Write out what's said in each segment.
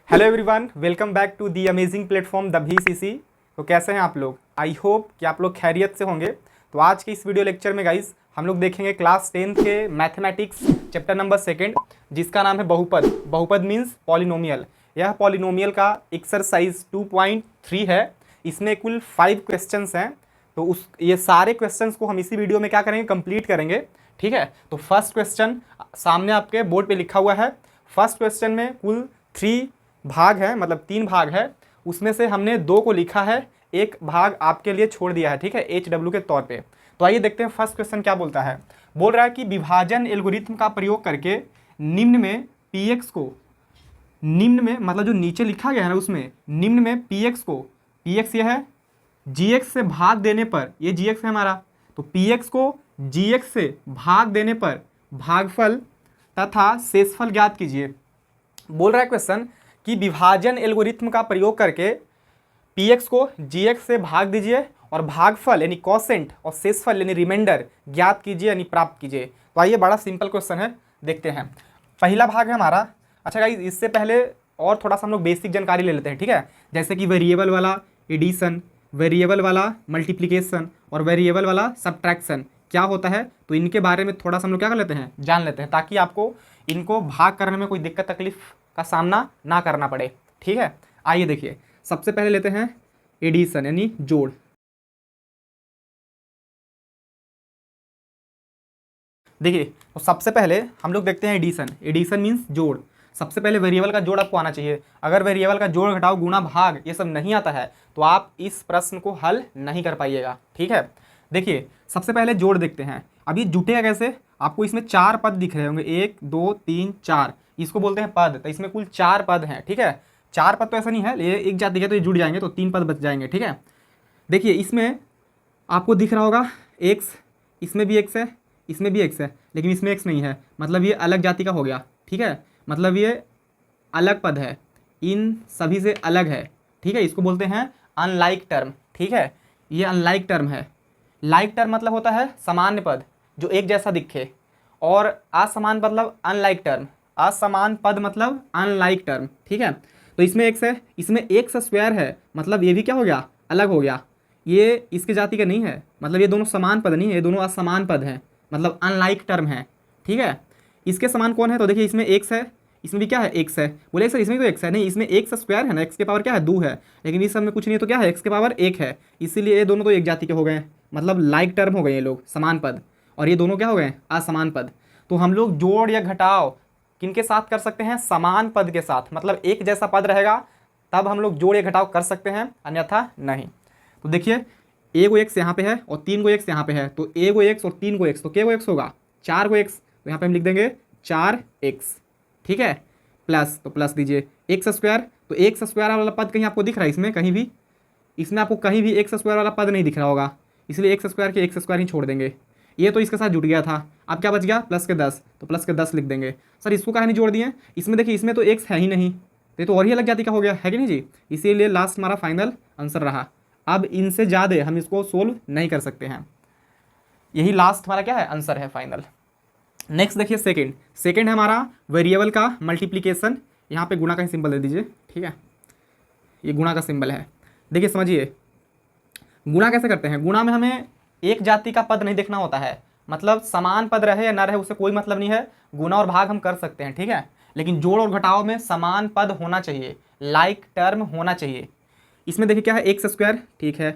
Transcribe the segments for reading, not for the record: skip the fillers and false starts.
Hello everyone, welcome back to the amazing platform the VCC। तो कैसे हैं आप लोग? आई होप कि आप लोग खैरियत से होंगे। तो आज के इस वीडियो लेक्चर में गाइस हम लोग देखेंगे क्लास 10th के मैथमेटिक्स चैप्टर नंबर 2 जिसका नाम है बहुपद। बहुपद मीन्स पॉलिनोमियल। यह पॉलिनोमियल का एक्सरसाइज 2.3 है। इसमें कुल 5 क्वेश्चंस हैं। तो ये सारे क्वेश्चंस को हम इसी वीडियो में क्या करेंगे, कंप्लीट करेंगे। ठीक है, तो फर्स्ट क्वेश्चन सामने आपके बोर्ड पे लिखा हुआ है। फर्स्ट क्वेश्चन में कुल 3 भाग है, मतलब 3 भाग है। उसमें से हमने 2 को लिखा है, एक भाग आपके लिए छोड़ दिया है। ठीक है, HW के तौर पे। तो आइए देखते हैं फर्स्ट क्वेश्चन क्या बोलता है। बोल रहा है कि विभाजन एल्गोरिथम का प्रयोग करके निम्न में px को, निम्न में मतलब जो नीचे लिखा गया है ना उसमें, निम्न में px को, px ये है, gx से भाग देने पर, ये gx है हमारा, तो px को gx से भाग देने पर भागफल तथा शेषफल ज्ञात कीजिए। बोल रहा है क्वेश्चन कि विभाजन एल्गोरिथम का प्रयोग करके px को gx से भाग दीजिए और भागफल यानी कॉसेंट और शेषफल यानी रिमाइंडर ज्ञात कीजिए यानी प्राप्त कीजिए। तो आइए, बड़ा सिंपल क्वेश्चन है, देखते हैं। पहला भाग है हमारा। अच्छा गाइस, इससे पहले और थोड़ा सा हम लोग बेसिक जानकारी ले लेते हैं। ठीक है, जैसे कि वेरिएबल वाला एडिशन, वेरिएबल वाला मल्टीप्लिकेशन और वेरिएबल वाला सब्ट्रैक्शन क्या होता है, तो इनके बारे में थोड़ा सा हम लोग क्या कर लेते हैं, जान लेते हैं, ताकि आपको इनको भाग करने में कोई दिक्कत तकलीफ का सामना ना करना पड़े। ठीक है, आइए देखिए, सबसे पहले लेते हैं एडिशन यानी जोड़। देखिए, तो सबसे पहले हम लोग देखते हैं एडिशन। एडिशन मीन्स जोड़। सबसे पहले वेरिएबल का जोड़ आपको आना चाहिए। अगर वेरिएबल का जोड़ घटाव गुणा भाग ये सब नहीं आता है तो आप इस प्रश्न को हल नहीं कर पाइएगा। ठीक है, देखिए सबसे पहले जोड़ देखते हैं। अब ये जुटेगा कैसे? आपको इसमें 4 पद दिख रहे होंगे, 1 2 3 4, इसको बोलते हैं पद। तो इसमें कुल 4 पद हैं। ठीक है, 4 पद तो ऐसा नहीं है, ये एक जाति के तो ये जुड़ जाएंगे, तो 3 पद बच जाएंगे। ठीक है, देखिए इसमें आपको दिख रहा होगा एक्स, इसमें भी एक्स है, इसमें भी एक्स है, लेकिन इसमें एक्स नहीं है, मतलब ये अलग जाति का हो गया। ठीक है, मतलब ये अलग पद है, इन सभी से अलग है। ठीक है, इसको बोलते हैं अनलाइक टर्म। ठीक है, ये अनलाइक टर्म है। लाइक टर्म मतलब होता है सामान्य पद जो एक जैसा दिखे, और असमान मतलब अनलाइक टर्म। असमान पद मतलब अनलाइक टर्म। ठीक है, तो इसमें एक्स है, इसमें एक्स स्क्वायर है, मतलब ये भी क्या हो गया, अलग हो गया। ये इसके जाति का नहीं है, मतलब ये दोनों समान पद नहीं है, ये दोनों असमान पद हैं, मतलब अनलाइक टर्म है। ठीक है, इसके समान कौन है? तो देखिए इसमें एक्स है, इसमें भी क्या है, एक्स है। बोले सर इसमें तो एक्स है, नहीं, इसमें एक्स स्क्वायर है ना, एक्स के पावर क्या है, 2 है, लेकिन इस सब में कुछ नहीं है, तो क्या है, एक्स के पावर 1 है। इसीलिए ये दोनों तो एक जाति के हो गए, मतलब लाइक टर्म हो गए ये लोग, समान पद, और ये दोनों क्या हो गए, असमान पद। तो हम लोग जोड़ या घटाव किनके साथ कर सकते हैं? समान पद के साथ, मतलब एक जैसा पद रहेगा तब हम लोग जोड़ या घटाव कर सकते हैं, अन्यथा नहीं। तो देखिए, ए को एक्स यहाँ पे है और 3 को एक्स यहाँ पे है, तो ए को एक्स और 3 को एक्स, तो क्या को एक्स होगा, 4 को एक्स, तो यहाँ पे हम लिख देंगे 4x। ठीक है, प्लस, तो प्लस दीजिए एक्स स्क्वायर, तो एक्स स्क्वायर वाला पद कहीं आपको दिख रहा है इसमें? कहीं भी, इसमें आपको कहीं भी एक्स स्क्वायर वाला पद नहीं दिख रहा होगा, इसलिए एक्स स्क्वायर के एक्स स्क्वायर ही छोड़ देंगे। ये तो इसके साथ जुट गया था, अब क्या बच गया, प्लस के 10, तो प्लस के 10 लिख देंगे। सर इसको कहीं नहीं जोड़ दिए? इसमें देखिए, इसमें तो एक्स है ही नहीं, तो ये तो और ही अलग जाति का हो गया है कि नहीं जी, इसीलिए लास्ट हमारा फाइनल आंसर रहा। अब इनसे ज़्यादा हम इसको सोल्व नहीं कर सकते हैं, यही लास्ट हमारा क्या है, आंसर है फाइनल। नेक्स्ट देखिए सेकंड। सेकंड है हमारा वेरिएबल का मल्टीप्लिकेशन। यहाँ पे गुणा का ही सिंबल दे दीजिए। ठीक है, ये गुणा का सिंबल है। देखिए समझिए, गुणा कैसे करते हैं। गुणा में हमें एक जाति का पद नहीं देखना होता है, मतलब समान पद रहे या ना रहे उससे कोई मतलब नहीं है, गुणा और भाग हम कर सकते हैं। ठीक है, लेकिन जोड़ और घटाव में समान पद होना चाहिए, लाइक टर्म होना चाहिए। इसमें देखिए क्या है, एक्स स्क्वायर, ठीक है,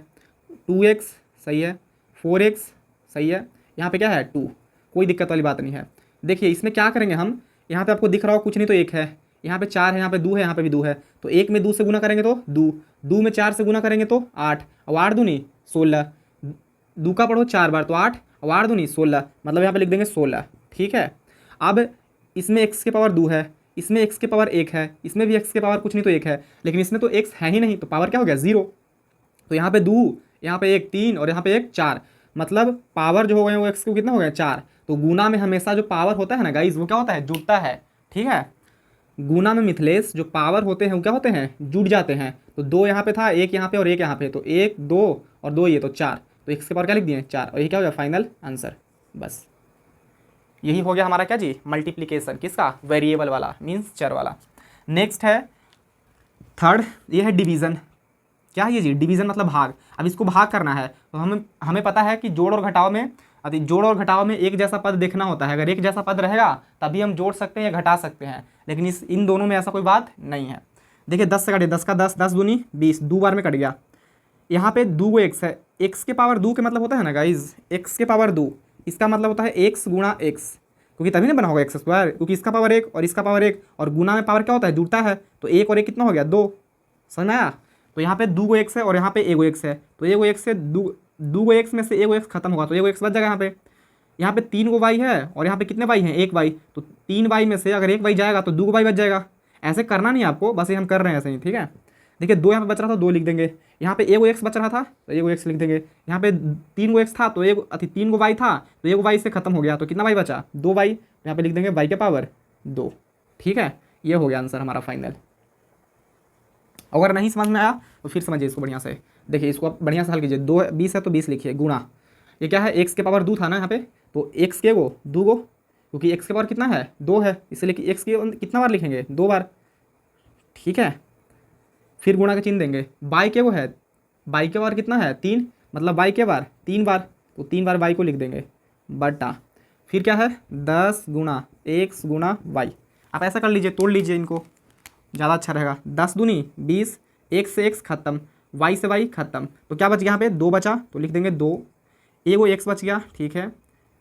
2x सही है, 4x सही है, यहाँ पे क्या है 2, कोई दिक्कत वाली बात नहीं है। देखिए इसमें क्या करेंगे हम, यहाँ पे आपको दिख रहा हो कुछ नहीं तो 1 है, यहाँ पे 4 है, यहाँ पे 2 है, यहाँ पे भी 2 है, तो 1 में 2 से गुना करेंगे तो 2, 2 में 4 से गुना करेंगे तो 8, और 8 दूनी 16, 2 का पढ़ो 4 बार तो 8, और 8 दूनी 16, मतलब यहाँ पे लिख देंगे 16। ठीक है, अब इसमें x के पावर 2 है, इसमें x के पावर 1 है, इसमें भी x के पावर कुछ नहीं तो 1 है, लेकिन इसमें तो x है ही नहीं, तो पावर क्या हो गया, 0। तो यहाँ पे 2, यहाँ पे 1 3 और यहाँ पे 1 4, मतलब पावर जो हो गए वो x को कितना हो गया, 4। तो गुना में हमेशा जो पावर होता है ना गाइज, वो क्या होता है, जुड़ता है। ठीक है, गुना में मिथिलेश जो पावर होते हैं वो क्या होते हैं, जुड़ जाते हैं। तो 2 यहाँ पे था, 1 यहाँ पे और 1 यहाँ पे, तो 1 2 और 2 ये, तो 4, तो x के पावर क्या लिख दिए, 4, और ये क्या हो गया फाइनल आंसर। बस यही हो गया हमारा क्या जी, मल्टीप्लिकेशन किसका, वेरिएबल वाला, मीन्स चर वाला। नेक्स्ट है थर्ड ये है डिवीज़न। क्या है ये जी? डिवीज़न मतलब भाग। अब इसको भाग करना है तो हमें पता है कि जोड़ और घटाव में, जोड़ और घटाव में एक जैसा पद देखना होता है। अगर एक जैसा पद रहेगा तभी हम जोड़ सकते हैं या घटा सकते हैं, लेकिन इन दोनों में ऐसा कोई बात नहीं है। देखिए 10 से कटे, 10 का 10, 10 दूनी 20, 2 बार में कट गया। यहाँ पे 2 एक्स है, एक्स के पावर 2 के मतलब होता है ना गाइज, एक्स के पावर 2, इसका मतलब होता है एक्स गुणा एक्स, क्योंकि तभी ना बना होगा एक्स स्क्वायर, क्योंकि इसका पावर 1 और इसका पावर 1, और गुना में पावर क्या होता है? जुड़ता है। तो 1 और 1 कितना हो गया? 2। समझ में आया? तो यहाँ पे 2 एक्स है और यहाँ पे 1 एक्स है, तो 1 एक्स से 2 एक्स में से 1 एक्स खत्म होगा तो 1 एक्स बच जाएगा। यहाँ पे 3 वाई है और यहाँ पे कितने वाई हैं? 1 वाई। तो 3 वाई में से अगर 1 वाई जाएगा तो 2 वाई बच जाएगा। ऐसे करना नहीं आपको, बस ये हम कर रहे हैं ऐसे ही, ठीक है। देखिए 2 यहाँ पे बच रहा था, 2 लिख देंगे। यहाँ पे 1 एक्स बच रहा था तो 1 एक्स लिख देंगे। यहाँ पे 3 एक्स था तो 3 वाई था तो 1 वाई से खत्म हो गया, तो कितना वाई बचा? 2 वाई। यहाँ पे लिख देंगे वाई के पावर 2, ठीक है। ये हो गया आंसर हमारा फाइनल। अगर नहीं समझ में आया तो फिर समझिए इसको बढ़िया से। देखिए इसको आप बढ़िया से हल कीजिए। 2 20 है तो 20 लिखिए, गुणा ये क्या है? एक्स के पावर 2 था ना यहाँ पे, तो एक्स के वो 2 गो, क्योंकि एक्स के पावर कितना है? 2 है, इसलिए कि एक्स के कितना बार लिखेंगे? 2 बार, ठीक है। फिर गुणा का चिन्ह देंगे। बाई के वो है, बाई के बार कितना है? 3, मतलब बाई के बार 3 बार, तो 3 बार बाई को लिख देंगे बटा, फिर क्या है? 10 गुणा एक्स गुणा वाई। आप ऐसा कर लीजिए, तोड़ लीजिए इनको, ज़्यादा अच्छा रहेगा। 10 दूनी 20, एक्स से एक्स खत्म, वाई से वाई खत्म, तो क्या बच गया? यहाँ पे 2 बचा तो लिख देंगे 2, एगो एक्स बच गया, ठीक है।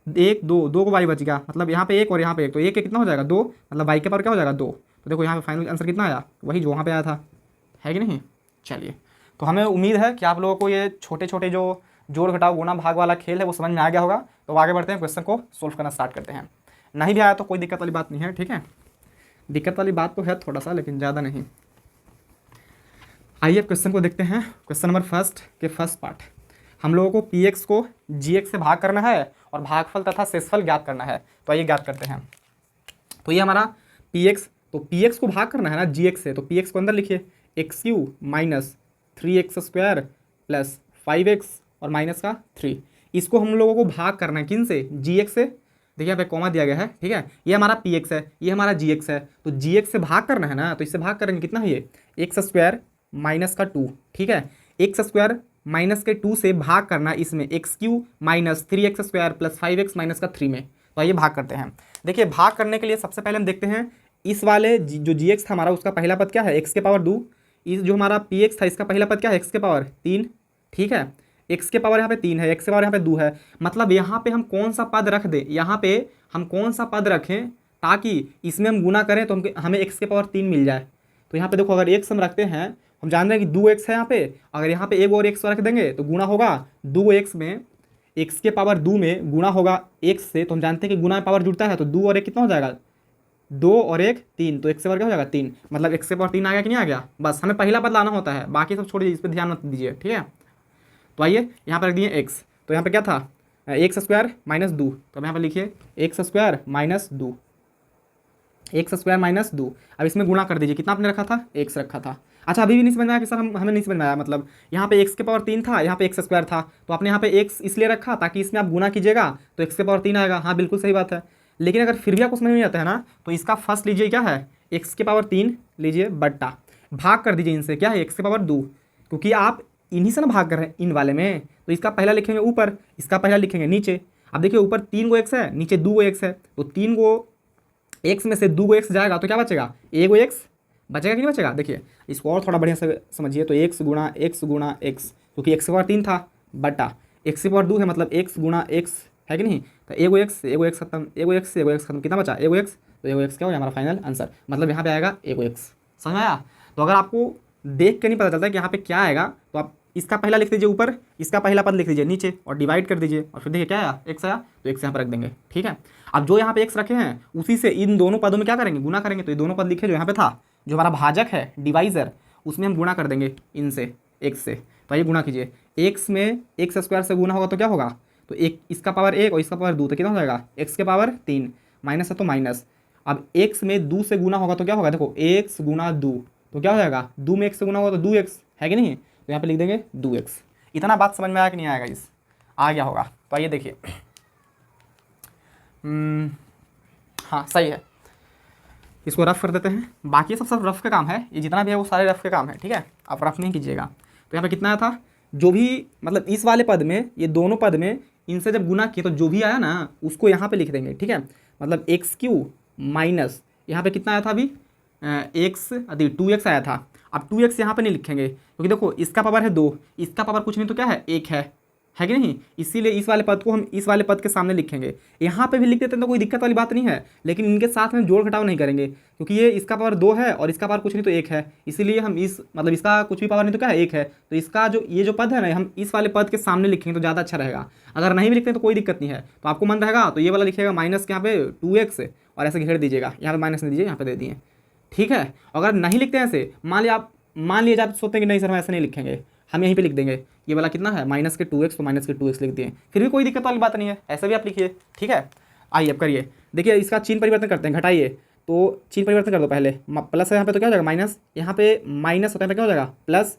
1 2 2 को वाई बच गया, मतलब यहाँ पे 1 और यहाँ पे 1, तो 1 के कितना हो जाएगा? 2, मतलब वाई के पावर क्या हो जाएगा? 2। तो देखो यहाँ पे फाइनल आंसर कितना आया? वही जो वहाँ पे आया था, है कि नहीं? चलिए, तो हमें उम्मीद है कि आप लोगों को ये छोटे छोटे जो जोड़ घटाव गुणा भाग वाला खेल है वो समझ में आ गया होगा। तो आगे बढ़ते हैं, क्वेश्चन को सोल्व करना स्टार्ट करते हैं। नहीं भी आया तो कोई दिक्कत वाली बात नहीं है, ठीक है। दिक्कत वाली बात तो है थोड़ा सा, लेकिन ज़्यादा नहीं। आइए क्वेश्चन को देखते हैं। क्वेश्चन नंबर फर्स्ट के फर्स्ट पार्ट, हम लोगों को पी एक्स को जी एक्स से भाग करना है और भागफल तथा शेषफल ज्ञात करना है। तो आइए ज्ञात करते हैं। तो ये हमारा पी एक्स, तो पी एक्स को भाग करना है ना जी एक्स से, तो पी एक्स को अंदर लिखिए, x Q minus 3x square plus 5x और माइनस का 3। इसको हम लोगों को भाग करना है किन से? जी एक्स से। देखिए यहाँ पे कॉमा दिया गया है, ठीक है। ये हमारा पी एक्स है, ये हमारा जी एक्स है, तो जी एक्स से भाग करना है ना, तो इससे भाग करेंगे कितना है? ये एक्स स्क्वायर माइनस का 2, ठीक है। एक्स स्क्वायर माइनस के 2 से भाग करना इसमें x Q minus 3x square plus 5x minus का 3 में। तो आइए भाग करते हैं। देखिए भाग करने के लिए सबसे पहले हम देखते हैं इस वाले जो जी एक्स था हमारा, उसका पहला पद क्या है? एक्स के पावर 2। इस जो हमारा पी एक्स था इसका पहला पद क्या है? एक्स के पावर 3, ठीक है। एक्स के पावर यहाँ पे 3 है, एक्स के पावर यहाँ पे 2 है, मतलब यहाँ पे हम कौन सा पद रख दें? यहाँ पे हम कौन सा पद रखें ताकि इसमें हम गुना करें तो हमें एक्स के पावर 3 मिल जाए। तो यहाँ पे देखो, अगर एक्स हम रखते हैं, हम जान रहे हैं कि 2 एक्स है यहाँ पे, अगर यहाँ पे एक और एक्स रख देंगे तो गुना होगा 2 एक्स में, एक्स के पावर 2 में गुना होगा एक्स से, तो हम जानते हैं कि गुना में पावर जुड़ता है, तो 2 और 1 कितना हो जाएगा? 2 और 1 3, तो एक्स के पावर क्या हो जाएगा? 3, मतलब एक्स के पावर 3 आ गया कि नहीं आ गया? बस हमें पहला पद लाना होता है, बाकी सब छोड़ दीजिए, इस पर ध्यान मत दीजिए, ठीक है। तो आइए यहाँ पर रख दिए एक्स, तो यहाँ पे क्या था? एक्स स्क्वायर माइनस 2, तो हम यहाँ पर लिखिए x square minus 2, x square minus 2। अब इसमें गुणा कर दीजिए, कितना आपने रखा था? एक्स रखा था। अच्छा अभी भी नहीं समझ में आया कि सर हमें नहीं समझ में आया, मतलब यहाँ पे एक्स के पावर 3 था, यहाँ पे एक्स स्क्वायर था, तो आपने यहाँ पे एक्स इसलिए रखा ताकि इसमें आप गुना कीजिएगा तो एक्स के पावर 3 आएगा। हाँ बिल्कुल सही बात है, लेकिन अगर फिर भी आपको समझ में नहीं आता है ना, तो इसका फर्स्ट लीजिए क्या है? एक्स के पावर 3 लीजिए बट्टा, भाग कर दीजिए इनसे, क्या है? एक्स के पावर 2, क्योंकि आप इन्हीं से ना भाग कर रहे हैं इन वाले में, तो इसका पहला लिखेंगे ऊपर, इसका पहला लिखेंगे नीचे। अब देखिए ऊपर 3 गो एक्स है, नीचे 2 गो एक्स है, तो 3 गो एक्स में से 2 गो एक्स जाएगा तो क्या बचेगा? 1 गो एक्स बचेगा कि नहीं बचेगा? देखिए इसको और थोड़ा बढ़िया से समझिए, तो एक्स गुणा एक्स गुणा एक्स, क्योंकि एक्स के पावर 3 था बटा एक्स के पावर 2 है, मतलब एक्स गुणा एक्स, है कि नहीं? तो एगो एक्स खत्म, एगो एक्स खत्म, कितना बचा? एगो एक्स, तो एगो एक्स क्या हो गया हमारा फाइनल आंसर, मतलब यहाँ पे आएगा एगो एक्स। समझ में आया? तो अगर आपको देख के नहीं पता चलता कि यहाँ पे क्या आएगा, तो आप इसका पहला लिख दीजिए ऊपर, इसका पहला पद लिख दीजिए नीचे और डिवाइड कर दीजिए, और फिर देखिए क्या आया? एक्स आया, तो एक्स यहाँ पर रख देंगे, ठीक है। अब जो यहाँ पे एक्स रखे हैं उसी से इन दोनों पदों में क्या करेंगे? गुना करेंगे। तो ये दोनों पद लिखे जो यहाँ पे था, जो हमारा भाजक है डिवाइजर, उसमें हम गुणा कर देंगे इनसे, एक्स से। तो आइए गुणा कीजिए, एक्स में एक्स स्क्वायर से गुना होगा तो क्या होगा? तो एक इसका पावर 1 और इसका पावर 2, तो कितना हो जाएगा? एक्स के पावर 3, माइनस है तो माइनस। अब एक्स में 2 से गुना होगा तो क्या होगा? देखो एक्स गुना 2, तो क्या हो जाएगा? 2 में एक्स से गुना होगा तो 2x, है कि नहीं? तो यहाँ पे लिख देंगे 2x। इतना बात समझ में आया कि नहीं आएगा? इस आ गया होगा। तो आइए देखिए, हाँ सही है। इसको रफ कर देते हैं। बाकी सब रफ का काम है, ये जितना भी है वो सारे रफ के काम है, ठीक है, आप रफ नहीं कीजिएगा। तो यहाँ पे कितना आया था, जो भी मतलब इस वाले पद में, ये दोनों पद में इनसे जब गुना किए तो जो भी आया ना उसको यहाँ पे लिख देंगे, ठीक है। मतलब एक्स क्यू माइनस यहाँ पे कितना आया था अभी, एक्स अभी 2x आया था। अब 2x यहाँ पे नहीं लिखेंगे क्योंकि देखो इसका पावर है 2, इसका पावर कुछ नहीं तो क्या है 1 है कि नहीं, इसीलिए इस वाले पद को हम इस वाले पद के सामने लिखेंगे। यहाँ पे भी लिख देते हैं तो कोई दिक्कत वाली बात नहीं है, लेकिन इनके साथ में जोड़ घटाव नहीं करेंगे क्योंकि ये इसका पावर 2 है और इसका पावर कुछ नहीं तो 1 है, इसीलिए हम इस मतलब इसका कुछ भी पावर नहीं तो क्या है 1 है, तो इसका जो ये जो पद है ना हम इस वाले पद के सामने लिखेंगे तो ज़्यादा अच्छा रहेगा। अगर नहीं भी लिखते तो कोई दिक्कत नहीं है, तो आपको मन रहेगा तो ये वाला लिखिएगा माइनस के यहाँ पे 2x और ऐसे घेर दीजिएगा, यहाँ पे माइनस नहीं दीजिए, यहाँ पे दे दिए, ठीक है। अगर नहीं लिखते हैं ऐसे, मान लिया आप सोचते हैं कि नहीं सर हम ऐसे नहीं लिखेंगे, हम यहीं पे लिख देंगे ये वाला कितना है माइनस के 2x, तो माइनस के 2x लिख दिए, फिर भी कोई दिक्कत वाली बात नहीं है, ऐसा भी आप लिखिए, ठीक है। आइए अब करिए, देखिए इसका चिन्ह परिवर्तन करते हैं, घटाइए तो चिन्ह परिवर्तन कर दो पहले, प्लस है यहाँ पे तो क्या हो जाएगा माइनस, यहाँ पे माइनस होता है तो क्या हो जाएगा प्लस,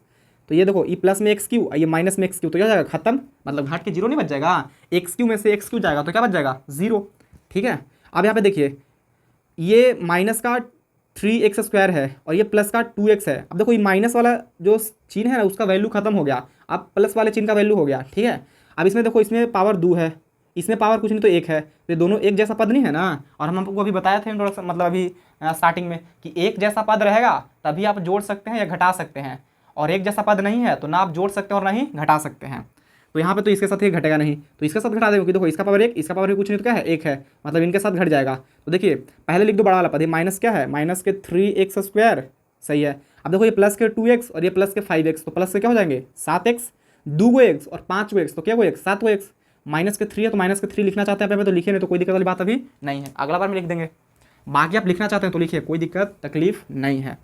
तो ये देखो ये प्लस में एक्स क्यू, ये माइनस में एक्स क्यू, तो क्या हो जाएगा खत्म, मतलब घट के जीरो नहीं बच जाएगा, एक्स क्यू में से एक्स क्यू जाएगा तो क्या बच जाएगा 0, ठीक है। अब यहाँ पे देखिए ये माइनस का 3x² है और ये प्लस का 2x है। अब देखो ये माइनस वाला जो चिन्ह है ना उसका वैल्यू खत्म हो गया, अब प्लस वाले चिन्ह का वैल्यू हो गया, ठीक है। अब इसमें देखो इसमें पावर 2 है, इसमें पावर कुछ नहीं तो 1 है, तो ये दोनों एक जैसा पद नहीं है ना, और हम आपको अभी बताया था इंट्रोडक्शन मतलब अभी स्टार्टिंग में कि एक जैसा पद रहेगा तभी आप जोड़ सकते हैं या घटा सकते हैं, और एक जैसा पद नहीं है तो ना आप जोड़ सकते हैं और ना ही घटा सकते हैं। तो यहाँ पे तो इसके साथ ये घटेगा नहीं, तो इसके साथ घटा देंगे क्योंकि देखो इसका पावर 1, इसका पावर कुछ नहीं तो क्या है 1 है, मतलब इनके साथ घट जाएगा। तो देखिए पहले लिख दो बड़ा वाला पद, ये माइनस क्या है माइनस के 3x², सही है। अब देखो ये प्लस के 2x और ये प्लस के 5x, तो प्लस से क्या हो जाएंगे 7x, 2x और 5x, तो क्या वो 7x, माइनस के 3 है तो माइनस के 3 लिखना चाहते हैं तो लिखिए, नहीं तो कोई दिक्कत वाली बात अभी नहीं है, अगला बार में लिख देंगे। बाकी आप लिखना चाहते हैं तो लिखिए, कोई दिक्कत तकलीफ नहीं है।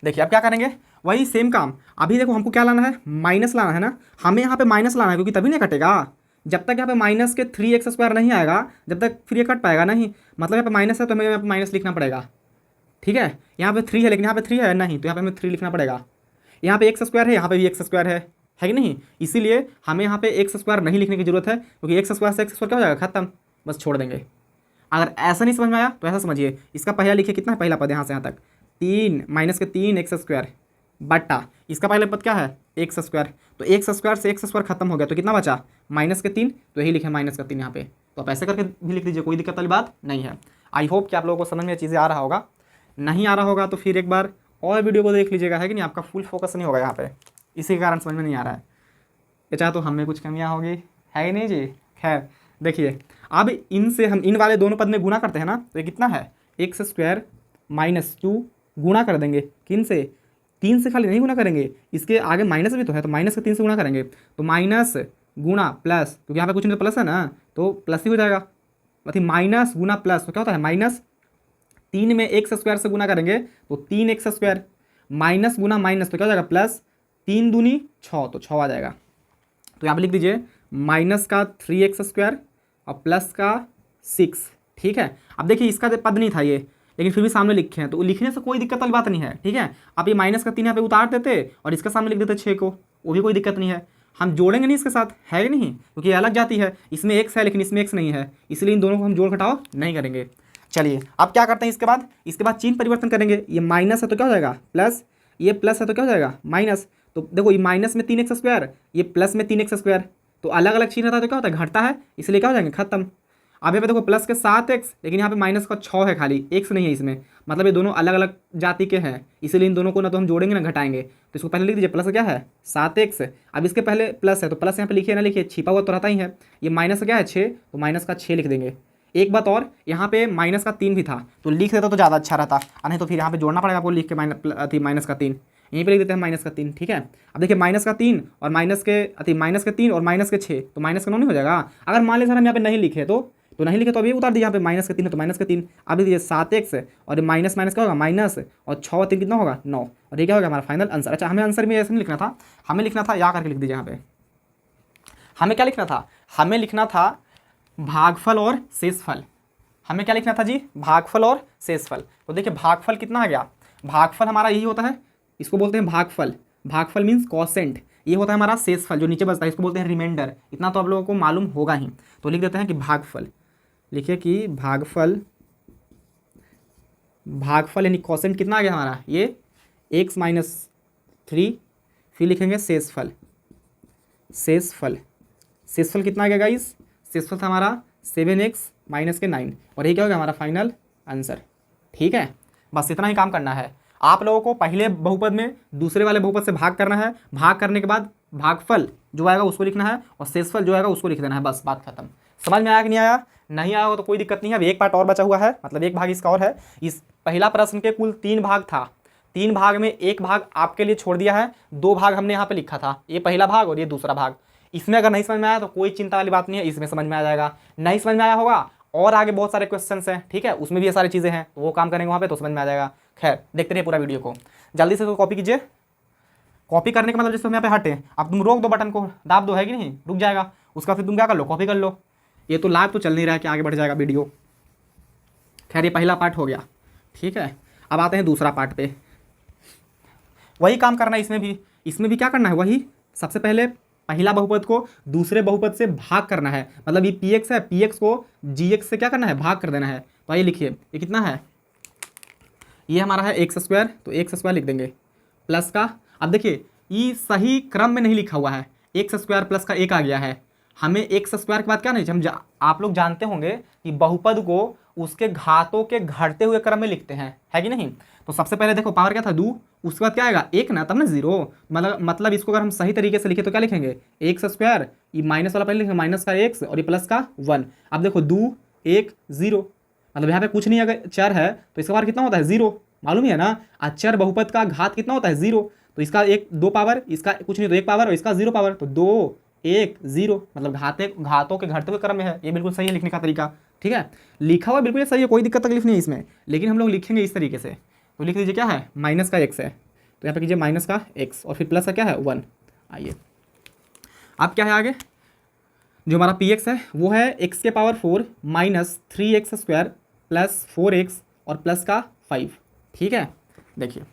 देखिए अब क्या करेंगे, वही सेम काम, अभी देखो हमको क्या लाना है माइनस लाना है ना, हमें यहाँ पे माइनस लाना है क्योंकि तभी नहीं कटेगा, जब तक यहाँ पे माइनस के 3x² नहीं आएगा जब तक फिर ये कट पाएगा नहीं, मतलब यहाँ पे माइनस है तो हमें यहाँ पे माइनस लिखना पड़ेगा, ठीक है। यहाँ पे 3 है लेकिन यहाँ पे 3 है नहीं, तो यहाँ पे हमें 3 लिखना पड़ेगा। यहाँ पे x² है, यहाँ पे भी x² है कि नहीं, इसीलिए हमें यहाँ पे x² नहीं लिखने की जरूरत है क्योंकि x² से x² क्या हो जाएगा खत्म, बस छोड़ देंगे। अगर ऐसा नहीं समझ में आया तो ऐसा समझिए, इसका पहला लिखिए कितना है पहला पद यहाँ से यहाँ तक 3 माइनस के 3x² बटा इसका पहले पद क्या है x², तो x² से x² खत्म हो गया तो कितना बचा माइनस के 3, तो यही लिखे माइनस का 3 यहाँ पे, तो आप ऐसे करके भी लिख दीजिए, कोई दिक्कत वाली बात नहीं है। आई होप कि आप लोगों को समझ में चीज़ें आ रहा होगा, नहीं आ रहा होगा तो फिर एक बार और वीडियो को देख लीजिएगा, है कि नहीं, आपका फुल फोकस नहीं होगा यहाँ पे, इसी के कारण समझ में नहीं आ रहा है, ये चाहे तो हमें कुछ कमियाँ होगी, है कि नहीं जी। खैर देखिए अब इनसे हम इन वाले दोनों पद में गुना करते हैं ना, तो ये कितना है x² माइनस 2 गुणा कर देंगे किन से 3 से, खाली नहीं गुना करेंगे, इसके आगे माइनस भी तो है तो माइनस के 3 से गुना करेंगे, तो माइनस गुना प्लस, क्योंकि यहाँ पे कुछ नहीं तो प्लस है ना तो प्लस ही हो जाएगा, मतलब माइनस गुना प्लस तो क्या होता है माइनस, 3 में x² से गुना करेंगे तो 3x² माइनस गुना माइनस तो क्या हो जाएगा प्लस, 3 दूनी 6 तो 6 आ जाएगा। तो यहाँ पे लिख दीजिए माइनस का 3x² और प्लस का 6, ठीक है। अब देखिए इसका पद नहीं था ये, लेकिन फिर भी सामने लिखे हैं तो लिखने से कोई दिक्कत वाली बात नहीं है, ठीक है। आप ये माइनस का 3 यहाँ पे उतार देते और इसका सामने लिख देते 6 को, वो भी कोई दिक्कत नहीं है, हम जोड़ेंगे नहीं इसके साथ, है नहीं, क्योंकि ये अलग जाती है, इसमें x है लेकिन इसमें x नहीं है, इसलिए इन दोनों को हम जोड़ घटाओ नहीं करेंगे। चलिए अब क्या करते हैं, इसके बाद चिन्ह परिवर्तन करेंगे, ये माइनस है तो क्या हो जाएगा प्लस, ये प्लस है तो क्या हो जाएगा माइनस, तो देखो ये माइनस में 3x², ये प्लस में 3x², तो अलग अलग चिन्ह रहता है तो क्या होता है घटता है, इसलिए क्या हो जाएंगे खत्म। अब यहाँ पे देखो प्लस के 7x, लेकिन यहाँ पे माइनस का 6 है, खाली x नहीं है इसमें, मतलब ये दोनों अलग अलग जाति के हैं, इसलिए इन दोनों को ना तो हम जोड़ेंगे ना घटाएंगे, तो इसको पहले लिख दीजिए प्लस क्या है 7x, अब इसके पहले प्लस है तो प्लस यहाँ पे लिखिए ना लिखिए, छिपा हुआ तो रहता ही है, ये माइनस क्या है 6, तो माइनस का 6 लिख देंगे। एक बात और, यहाँ पे माइनस का 3 भी था तो लिख देता तो ज़्यादा अच्छा रहता, नहीं तो फिर यहाँ पे जोड़ना पड़ेगा आपको, लिख के माइनस का 3 यहीं पे लिख देते हैं माइनस का 3, ठीक है। अब देखिए माइनस का 3 और माइनस के 3 और माइनस के 6, तो माइनस का 9 नहीं हो जाएगा। अगर मान लीजिए सर हम यहाँ पे नहीं लिखे तो नहीं लिखे तो अभी उतार दीजिए, यहाँ पे माइनस के 3 है तो माइनस के 3, अब लिख दीजिए 7x और माइनस माइनस क्या होगा माइनस, और 6 और 3 कितना होगा 9, और ये क्या होगा हमारा फाइनल आंसर। अच्छा हमें आंसर में ऐसे नहीं लिखना था, हमें लिखना था या करके लिख दीजिए, यहाँ पे हमें क्या लिखना था, हमें लिखना था भागफल और शेषफल, हमें क्या लिखना था जी भागफल और शेषफल। तो देखिए भागफल कितना आ गया, भागफल हमारा यही होता है, इसको बोलते हैं भागफल, भागफल मीन्स कॉसेंट, ये होता है हमारा शेषफल जो नीचे बचता है, इसको बोलते हैं रिमाइंडर, इतना तो आप लोगों को मालूम होगा ही। तो लिख देते हैं कि भागफल, लिखिए कि भागफल भागफल यानी कॉसेंट कितना आ गया हमारा, ये x माइनस 3, फिर लिखेंगे शेषफल। शेषफल कितना आ गया गाइस, शेषफल था हमारा 7x माइनस के 9, और ये क्या हो गया हमारा फाइनल आंसर। ठीक है, बस इतना ही काम करना है। आप लोगों को पहले बहुपद में दूसरे वाले बहुपद से भाग करना है, भाग करने के बाद भागफल जो आएगा उसको लिखना है और शेषफल जो आएगा उसको लिख देना है, बस बात खत्म। समझ में आया कि नहीं आया? नहीं आया हो तो कोई दिक्कत नहीं है, अभी एक पार्ट और बचा हुआ है, मतलब एक भाग इसका और है। इस पहला प्रश्न के कुल 3 भाग था, 3 भाग में एक भाग आपके लिए छोड़ दिया है, 2 भाग हमने यहाँ पे लिखा था, ये पहला भाग और ये दूसरा भाग। इसमें अगर नहीं समझ में आया तो कोई चिंता वाली बात नहीं है, इसमें समझ में आ जाएगा। नहीं समझ में आया होगा और आगे बहुत सारे क्वेश्चंस हैं, ठीक है, उसमें भी ये सारी चीज़ें हैं, तो वो काम करेंगे वहाँ पे तो समझ में आ जाएगा। खैर देखते रहिए पूरा वीडियो को, जल्दी से तो कॉपी कीजिए। कॉपी करने का मतलब जैसे हम यहाँ पे हटे, अब तुम रोक दो बटन को, दाब दो, है कि नहीं, रुक जाएगा, उसका फिर तुम क्या कर लो, कॉपी कर लो। ये तो लाइव तो चल नहीं रहा है कि आगे बढ़ जाएगा वीडियो। खैर ये पहला पार्ट हो गया, ठीक है। अब आते हैं दूसरा पार्ट पे, वही काम करना है इसमें भी क्या करना है, वही सबसे पहले पहला बहुपद को दूसरे बहुपद से भाग करना है, मतलब ये px है, px को gx से क्या करना है, भाग कर देना है। तो आइए लिखिए, ये कितना है, ये हमारा है एक्स स्क्वायर, तो एक्स स्क्वायर लिख देंगे प्लस का। अब देखिए ये सही क्रम में नहीं लिखा हुआ है, एक्स स्क्वायर प्लस का 1 आ गया है, हमें एक्स स्क्वायर के बाद क्या नहीं, आप लोग जानते होंगे कि बहुपद को उसके घातों के घटते हुए क्रम में लिखते हैं, है कि नहीं। तो सबसे पहले देखो पावर क्या था 2, उसके बाद क्या आएगा 1 ना, तब ना 0, मतलब इसको अगर हम सही तरीके से लिखे तो क्या लिखेंगे, एक्स स्क्वायर, ये माइनस वाला पहले लिखेंगे माइनस का x और ये प्लस का 1। अब देखो 2 1 0, मतलब यहाँ पे कुछ नहीं, अगर चर है तो इसका पावर कितना होता है 0, मालूम ही है ना। अचर बहुपद का घात कितना होता है 0, तो इसका 2 पावर, इसका कुछ नहीं तो 1 पावर और इसका 0 पावर, तो 2 1 0, मतलब घातों के घटते हुए क्रम में है। ये बिल्कुल सही है लिखने का तरीका, ठीक है, लिखा हुआ बिल्कुल सही है, कोई दिक्कत तकलीफ नहीं है इसमें, लेकिन हम लोग लिखेंगे इस तरीके से। तो लिख दीजिए क्या है, माइनस का x है, तो यहाँ पे कीजिए माइनस का x और फिर प्लस का क्या है 1। आइए अब क्या है आगे, जो हमारा px है वो है x के power 4 minus 3x square plus 4x और प्लस का 5, ठीक है। देखिए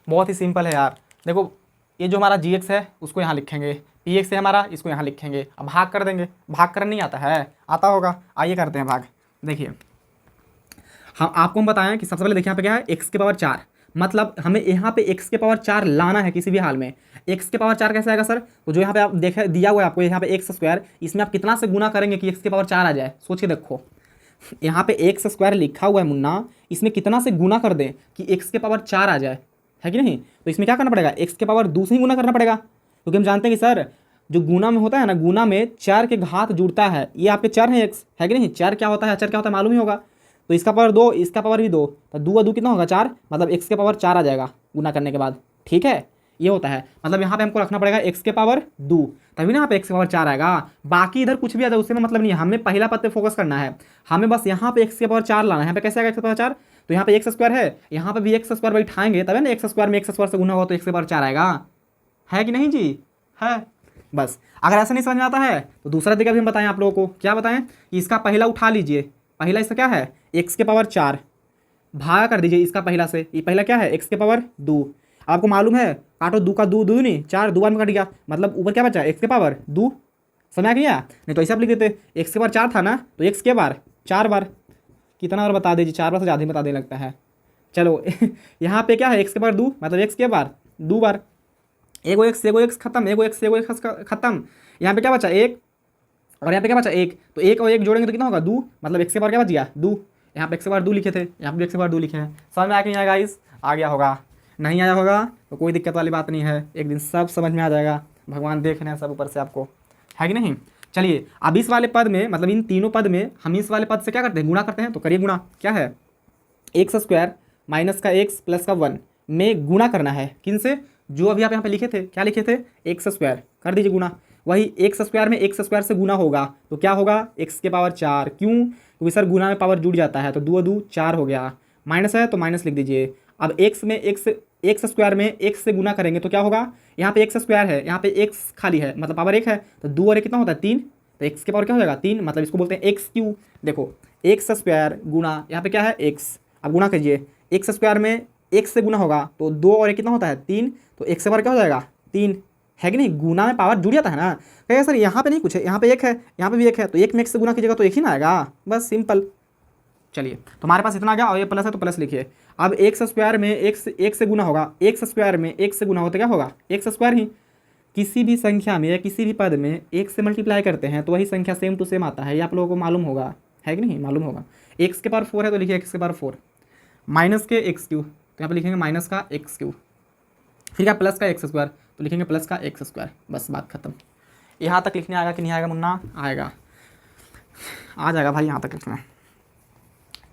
बहुत ही सिंपल है यार, देखो ये जो हमारा gx है उसको यहाँ लिखेंगे, px है हमारा, इसको यहाँ लिखेंगे, अब भाग कर देंगे। भाग करना नहीं आता है, आता होगा, आइए करते हैं भाग। देखिए हम बताएं कि सबसे पहले देखिए यहाँ पे क्या है, x के पावर 4, मतलब हमें यहाँ पे x के पावर 4 लाना है किसी भी हाल में। x के पावर 4 कैसे आएगा सर, तो जो यहाँ पे आप देखे दिया हुआ है आपको यहाँ पे एक्स स्क्वायर, इसमें आप कितना से गुना करेंगे कि x के पावर 4 आ जाए, सोच के देखो। यहाँ पे एक्स स्क्वायर लिखा हुआ है मुन्ना, इसमें कितना से गुना कर दें कि x के पावर 4 आ जाए, है कि नहीं। तो इसमें क्या करना पड़ेगा, x के पावर 2 से ही गुना करना पड़ेगा, क्योंकि हम जानते हैं कि सर जो गुना में होता है ना, गुना में 4 के घात जुड़ता है, ये आपके 4 है x, है कि नहीं। 4 क्या होता है, अचर क्या होता है मालूम ही होगा, तो इसका पावर 2, इसका पावर भी 2, तो 2 और 2 कितना होगा 4, मतलब x के पावर 4 आ जाएगा गुना करने के बाद, ठीक है। ये होता है, मतलब यहाँ पे हमको रखना पड़ेगा x के पावर 2, तभी ना यहाँ पे x के पावर 4 आएगा। बाकी इधर कुछ भी आ जाए उससे मतलब नहीं है, हमें पहला पद पे फोकस करना है, हमें बस यहाँ पे x के पावर 4 लाना है। यहाँ पे कैसे आएगा x के पावर 4, तो यहाँ पे एक्स स्क्वायर है, यहाँ पे भी एक्स स्क्वायर बैठाएंगे तब है ना, एक्स स्क्वायर में एक्स स्क्वायर से गुना हुआ तो x के पावर 4 आएगा, है कि नहीं जी, है। बस अगर ऐसा नहीं समझ में आता है तो दूसरा तरीका भी हम बताएं आप लोगों को, क्या बताएं कि इसका पहला उठा लीजिए, पहला इसका क्या है x के पावर 4, भागा कर दीजिए इसका पहला से, ये पहला क्या है x के पावर 2। आपको मालूम है काटो 2 का 2 2 नहीं 4, 2 बार में कट गया, मतलब ऊपर क्या बचा x के पावर 2, समझ आ गया। नहीं तो ऐसे आप लिख देते x के पावर 4 था ना, तो x के बार 4 बार, कितना बार बता दीजिए, 4 बार से ज़्यादा ही बता देने लगता है। चलो यहाँ पे क्या है x के पावर 2, मतलब x के बार 2 बार, एगो x खत्म, एगो x खत्म, यहाँ पे क्या बचा 1 और यहाँ पे क्या बचा 1, तो 1 और 1 जोड़ेंगे तो कितना होगा 2, मतलब x के पावर क्या बच गया 2, यहाँ पे x के पावर 2 लिखे थे, यहाँ पे x के पावर 2 लिखे हैं। समझ में आया कि नहीं आया गाइस, आ गया होगा, नहीं आया होगा तो कोई दिक्कत वाली बात नहीं है, एक दिन सब समझ में आ जाएगा, भगवान देख रहे हैं सब ऊपर से आपको, है कि नहीं। चलिए अब इस वाले पद में, मतलब इन तीनों पद में हम इस वाले पद से क्या करते हैं, गुणा करते हैं। तो करिए गुणा, क्या है एक्स स्क्वायर माइनस का x प्लस का 1 में गुणा करना है, किन से, जो अभी आप यहाँ पे लिखे थे, क्या लिखे थे एक्स स्क्वायर, कर दीजिए गुणा। वही एक्स स्क्वायर में एक्स स्क्वायर से गुना होगा तो क्या होगा x के पावर 4, क्यों, क्योंकि सर गुना में पावर जुड़ जाता है, तो 2 2 4 हो गया, माइनस है तो माइनस लिख दीजिए। अब x में एक्स स्क्वायर में x से गुना करेंगे तो क्या होगा, यहाँ पे एक्स स्क्वायर है, यहाँ पे x खाली है, मतलब पावर 1 है, तो 2 और 1 कितना होता है 3, तो x के पावर क्या हो जाएगा 3, मतलब इसको बोलते हैं एक्स क्यू। देखो एक्स स्क्वायर गुना यहाँ पे क्या है x, अब गुना कीजिए, एक्स स्क्वायर में x से गुना होगा तो 2 और 1 कितना होता है 3, तो x के पावर क्या हो जाएगा 3, है कि नहीं। गुना में पावर जुड़ जाता है ना, कहेगा सर यहाँ पे नहीं कुछ है, यहाँ पे 1 है, यहाँ पे भी 1 है, तो 1 में x से गुना कीजिएगा तो 1 ही ना आएगा, बस सिंपल। चलिए तो हमारे पास इतना आ गया और ये प्लस है तो प्लस लिखिए। अब एक्स स्क्वायर में एक से गुना होगा, एक्स स्क्वायर में एक से गुना होता क्या होगा, एक्स स्क्वायर ही। किसी भी संख्या में या किसी भी पद में एक से मल्टीप्लाई करते हैं तो वही संख्या सेम टू सेम आता है, ये आप लोगों को मालूम होगा, है कि नहीं, मालूम होगा। एक्स के पावर 4 है तो लिखिए एक्स के पावर 4, माइनस के एक्स क्यू तो यहाँ पे लिखेंगे माइनस का एक्स क्यू, फिर क्या प्लस का एक्स स्क्वायर तो लिखेंगे प्लस का एक्स स्क्वायर, बस बात खत्म। यहाँ तक लिखने आएगा कि नहीं आएगा मुन्ना, आएगा, आ जाएगा भाई यहाँ तक लिखना।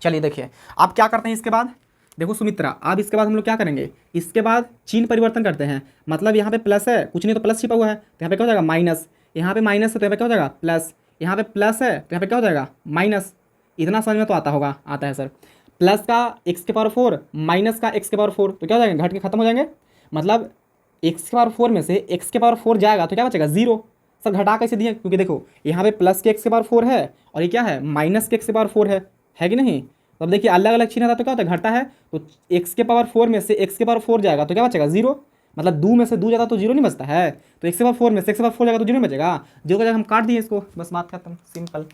चलिए देखिए आप क्या करते हैं इसके बाद, देखो सुमित्रा, अब इसके बाद हम लोग क्या करेंगे, इसके बाद चिन्ह परिवर्तन करते हैं। मतलब यहाँ पे प्लस है, कुछ नहीं तो प्लस छिपा हुआ है तो यहाँ पे क्या हो जाएगा माइनस, यहाँ पे माइनस है तो यहाँ पे क्या हो जाएगा प्लस, यहाँ पे प्लस है तो यहाँ पे क्या हो जाएगा माइनस। इतना समझ में तो आता होगा, आता है सर। प्लस का एक्स के पावर 4 माइनस का एक्स के पावर 4 तो क्या हो जाएगा, घट के खत्म हो जाएंगे। मतलब एक्स के पावर 4 में से एक्स के पावर 4 जाएगा तो क्या बचेगा 0। सर घटा कैसे दिए, क्योंकि देखो यहाँ पे प्लस के एक्स के पावर 4 है और ये क्या है माइनस के एक्स के पावर 4 है कि नहीं। तो अब देखिए अलग अलग चिन्ह था तो क्या होता है, घटा है तो एक्स के पावर 4 में से एक्स के पावर 4 जाएगा तो क्या बचेगा 0। मतलब 2 में से 2 जाता तो 0 नहीं बचता है, तो एक्स के पावर 4 में से एक्स के पावर 4 जाएगा तो 0 नहीं बचेगा, 0 का जगह हम काट दिए इसको, बस बात खत्म, सिंपल।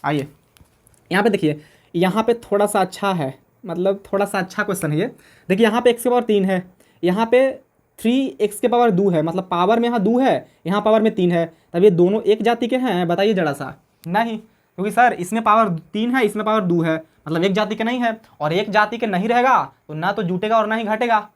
आइए यहाँ पे देखिए, यहाँ पे थोड़ा सा अच्छा है, मतलब थोड़ा सा अच्छा क्वेश्चन है ये। देखिए यहाँ पे एक्स के पावर 3 है, यहाँ पे 3x के पावर 2 है, मतलब पावर में यहाँ 2 है, यहाँ पावर में 3 है, तब ये दोनों एक जाति के हैं, बताइए जरा सा। नहीं, क्योंकि सर इसमें पावर 3 है, इसमें पावर 2 है, मतलब एक जाति के नहीं है, और एक जाति के नहीं रहेगा तो ना तो जुटेगा और ना ही घटेगा।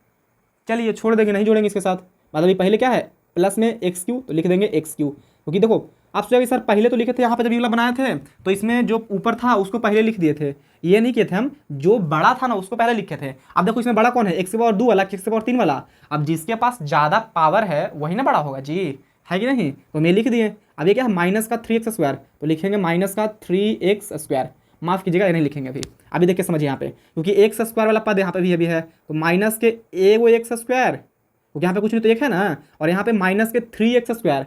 चलिए छोड़ देंगे, नहीं जोड़ेंगे इसके साथ। मतलब ये पहले क्या है प्लस में एक्स क्यू तो लिख देंगे एक्स क्यू, क्योंकि देखो आप सोचेंगे सर पहले तो लिखे थे यहाँ पे जब ये वाला बनाए थे तो इसमें जो ऊपर था उसको पहले लिख दिए थे, ये नहीं किए थे हम, जो बड़ा था ना उसको पहले लिखे थे। अब देखो इसमें बड़ा कौन है, एक्स के पावर 2 वाला, एक्स के पावर 3 वाला। अब जिसके पास ज़्यादा पावर है वही ना बड़ा होगा जी, है कि नहीं, तो मैं लिख दिए। अब ये क्या है माइनस का 3x स्क्वायर तो लिखेंगे माइनस का 3x स्क्वायर, माफ़ कीजिएगा ये नहीं लिखेंगे अभी देखिए समझिए यहाँ पे, क्योंकि एक्स स्क्वायर वाला पद यहाँ पे भी अभी है तो माइनस के वो एक्स स्क्वायर, क्योंकि यहाँ पे कुछ नहीं तो एक है ना, और यहाँ पे माइनस के 3x स्क्वायर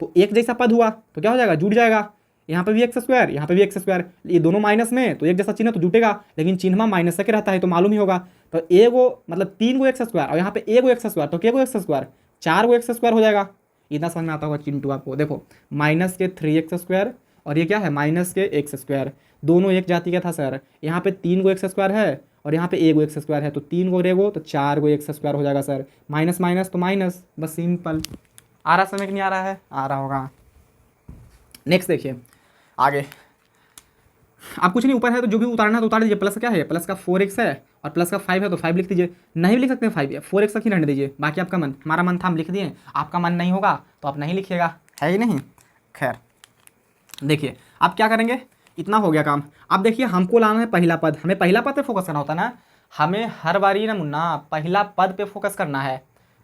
तो एक जैसा पद हुआ तो क्या हो जाएगा, जुड़ जाएगा। यहाँ पे भी एक्स स्क्वायर, यहाँ पे भी एक्स स्क्वायर, ये दोनों माइनस में तो एक जैसा चिन्ह तो जुटेगा, लेकिन चिन्ह माइनस के रहता है तो मालूम ही होगा। तो एगो मतलब 3 गो एक्स स्क्वायर और यहाँ पे एगो एक्स स्क्वायर तो क्या गो एक्स स्क्वायर, 4 गो एक्स स्क्वायर हो जाएगा। इतना समझ में आता होगा चिंटू आपको। देखो माइनस के 3x स्क्वायर और ये क्या है माइनस के एक्स स्क्वायर, दोनों एक जाति का था सर। यहाँ पे 3 गो एक्स स्क्वायर है और यहाँ पे एगो एक्स स्क्वायर है, तो 3 गो रेगो तो 4 गो एक्स स्क्वायर हो जाएगा सर। माइनस माइनस तो माइनस, बस सिंपल। आ रहा समझ नहीं आ रहा है, आ रहा होगा। नेक्स्ट देखिए आगे, आप कुछ नहीं ऊपर है तो जो भी उतारना है तो उतार दीजिए। प्लस क्या है, प्लस का 4x है और प्लस का 5 है तो 5 लिख दीजिए। नहीं भी लिख सकते हैं 5 4x तक ही रहने दीजिए, बाकी आपका मन। हमारा मन था हम लिख दिए, आपका मन नहीं होगा तो आप नहीं लिखिएगा, है ही नहीं। खैर देखिए आप क्या करेंगे, इतना हो गया काम। अब देखिए हमको लाना है पहला पद, हमें पहला पद पे फोकस करना होता है ना, हमें हर बारी ना मुन्ना पहला पद पे फोकस करना है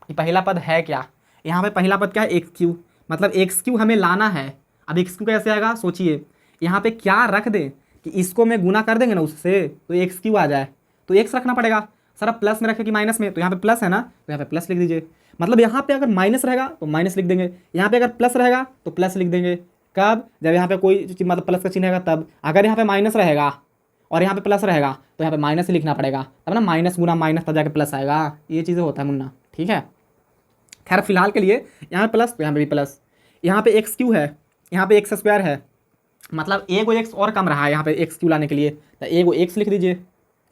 कि पहला पद है क्या। यहाँ पे पहला पद क्या है एक्स क्यू, मतलब एक्स क्यू हमें लाना है। अब एक्स क्यू कैसे आएगा सोचिए, यहाँ पे क्या रख दें कि इसको मैं गुना कर देंगे ना उससे तो एक्स क्यू आ जाए, तो एक्स रखना पड़ेगा। सर अब प्लस में रखे कि माइनस में, तो यहाँ पे प्लस है ना तो यहाँ पे प्लस लिख दीजिए। मतलब यहाँ पे अगर माइनस रहेगा तो माइनस लिख देंगे, यहाँ पे अगर प्लस रहेगा तो प्लस लिख देंगे। कब, जब यहाँ पे कोई मतलब प्लस का चिन्ह रहेगा तब। अगर यहाँ पे माइनस रहेगा और यहाँ पे प्लस रहेगा तो यहाँ पे माइनस ही लिखना पड़ेगा, तब ना माइनस गुना माइनस तब जाके प्लस आएगा। ये चीज़ें होता है मुन्ना, ठीक है। खैर फिलहाल के लिए यहाँ पे प्लस तो यहाँ पे भी प्लस। यहाँ पे एक्स क्यू है, यहाँ पे एक्स स्क्वायर है, मतलब एगो एक्स और कम रहा है यहाँ पे एक्स क्यू लाने के लिए, तो एगो एक्स लिख दीजिए।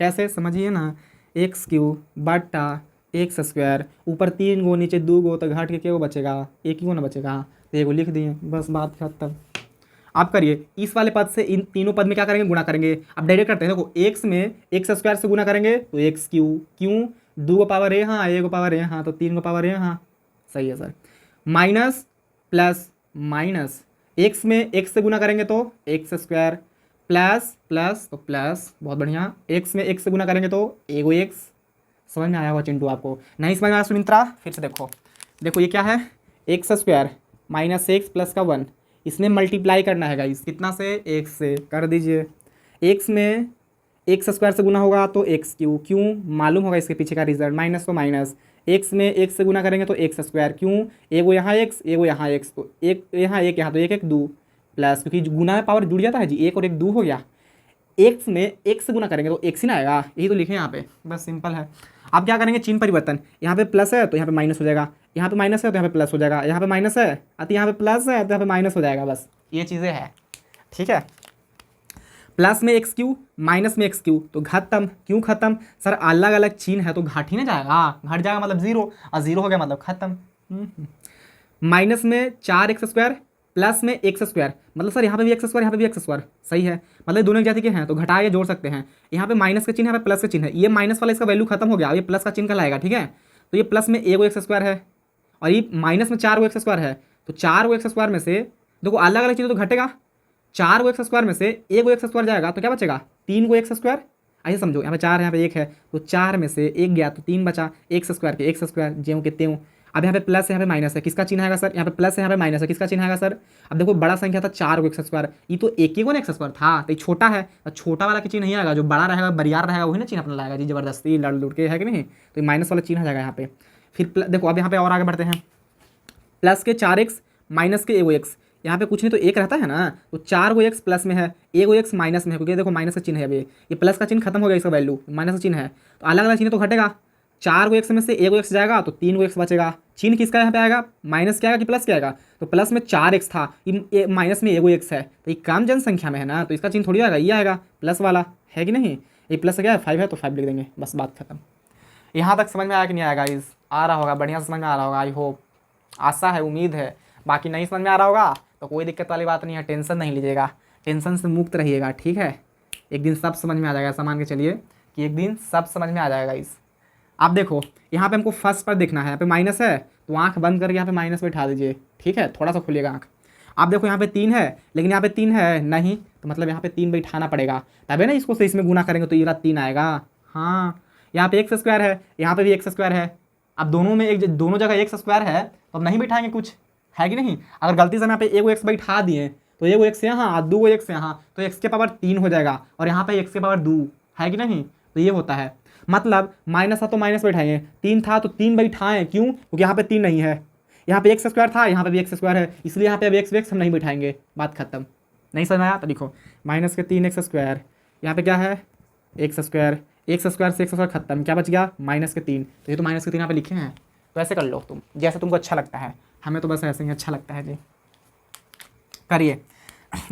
कैसे समझिए ना, एक्स क्यू बटा एक्स स्क्वायर, ऊपर 3 गो नीचे 2 गो तो घाट के क्या बचेगा, एक ही गो ना बचेगा, तो एगो लिख दिए, बस बात खत्म। आप करिए इस वाले पद से इन तीनों पद में क्या करेंगे, गुणा करेंगे। अब डायरेक्ट करते हैं, देखो एक्स में एक्स स्क्वायर से गुणा करेंगे तो एक्स क्यू, क्यों 2 गो पावर ए हाँ, एगो पावर ए हाँ, तो 3 गो पावर ए हाँ, सही है sir. Minus plus minus, x में एक्स से गुना करेंगे तो एक्स स्क्वायर, प्लस प्लस तो प्लस, बहुत बढ़िया। एक्स में एक्स से गुना करेंगे तो एगो एक्स। समझ में आया होगा चिंटू आपको, नहीं समझ में आया सुमित्रा फिर से देखो। देखो ये क्या है, x square minus x plus का 1, इसमें मल्टीप्लाई करना है गाइस, कितना से, एक्स से, कर दीजिए। एक्स में एक्स स्क्वायर से गुना होगा तो एक्स क्यू, क्यों मालूम होगा इसके पीछे का रिजल्ट, माइनस तो माइनस। एक्स में एक्स से गुना करेंगे तो एक्स स्क्वायर, क्यों एगो यहाँ एक्स एगो यहाँ एक्स, तो एक यहाँ एक यहाँ तो एक एक 2, प्लस क्योंकि गुना में पावर जुड़ जाता है जी, एक और एक 2 हो गया। एक्स में एक्स से गुना करेंगे तो एक्स ही ना आएगा, यही तो लिखे यहाँ पे, बस सिंपल है। अब क्या करेंगे, चिन्ह परिवर्तन, यहाँ पे प्लस है तो यहाँ पे माइनस हो जाएगा, यहाँ पे माइनस है तो यहाँ पे प्लस हो जाएगा, यहाँ पे माइनस है तो यहाँ पे प्लस है तो यहाँ पे माइनस हो जाएगा, बस ये चीज़ें हैं, ठीक है। प्लस में एक्स क्यू माइनस में एक्स क्यू तो खत्म। क्यों खत्म सर? अलग अलग चिन्ह है तो घट ही ना जाएगा, घट जाएगा मतलब जीरो, और जीरो हो गया मतलब खत्म। माइनस में 4x² प्लस में x², मतलब सर यहाँ पे भी x², यहाँ पे भी x², सही है, मतलब दोनों एक जाति के हैं तो घटा या जोड़ सकते हैं। यहाँ पे माइनस का चिन्ह है, यहाँ पे प्लस का चिन्ह है, ये माइनस वाला इसका वैल्यू खत्म हो गया, ये प्लस का चिन्ह कहलाएगा, ठीक है। तो ये प्लस में एक x² है और ये माइनस में 4x² है, तो 4x² में से देखो अलग अलग चिन्ह तो घटेगा, 4x² में से एक x² जाएगा तो क्या बचेगा? 3x²। ऐसे समझो, यहाँ पे 4 है, यहाँ पे 1 है, तो 4 में से 1 गया तो 3 बचा, x² के x² ज्यों के त्यों। अब यहाँ पे प्लस है, यहाँ पे माइनस है, किसका चिन्ह आएगा सर? यहाँ पे प्लस है, यहाँ पे माइनस है, किसका चिन्ह आएगा सर? अब देखो बड़ा संख्या था 4x², ये तो एक ही को x² था, तो ये छोटा है, तो छोटा वाला की चिन्ह नहीं आएगा, जो बड़ा रहेगा बरियार रहेगा वही ना चिन्ह अपना लाएगा जी, जबरदस्ती लड़ लुड़ के, है कि नहीं? तो माइनस वाला चिन्ह आ जाएगा यहाँ पे। फिर देखो अब यहाँ पे और आगे बढ़ते हैं, प्लस के 4x माइनस के एगो x, यहाँ पे कुछ नहीं तो एक रहता है ना, तो 4x प्लस में है, एगो x माइनस में है, क्योंकि देखो माइनस का चिन्ह है, अभी ये प्लस का चिन्ह खत्म हो गया, इसका वैल्यू माइनस का चिन्ह है, तो अलग अलग चिन्ह तो घटेगा, 4x में से एगो x जाएगा तो 3x बचेगा। चिन्ह किसका यहाँ पे आएगा? माइनस क्या आएगा कि प्लस क्या आएगा? तो प्लस में 4x था, माइनस में एगो x है, तो ये कम जनसंख्या में है ना, तो इसका चिन्ह थोड़ी आएगा, ये आएगा प्लस वाला, है कि नहीं? ये प्लस क्या है? 5 है तो 5 लिख देंगे, बस बात खत्म। यहाँ तक समझ में आया कि नहीं आया गाइस? आ रहा होगा, बढ़िया से समझ में आ रहा होगा, आई होप, आशा है, उम्मीद है। बाकी नहीं समझ में आ रहा होगा तो कोई दिक्कत वाली बात नहीं है, टेंशन नहीं लीजिएगा, टेंशन से मुक्त रहिएगा, ठीक है। एक दिन सब समझ में आ जाएगा, मान के चलिए कि एक दिन सब समझ में आ जाएगा गाइस। आप देखो यहाँ पे हमको फर्स्ट पर देखना है, यहाँ पे माइनस है तो आंख बंद करके यहाँ पे माइनस बैठा दीजिए, ठीक है, थोड़ा सा खोलिएगा आंख। आप देखो यहाँ पे 3 है, लेकिन यहाँ पे 3 है नहीं, तो मतलब यहाँ पे 3 बैठाना पड़ेगा, तभी ना इसको से इसमें गुना करेंगे तो ये 3 आएगा। हाँ, यहाँ पे x² है, यहाँ पे भी x² है, अब दोनों में दोनों जगह x² है तो अब नहीं बैठाएंगे कुछ, है कि नहीं? अगर गलती से हम यहाँ पे एगो x बैठा दिए तो एगो x यहाँ, दो x यहाँ, तो x के पावर 3 हो जाएगा, और यहाँ पे x के पावर 2, है कि नहीं? तो ये होता है, मतलब माइनस था तो माइनस बैठाएंगे, 3 था तो 3 बैठाएं, क्यों? क्योंकि यहाँ पे 3 नहीं है, यहाँ पे x² था, यहाँ पे भी x² है, इसलिए यहाँ पे अब x हम नहीं बैठाएंगे, बात खत्म। नहीं समझ आया? तो देखो माइनस के 3x², यहाँ पे क्या है? x² से x² खत्म, क्या बच गया? माइनस के 3, तो ये तो माइनस के 3 यहाँ पे लिखे हैं, तो ऐसे कर लो तुम, जैसे तुमको अच्छा लगता है, हमें तो बस ऐसे ही अच्छा लगता है जी। करिए,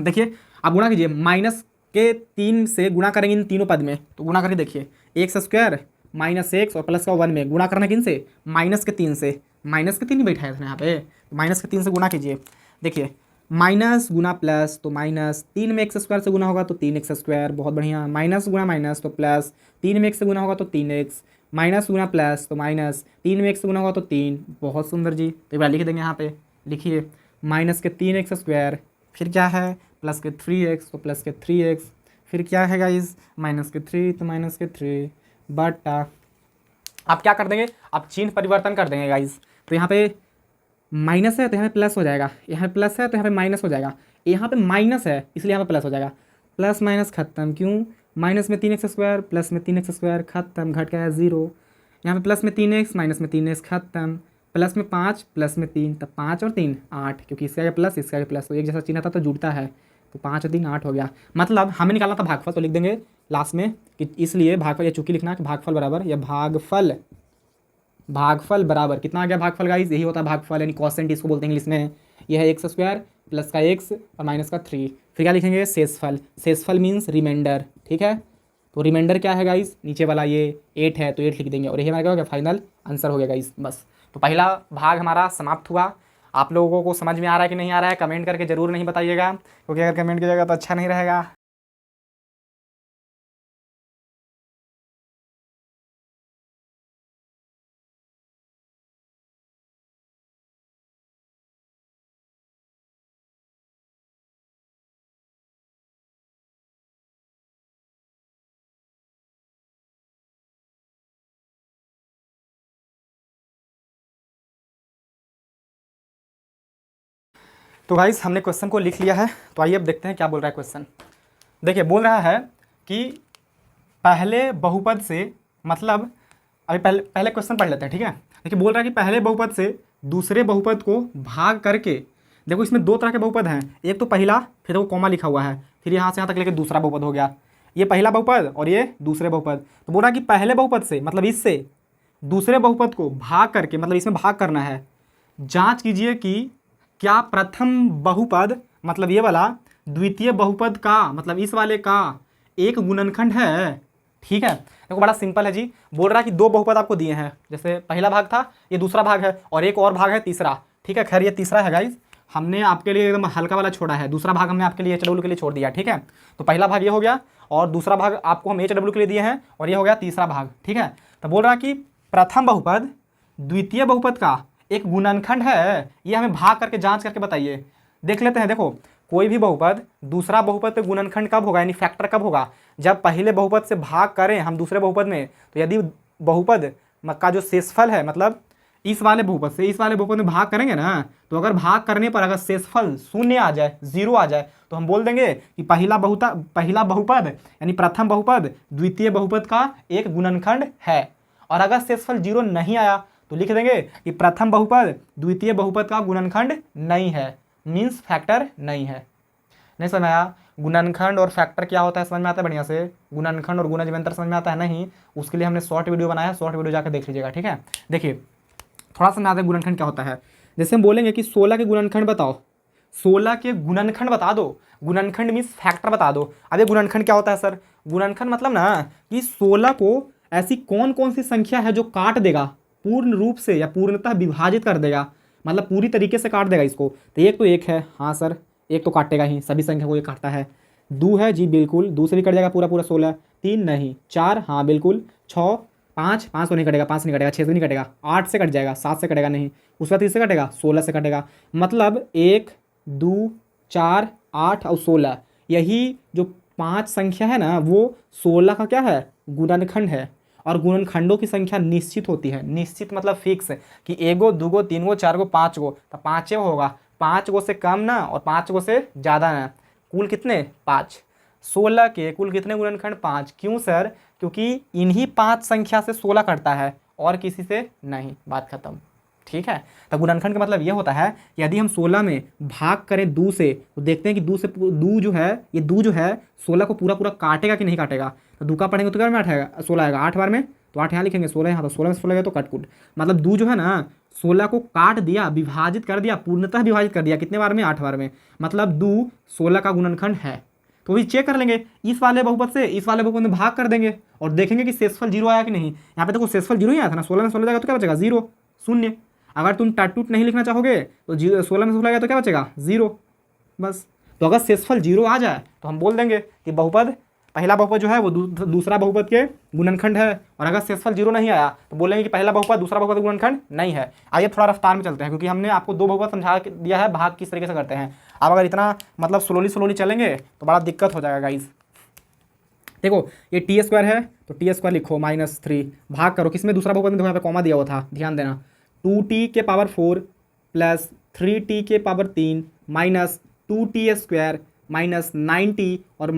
देखिए अब गुणा कीजिए, माइनस के 3 से गुणा करेंगे इन तीनों पद में, तो गुणा करके देखिए, x² माइनस x और प्लस का 1 में गुणा करना किन से? माइनस के 3 से, माइनस के 3 ही बैठाया था यहाँ पे, तो माइनस के 3 से गुणा कीजिए, देखिए माइनस गुना प्लस तो माइनस, 3 में x² से गुना होगा तो 3x², बहुत बढ़िया, माइनस गुना माइनस तो प्लस, 3 में x से गुना होगा तो 3x, माइनस गुना प्लस तो माइनस, 3 में x से गुना होगा तो 3, बहुत सुंदर जी। तो एक बार लिख देंगे यहाँ पे, लिखिए माइनस के 3x², फिर क्या है? प्लस के 3x तो प्लस के 3x, फिर क्या है गाइस? माइनस के 3 तो माइनस के 3 बटा, आप क्या कर देंगे? आप चिन्ह परिवर्तन कर देंगे गाइस, तो यहाँ पे माइनस है तो यहाँ पे प्लस हो जाएगा, यहाँ पे प्लस है तो यहाँ पे माइनस हो जाएगा, यहाँ पे माइनस है इसलिए यहाँ पे प्लस हो जाएगा, प्लस माइनस खत्म, क्यों? माइनस में 3x² प्लस में 3x² खत्म, घट गया 0, यहाँ पे प्लस में 3x माइनस में 3x खत्म, प्लस में 5 प्लस में 3, तब 5 और 3 8, क्योंकि इसका प्लस इसका प्लस, तो एक जैसा चिन्ह था तो जुड़ता है, तो 5 और 3 8 हो गया। मतलब हमें निकालना था भागफल, तो लिख देंगे लास्ट में कि इसलिए भागफल, ये चूंकि लिखना कि भागफल बराबर, या भागफल बराबर कितना आ गया? भागफल गाइस यही होता है भागफल, यानी क्वोशिएंट इसको बोलते हैं इंग्लिश में। यह है x² प्लस का x और माइनस का 3, फिर क्या लिखेंगे? शेषफल, शेषफल मीन्स रिमाइंडर, ठीक है। तो रिमाइंडर क्या है गाइस? नीचे वाला ये 8 है तो 8 लिख देंगे, और यही हमारा क्या हो गया? फाइनल आंसर हो गया गाइस, बस। तो पहला भाग हमारा समाप्त हुआ। आप लोगों को समझ में आ रहा है कि नहीं आ रहा है? कमेंट करके ज़रूर नहीं बताइएगा, क्योंकि अगर कमेंट कीजिएगा तो अच्छा नहीं रहेगा। तो गाइस हमने क्वेश्चन को लिख लिया है, तो आइए अब देखते हैं क्या बोल रहा है क्वेश्चन। देखिए बोल रहा है कि पहले बहुपद से, मतलब अभी पहले क्वेश्चन पढ़ लेते हैं, ठीक है। देखिए बोल रहा है कि पहले बहुपद से दूसरे बहुपद को भाग करके, देखो इसमें 2 तरह के बहुपद हैं, एक तो पहला, फिर वो कॉमा लिखा हुआ है, फिर यहाँ से यहाँ तक लेके दूसरा बहुपद हो गया, ये पहला बहुपद और ये दूसरे बहुपद। तो बोल रहा है कि पहले बहुपद से, मतलब इससे दूसरे बहुपद को भाग करके, मतलब इसमें भाग करना है, जाँच कीजिए कि क्या प्रथम बहुपद, मतलब ये वाला द्वितीय बहुपद का मतलब इस वाले का एक गुणनखंड है। ठीक है, देखो बड़ा सिंपल है जी। बोल रहा है कि दो बहुपद आपको दिए हैं, जैसे पहला भाग था, ये दूसरा भाग है, और एक और भाग है तीसरा। ठीक है, खैर ये तीसरा है गाइस, हमने आपके लिए एकदम हल्का वाला छोड़ा है, दूसरा भाग हमने आपके लिए HW के लिए छोड़ दिया। ठीक है, तो पहला भाग ये हो गया और दूसरा भाग आपको हम HW के लिए दिए हैं, और ये हो गया तीसरा भाग। ठीक है, तो बोल रहा कि प्रथम बहुपद द्वितीय बहुपद का एक गुणनखंड है, ये हमें भाग करके जांच करके बताइए। देख लेते हैं, देखो कोई भी बहुपद दूसरा बहुपद पे गुणनखंड कब होगा, यानी फैक्टर कब होगा, जब पहले बहुपद से भाग करें हम दूसरे बहुपद में। तो यदि बहुपद का जो शेषफल है, मतलब इस वाले बहुपद से इस वाले बहुपद में भाग करेंगे ना, तो अगर भाग करने पर अगर शेषफल शून्य आ जाए, 0 आ जाए, तो हम बोल देंगे कि पहला बहुपद यानी प्रथम बहुपद द्वितीय बहुपद का एक गुणनखंड है। और अगर शेषफल 0 नहीं आया तो लिख देंगे कि प्रथम बहुपद द्वितीय बहुपद का गुणनखंड नहीं है, मीन्स फैक्टर नहीं है। नहीं समझ में आया? गुणनखंड और फैक्टर क्या होता है समझ में आता है बढ़िया से? गुणनखंड और गुणज व्यंतर समझ में आता है नहीं? उसके लिए हमने शॉर्ट वीडियो बनाया, शॉर्ट वीडियो जाकर देख लीजिएगा। ठीक है, देखिए थोड़ा समझ आता है गुणनखंड क्या होता है। जैसे हम बोलेंगे कि 16 के गुणनखंड बताओ, 16 के गुणनखंड बता दो। गुणनखंड मीन्स फैक्टर बता दो। अब ये गुणनखंड क्या होता है सर? गुणनखंड मतलब ना कि 16 को ऐसी कौन कौन सी संख्या है जो काट देगा, पूर्ण रूप से या पूर्णतः विभाजित कर देगा, मतलब पूरी तरीके से काट देगा इसको। तो एक तो एक है, हाँ सर एक तो काटेगा ही, सभी संख्या को ये काटता है। 2 है जी बिल्कुल, 2 से भी कट जाएगा पूरा पूरा 16। 3 नहीं, 4 हाँ बिल्कुल, 6 5 5 तो नहीं कटेगा, 5 नहीं कटेगा, 6 से नहीं कटेगा, 8 से कट जाएगा, 7 से कटेगा नहीं, उसका 30 से कटेगा, 16 से कटेगा। मतलब 1 2 4 8 और 16, यही जो 5 संख्या है ना वो 16 का क्या है? गुणनखंड है। और गुणनखंडों की संख्या निश्चित होती है। निश्चित मतलब फिक्स, कि 1 गो 2 गो 3 गो 4 गो 5 गो, तो 5 होगा। 5 गो से कम ना और 5 गो से ज़्यादा ना, कुल कितने? 5। 16 के कुल कितने गुणनखंड? 5। क्यों सर? क्योंकि इन्हीं 5 संख्या से 16 कटता है और किसी से नहीं, बात खत्म। ठीक है, तो गुणनखंड का मतलब ये होता है यदि हम 16 में भाग करें 2 से, तो देखते हैं कि 2 से 2 जो है, ये 2 जो है 16 को पूरा पूरा काटेगा कि नहीं काटेगा। तो 2 का पढ़ेंगे तो क्या में 8 आएगा? 16 आएगा। 8 बार में तो 8 यहाँ लिखेंगे, 16 यहाँ, तो 16 में 16 गया तो कटकुट। मतलब 2 जो है ना 16 को काट दिया, विभाजित कर दिया, पूर्णतः विभाजित कर दिया। कितने बार में? 8 बार में। मतलब 2 16 का गुणनखंड है। तो भी चेक कर लेंगे, इस वाले बहुपद से इस वाले बहुपद में भाग कर देंगे और देखेंगे कि शेषफल 0 आया कि नहीं। यहाँ पे देखो शेषफल 0 ही आया था ना, 16 में 16 जाएगा तो क्या बचेगा? 0, शून्य। अगर तुम टूट नहीं लिखना चाहोगे तो 16 में 16 गया तो क्या बचेगा? 0, बस। तो अगर शेषफल 0 आ जाए तो हम बोल देंगे कि बहुपद पहला बहुपद जो है वो दूसरा बहुपद के गुणनखंड है। और अगर शेषफल 0 नहीं आया तो बोलेंगे कि पहला बहुपद दूसरा बहुपद गुणनखंड नहीं है। आइए थोड़ा रफ्तार में चलते हैं, क्योंकि हमने आपको 2 बहुपद समझा दिया है भाग किस तरीके से करते हैं। अब अगर इतना मतलब स्लोली चलेंगे तो बड़ा दिक्कत हो जाएगा गाइस। देखो ये t² है तो t² लिखो -3, भाग करो किसमें? दूसरा बहुपद में। देखो यहाँ पे कॉमा दिया हुआ था, ध्यान देना। 2t के पावर 4 प्लस 3t के पावर 3 माइनस 2t² माइनस 90 और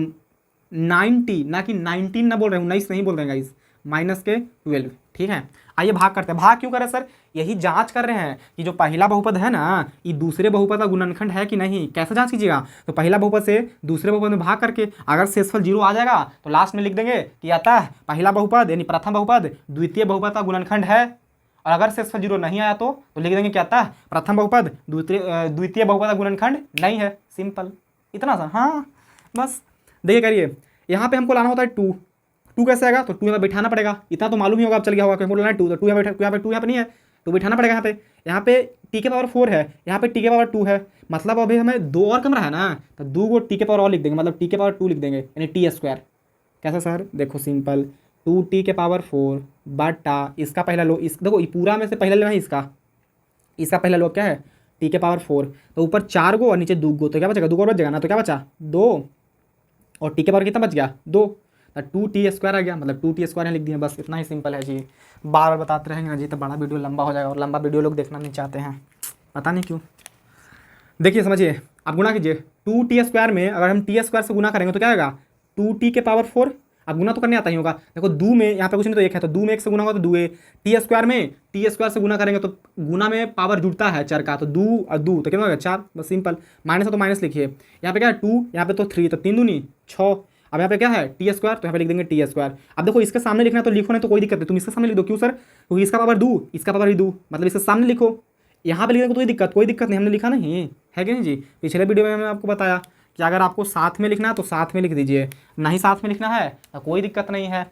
90 ना कि 19 ना बोल रहे हैं, 19 नहीं बोल रहे हैं गाइस, माइनस के 12। ठीक है, आइए भाग करते हैं। भाग क्यों करें सर? यही जांच कर रहे हैं कि जो पहला बहुपद है ना ये दूसरे बहुपद का गुणनखंड है कि नहीं। कैसे जांच कीजिएगा? तो पहला बहुपद से दूसरे बहुपद में भाग करके अगर शेषफल 0 आ जाएगा तो लास्ट में लिख देंगे कि अतः पहला बहुपद यानी प्रथम बहुपद द्वितीय बहुपद का गुणनखंड है। और अगर शेषफल 0 नहीं आया तो लिख देंगे क्या था? प्रथम बहुपद द्वितीय बहुपद का गुणनखंड नहीं है। सिंपल, इतना सा। हाँ बस देखिए करिए, यहाँ पे हमको लाना होता है 2 कैसे आएगा? तो 2 यहाँ पे बैठाना पड़ेगा, इतना तो मालूम ही होगा, अब चल गया होगा क्योंकि बोलना है 2, तो 2 यहाँ पे 2 यहाँ पे नहीं है तो बैठाना पड़ेगा। यहाँ पे t के पावर 4 है, यहाँ पे t के पावर 2 है, मतलब अभी हमें 2 और कम रहा है ना, तो 2 को t के पावर और लिख देंगे, मतलब t के पावर 2 लिख देंगे, यानी t²। कैसे सर? देखो सिंपल, 2t के पावर 4 बटा इसका पहला लोग, इस देखो पूरा में से पहला लेना है इसका पहला लोग क्या है? t के पावर 4, तो ऊपर 4 गो और नीचे 2 गो, तो क्या बचेगा? 2 और बच जाएगा ना, तो क्या बचा? 2, और t के पावर कितना बच गया? 2, तो 2t² आ गया, मतलब 2t² लिख दिया। बस इतना ही सिंपल है जी। बार बार बताते रहेंगे ना जी तो बड़ा वीडियो लंबा हो जाएगा, और लंबा वीडियो लोग देखना नहीं चाहते हैं, पता नहीं क्यों। देखिए समझिए, आप गुना कीजिए 2t² में अगर हम t² से गुना करेंगे तो क्या आएगा? 2t के पावर 4। अब गुना तो करने आता ही होगा। देखो 2 में यहाँ पे कुछ नहीं तो 1 है, तो 2 में 1 से गुना होगा तो 2a। t² में t² से गुना करेंगे तो गुना में पावर जुड़ता है चर का, तो 2 और 2 तो कितना होगा? 4। बस सिंपल। माइनस है तो माइनस लिखिए। यहाँ पे क्या है? 2, यहाँ पे तो 3, तो 3 दूनी 6। अब यहाँ पे क्या है? t², तो यहाँ पे लिख देंगे t²। अब देखो इसके सामने लिखना है तो लिखो, नहीं तो कोई दिक्कत नहीं, तुम इसके सामने लिख दो। क्यों सर? क्योंकि इसका पावर 2, इसका पावर 2, मतलब इसके सामने लिखो। यहाँ पे लिखने को कोई दिक्कत नहीं, हमने लिखा नहीं है कि नहीं जी? पिछले वीडियो में मैंने आपको बताया कि अगर आपको साथ में लिखना है तो साथ में लिख दीजिए, नहीं साथ में लिखना है तो कोई दिक्कत नहीं है।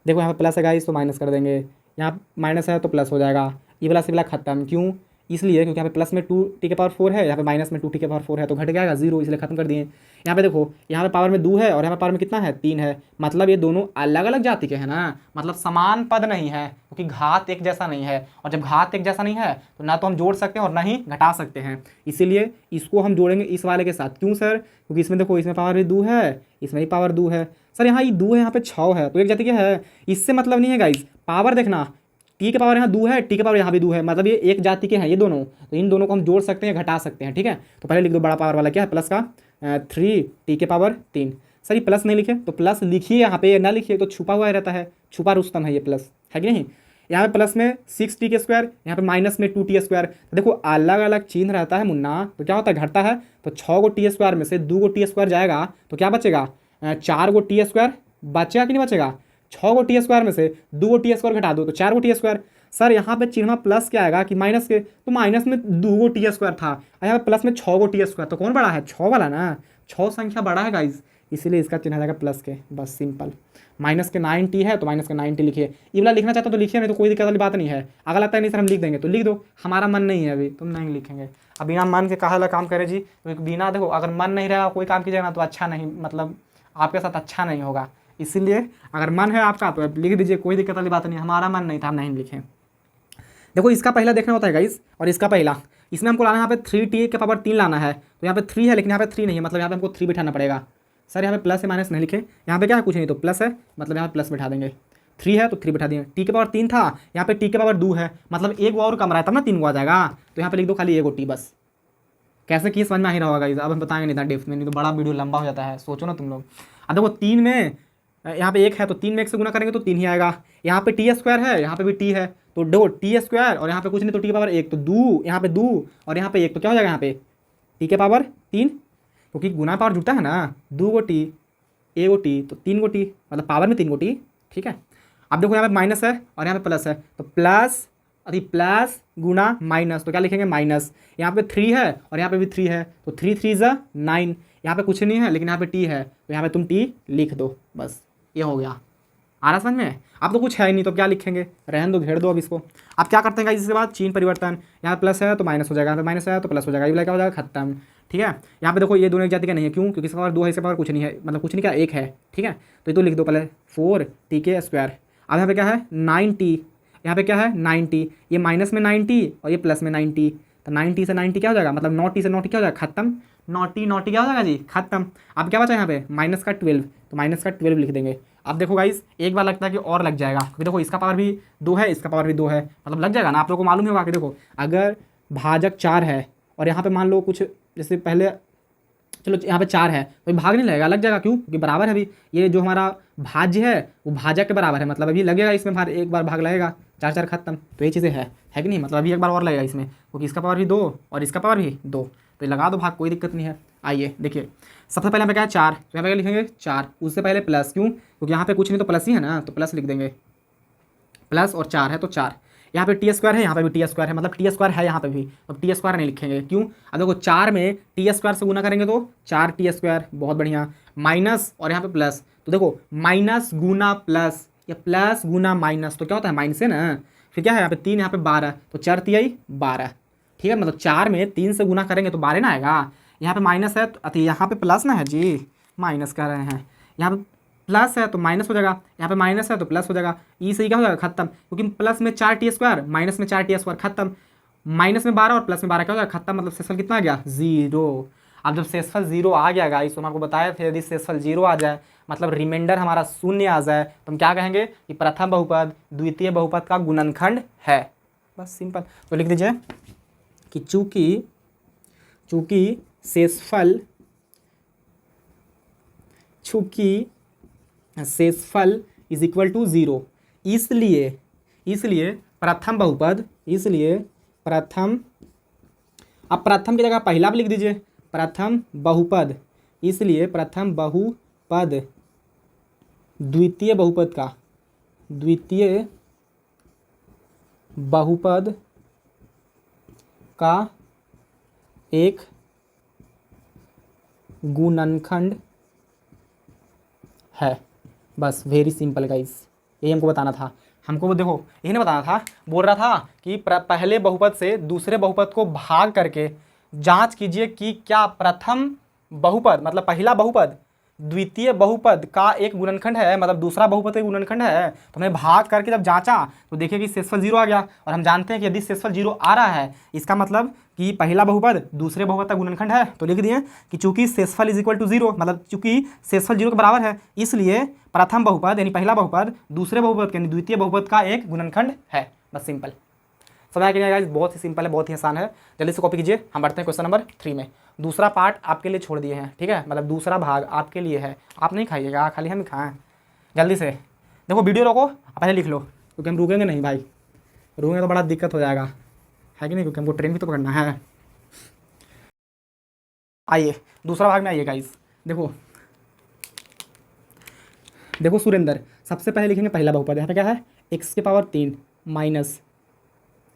देखो यहाँ पे प्लस है गाइस तो माइनस कर देंगे, यहाँ माइनस है तो प्लस हो जाएगा, ये वाला से वाला खत्म। क्यों? इसलिए क्योंकि यहाँ पे प्लस में 2t⁴ है, यहाँ पे माइनस में 2t⁴ है, तो घट जाएगा 0, इसलिए खत्म कर दिए। यहाँ पे देखो, यहाँ पे पावर में 2 है और यहाँ पे पावर में कितना है 3 है, मतलब ये दोनों अलग अलग जाति के हैं ना, मतलब समान पद नहीं है, क्योंकि घात एक जैसा नहीं है, और जब घात एक जैसा नहीं है तो ना तो हम जोड़ सकते हैं और ना ही घटा सकते हैं, इसीलिए इसको हम जोड़ेंगे इस वाले के साथ। क्यों सर? क्योंकि इसमें देखो, इसमें पावर भी 2 है, इसमें भी पावर 2 है। सर यहाँ ये 2 है, यहाँ पे 6 है, तो एक जाति क्या है, इससे मतलब नहीं है गाइस। पावर देखना, टी के पावर यहाँ 2 है, टी के पावर यहाँ भी 2 है, मतलब ये एक जाति के हैं ये दोनों, तो इन दोनों को हम जोड़ सकते हैं, घटा सकते हैं। ठीक है, तो पहले लिख दो बड़ा पावर वाला क्या है, प्लस का 3t⁴। सर ये प्लस नहीं लिखे तो प्लस लिखिए, यहाँ पे ना लिखिए तो छुपा हुआ रहता है, छुपा रुस्तम है ये प्लस, है कि नहीं। यहाँ पे प्लस में 6t², यहाँ पे माइनस में 2t²। तो देखो अलग अलग चिन्ह रहता है मुन्ना, तो क्या होता है, घटता है, तो 6 गो t² में से 2 गो t² जाएगा तो क्या बचेगा, 4 गो t² बचेगा कि नहीं बचेगा। 6 गो t² में से 2 गो t² घटा दो तो 4 गो t²। सर यहाँ पे चिन्ह प्लस क्या आएगा कि माइनस के, तो माइनस में 2 गो t² था और यहाँ पे प्लस में 6 गो t², तो कौन बड़ा है, 6 वाला ना, 6 संख्या बड़ा है गाइज, इसीलिए इसका चिन्ह आ जाएगा प्लस के, बस सिंपल। माइनस के 9t है तो माइनस के 9t लिखिए, ये वाला लिखना चाहता तो लिखिए, नहीं तो कोई दिक्कत वाली बात नहीं है। अगर लगता है नहीं सर हम लिख देंगे तो लिख दो, हमारा मन नहीं है अभी, तुम नहीं लिखेंगे। अब बिना मन के कहा काम करे जी, बिना देखो अगर मन नहीं रहेगा कोई काम कीजिएगा ना तो अच्छा नहीं, मतलब आपके साथ अच्छा नहीं होगा, इसीलिए अगर मन है आपका तो आप लिख दीजिए, कोई दिक्कत वाली बात नहीं। हमारा मन नहीं था, हम नहीं लिखें। देखो इसका पहला देखना होता है गाइस, और इसका पहला, इसमें हमको लाना है यहाँ पे 3t⁴ लाना है, तो यहाँ पे 3 है लेकिन यहाँ पे 3 नहीं है, मतलब यहाँ पे हमको 3 बिठाना पड़ेगा। सर यहाँ पे प्लस है माइनस नहीं लिखे, यहाँ पे क्या है कुछ नहीं, तो प्लस है मतलब यहाँ पे प्लस बिठा देंगे, 3 है तो 3 बिठा दिए। t⁴ था, यहाँ पे t⁴ है, मतलब एक और कम रहा है तब ना 3 को आ जाएगा, तो यहाँ पे लिख दो खाली एक t बस। कैसे किए समझ में आ ही रहा होगा गाइस, अब हम बताएंगे नहीं था डेफ में, नहीं तो बड़ा वीडियो लंबा हो जाता है, सोचो ना तुम लोग। अब देखो 3 में यहाँ पे 1 है तो 3 में 1 से गुना करेंगे तो 3 ही आएगा। यहाँ पे t² है, यहाँ पे भी t है, तो 2 t² और यहाँ पे कुछ नहीं तो t⁴ तो 2, यहाँ पे 2 और यहाँ पे 1, तो क्या हो जाएगा यहाँ पे t⁴3, क्योंकि गुना पावर जुटा है ना, 2 गो t, 1 गो t, तो 3 गो t, मतलब पावर में 3 गो t। ठीक है, अब देखो यहाँ पे माइनस है और यहाँ पे प्लस है, तो प्लस अभी प्लस गुना माइनस, तो क्या लिखेंगे माइनस। यहाँ पे 3 है और यहाँ पे भी 3 है, तो 3 3 ज़ा 9, यहाँ पे कुछ नहीं है लेकिन यहाँ पे t है, तो यहाँ पे तुम t लिख दो, बस ये हो गया। आ रहा समझ में? अब तो कुछ है ही नहीं तो क्या लिखेंगे, रहने दो, घेर दो अब इसको। अब क्या करते हैं इसके बाद चिन्ह परिवर्तन, यहाँ प्लस है तो माइनस हो जाएगा, यहाँ पे माइनस है तो प्लस हो जाएगा, ये वाला क्या हो जाएगा खत्म। ठीक है, यहाँ पे देखो ये दोनों एक जाति का नहीं है, क्यों? क्योंकि इसका पावर 2 है, इसका पावर कुछ नहीं है, मतलब कुछ नहीं क्या 1 है। ठीक है, तो ये तो लिख दो पहले 4t²। अब यहाँ पे क्या है 9t, यहाँ पे क्या है 9t, ये माइनस में 9t और ये प्लस में 9t, तो 9t से 9t क्या हो जाएगा, मतलब 9t से 9t क्या हो जाएगा खत्म, 9t क्या हो जाएगा जी खत्म। अब क्या बचा यहाँ पे माइनस का 12, तो माइनस का 12 लिख देंगे। अब देखो गाइस एक बार लगता है कि और लग जाएगा, क्योंकि देखो इसका पावर भी 2 है, इसका पावर भी 2 है, मतलब लग जाएगा ना, आप लोगों को मालूम ही होगा कि देखो अगर भाजक 4 है और यहाँ पे मान लो कुछ जैसे पहले, चलो यहाँ पे 4 है तो भाग नहीं लगेगा, लग जाएगा, क्यों? क्योंकि बराबर है अभी, ये जो हमारा भाज्य है वो भाजक के बराबर है, मतलब अभी लगेगा इसमें एक बार भाग लगेगा, 4 4 खत्म। तो ये चीज़ें है कि नहीं, मतलब अभी एक बार और लगेगा इसमें, क्योंकि इसका पावर भी 2 और इसका पावर भी 2, तो लगा दो भाग, कोई दिक्कत नहीं है। आइए देखिए, सबसे पहले यहाँ पे क्या है 4, तो यहाँ पे क्या लिखेंगे 4, उससे पहले प्लस, क्यों? क्योंकि यहाँ पे कुछ नहीं तो प्लस ही है ना, तो प्लस लिख देंगे, प्लस और 4 है तो 4। यहाँ पे t² है, यहाँ पे भी t² है, मतलब t² है यहाँ पे भी, अब t² नहीं लिखेंगे, क्यों? अब देखो 4 में t² से गुना करेंगे तो 4t², बहुत बढ़िया, माइनस और यहाँ पे प्लस, तो देखो माइनस गुना प्लस या प्लस गुना माइनस, तो क्या होता है माइनस है ना, फिर क्या है यहाँ पे 3, यहाँ पे 12, तो 4 3 12। ठीक है, मतलब 4 में 3 से गुना करेंगे तो 12 ना आएगा, यहाँ पे माइनस है तो यहाँ पे प्लस ना है जी, माइनस कर रहे हैं, यहाँ पे प्लस है तो माइनस हो जाएगा, यहाँ पे माइनस है तो प्लस हो जाएगा, ई से क्या हो जाएगा खत्म, क्योंकि प्लस में 4t², माइनस में 4t² खत्म, माइनस में 12 और प्लस में 12 क्या हो जाएगा खत्म, मतलब शेषफल कितना आ गया 0। अब जब शेषफल 0 आ गया गाइस, तो हम आपको बताया था यदि शेषफल 0 आ जाए मतलब रिमाइंडर हमारा शून्य आ जाए तो हम क्या कहेंगे कि प्रथम बहुपद द्वितीय बहुपद का गुणनखंड है, बस सिंपल। तो लिख दीजिए कि चूंकि शेषफल इज इक्वल टू 0, इसलिए प्रथम बहुपद, अब प्रथम की जगह पहला भी लिख दीजिए, प्रथम बहुपद, इसलिए प्रथम बहुपद द्वितीय बहुपद का एक गुणनखंड है। बस वेरी सिंपल गाइस, यही हमको बताना था। हमको वो देखो यही नहीं बताना था, बोल रहा था कि पहले बहुपद से दूसरे बहुपद को भाग करके जांच कीजिए कि क्या प्रथम बहुपद मतलब पहला बहुपद द्वितीय बहुपद का एक गुणनखंड है, मतलब दूसरा बहुपद एक गुणनखंड है। तो हमने भाग करके जब जांचा तो देखिए कि शेषफल 0 आ गया, और हम जानते हैं कि यदि शेषफल 0 आ रहा है इसका मतलब कि पहला बहुपद दूसरे बहुपद का गुणनखंड है। तो लिख दिए कि चूंकि शेषफल इज इक्वल टू 0, मतलब चूंकि शेषफल 0 के बराबर है, इसलिए प्रथम बहुपद यानी पहला बहुपद दूसरे बहुपद यानी द्वितीय बहुपद का एक गुणनखंड है। बस सिंपल, समझ आया गाइस, बहुत ही सिंपल है, बहुत ही आसान है। जल्दी से कॉपी कीजिए, हम बढ़ते हैं क्वेश्चन नंबर 3 में। दूसरा पार्ट आपके लिए छोड़ दिए हैं, ठीक है, मतलब दूसरा भाग आपके लिए है, आप नहीं खाइएगा, खाली हम खाएं। जल्दी से देखो, वीडियो रोको, पहले लिख लो, क्योंकि हम रुकेंगे नहीं भाई, रुकेंगे तो बड़ा दिक्कत हो जाएगा, है कि नहीं, क्योंकि हमको ट्रेन भी तो पकड़ना है। आइए दूसरा भाग में आइए गाइस। देखो देखो सुरेंद्र, सबसे पहले लिखेंगे पहला बहुपद, यहाँ पे क्या है x के पावर 3 माइनस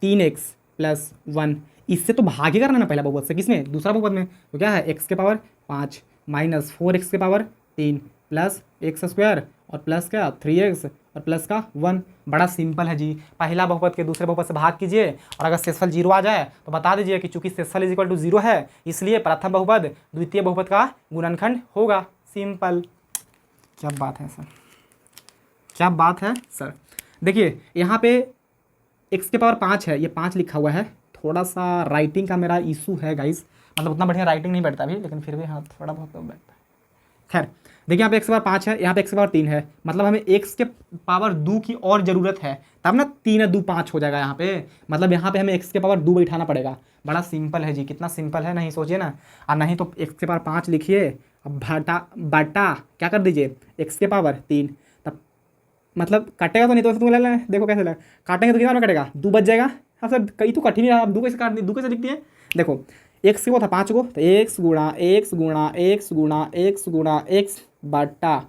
3x प्लस 1, इससे तो भागे करना ना पहला बहुपद से, किसमें दूसरा बहुपद में, तो क्या है x के पावर 5 माइनस 4x के पावर 3 प्लस एक्स स्क्वायर और प्लस क्या 3x और प्लस का 1। बड़ा सिंपल है जी, पहला बहुपद के दूसरे बहुपद से भाग कीजिए, और अगर शेषफल 0 आ जाए तो बता दीजिए कि चूंकि शेषफल इज इक्वल टू 0 है इसलिए प्रथम बहुपद द्वितीय बहुपद का गुणनखंड होगा। सिंपल, क्या बात है सर, क्या बात है सर। देखिए यहाँ पे x के पावर 5 है, ये 5 लिखा हुआ है, थोड़ा सा राइटिंग का मेरा इशू है गाइस, मतलब उतना बढ़िया राइटिंग नहीं बैठता अभी, लेकिन फिर भी हाँ थोड़ा बहुत तो बैठता है। खैर देखिए यहाँ पे x के पावर 5 है, यहाँ पे x के पावर 3 है, मतलब हमें x के पावर 2 की और ज़रूरत है, तब ना 3 2 5 हो जाएगा यहाँ पे, मतलब यहाँ पे हमें x के पावर 2 बैठाना पड़ेगा। बड़ा सिंपल है जी, कितना सिंपल है, नहीं सोचिए ना, और नहीं तो x के पावर 5 लिखिए, अब बटा क्या कर दीजिए x के पावर 3, तब मतलब कटेगा तो नहीं, तो तुम ले लें, देखो कैसे लगा काटेंगे तो कितना में कटेगा, 2 बच जाएगा। हाँ सर कहीं तो कट ही नहीं रहा, आप 2 कैसे काट दी, 2 कैसे लिखती है। देखो एक्स को था 5 को, तो एक्स गुणा एक्स गुणा एक्स गुणा एक्स गुणा एक्स बटा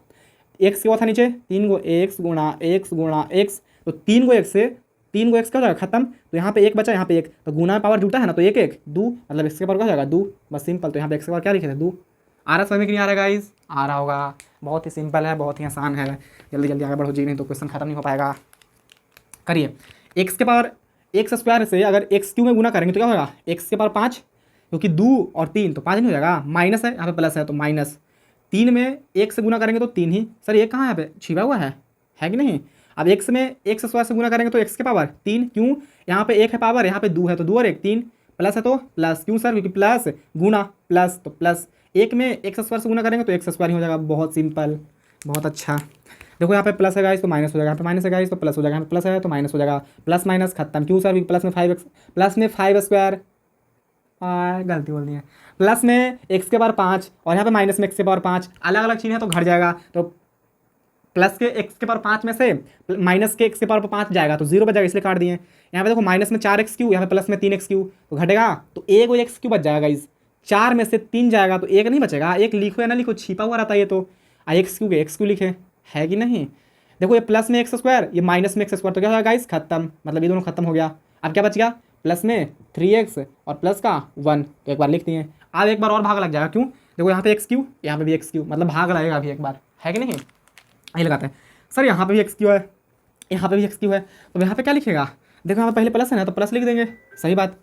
एक्स को था नीचे 3 को एक्स गुणा एक्स, तो 3 को एक्स से 3 को एक्स का हो जाएगा खत्म, तो यहाँ पे 1 बचा, यहाँ पे 1, तो गुना पावर जुटा है ना, तो 1 1 2, मतलब एक्स के पावर का हो जाएगा 2, बस सिंपल। तो यहाँ पे एक्स के पावर क्या लिखे थे 2। आ रहा समझ में कि नहीं आ रहा गाइस, आ रहा होगा, बहुत ही सिंपल है, बहुत ही आसान है। जल्दी जल्दी आगे बढ़ो जी, नहीं तो क्वेश्चन खत्म नहीं हो पाएगा। करिए, एक्स के पावर एक्स स्क्वायर से अगर एक्स क्यू में गुना करेंगे तो क्या होगा, एक्स के पावर 5, क्योंकि 2 और 3 तो 5 नहीं हो जाएगा, माइनस है यहाँ पे प्लस है तो माइनस 3 में 1 से गुना करेंगे तो 3 ही, सर ये कहाँ यहाँ पे छिपा हुआ है कि नहीं। अब एक्स में एक्स स्क्वायर से गुना करेंगे तो एक्स के पावर 3, क्यों यहाँ पे 1 है पावर, यहाँ पे 2 है तो 2 और 1 3, प्लस है तो प्लस, क्यों सर, क्योंकि प्लस गुना प्लस, तो प्लस 1 में एक्स स्क्वायर से गुना करेंगे तो एक्स स्क्वायर ही हो जाएगा। बहुत सिंपल, बहुत अच्छा। देखो यहाँ पे प्लस है गाइस तो माइनस हो जाएगा, यहाँ पे माइनस है गाइस तो प्लस हो जाएगा, यहाँ पे प्लस है तो माइनस हो जाएगा, प्लस माइनस खत्म, क्यों सर, प्लस में 5x, प्लस में 5 स्क्वायर, गलती बोल दी है, प्लस में x के पावर 5 और यहाँ पे माइनस में x के पावर 5, अलग अलग चीज़ है तो घट जाएगा, तो प्लस के x के पावर 5 में से माइनस के x के पावर 5 जाएगा तो 0 बच जाएगा, इसलिए काट दिए। यहाँ पे देखो माइनस में 4x क्यू, यहाँ पे प्लस में 3x क्यू, तो घटेगा तो एक x क्यू बच जाएगा गाइस, 4 में से 3 जाएगा तो 1 नहीं बचेगा, 1 लिखो या ना लिखो छिपा हुआ रहता है ये तो, x क्यू के x क्यू लिखे है कि नहीं। देखो ये प्लस में एक्स स्क्वायर, ये माइनस में एक्स स्क्वायर, तो क्या होगा गाइस खत्म, मतलब ये दोनों खत्म हो गया। अब क्या बच गया, प्लस में 3x और प्लस का 1, तो एक बार लिख दिए। अब एक बार और भाग लग जाएगा, क्यों, देखो यहाँ पे एक्स क्यू, यहाँ पे भी एक्स क्यू, मतलब भाग लगेगा अभी एक बार, है कि नहीं। यही लगाते हैं सर, यहाँ पे भी एक्स क्यू है, यहाँ पे भी एक्स क्यू है, तो यहाँ पे क्या लिखेगा, देखो यहाँ पे पहले प्लस है ना तो प्लस लिख देंगे, सही बात।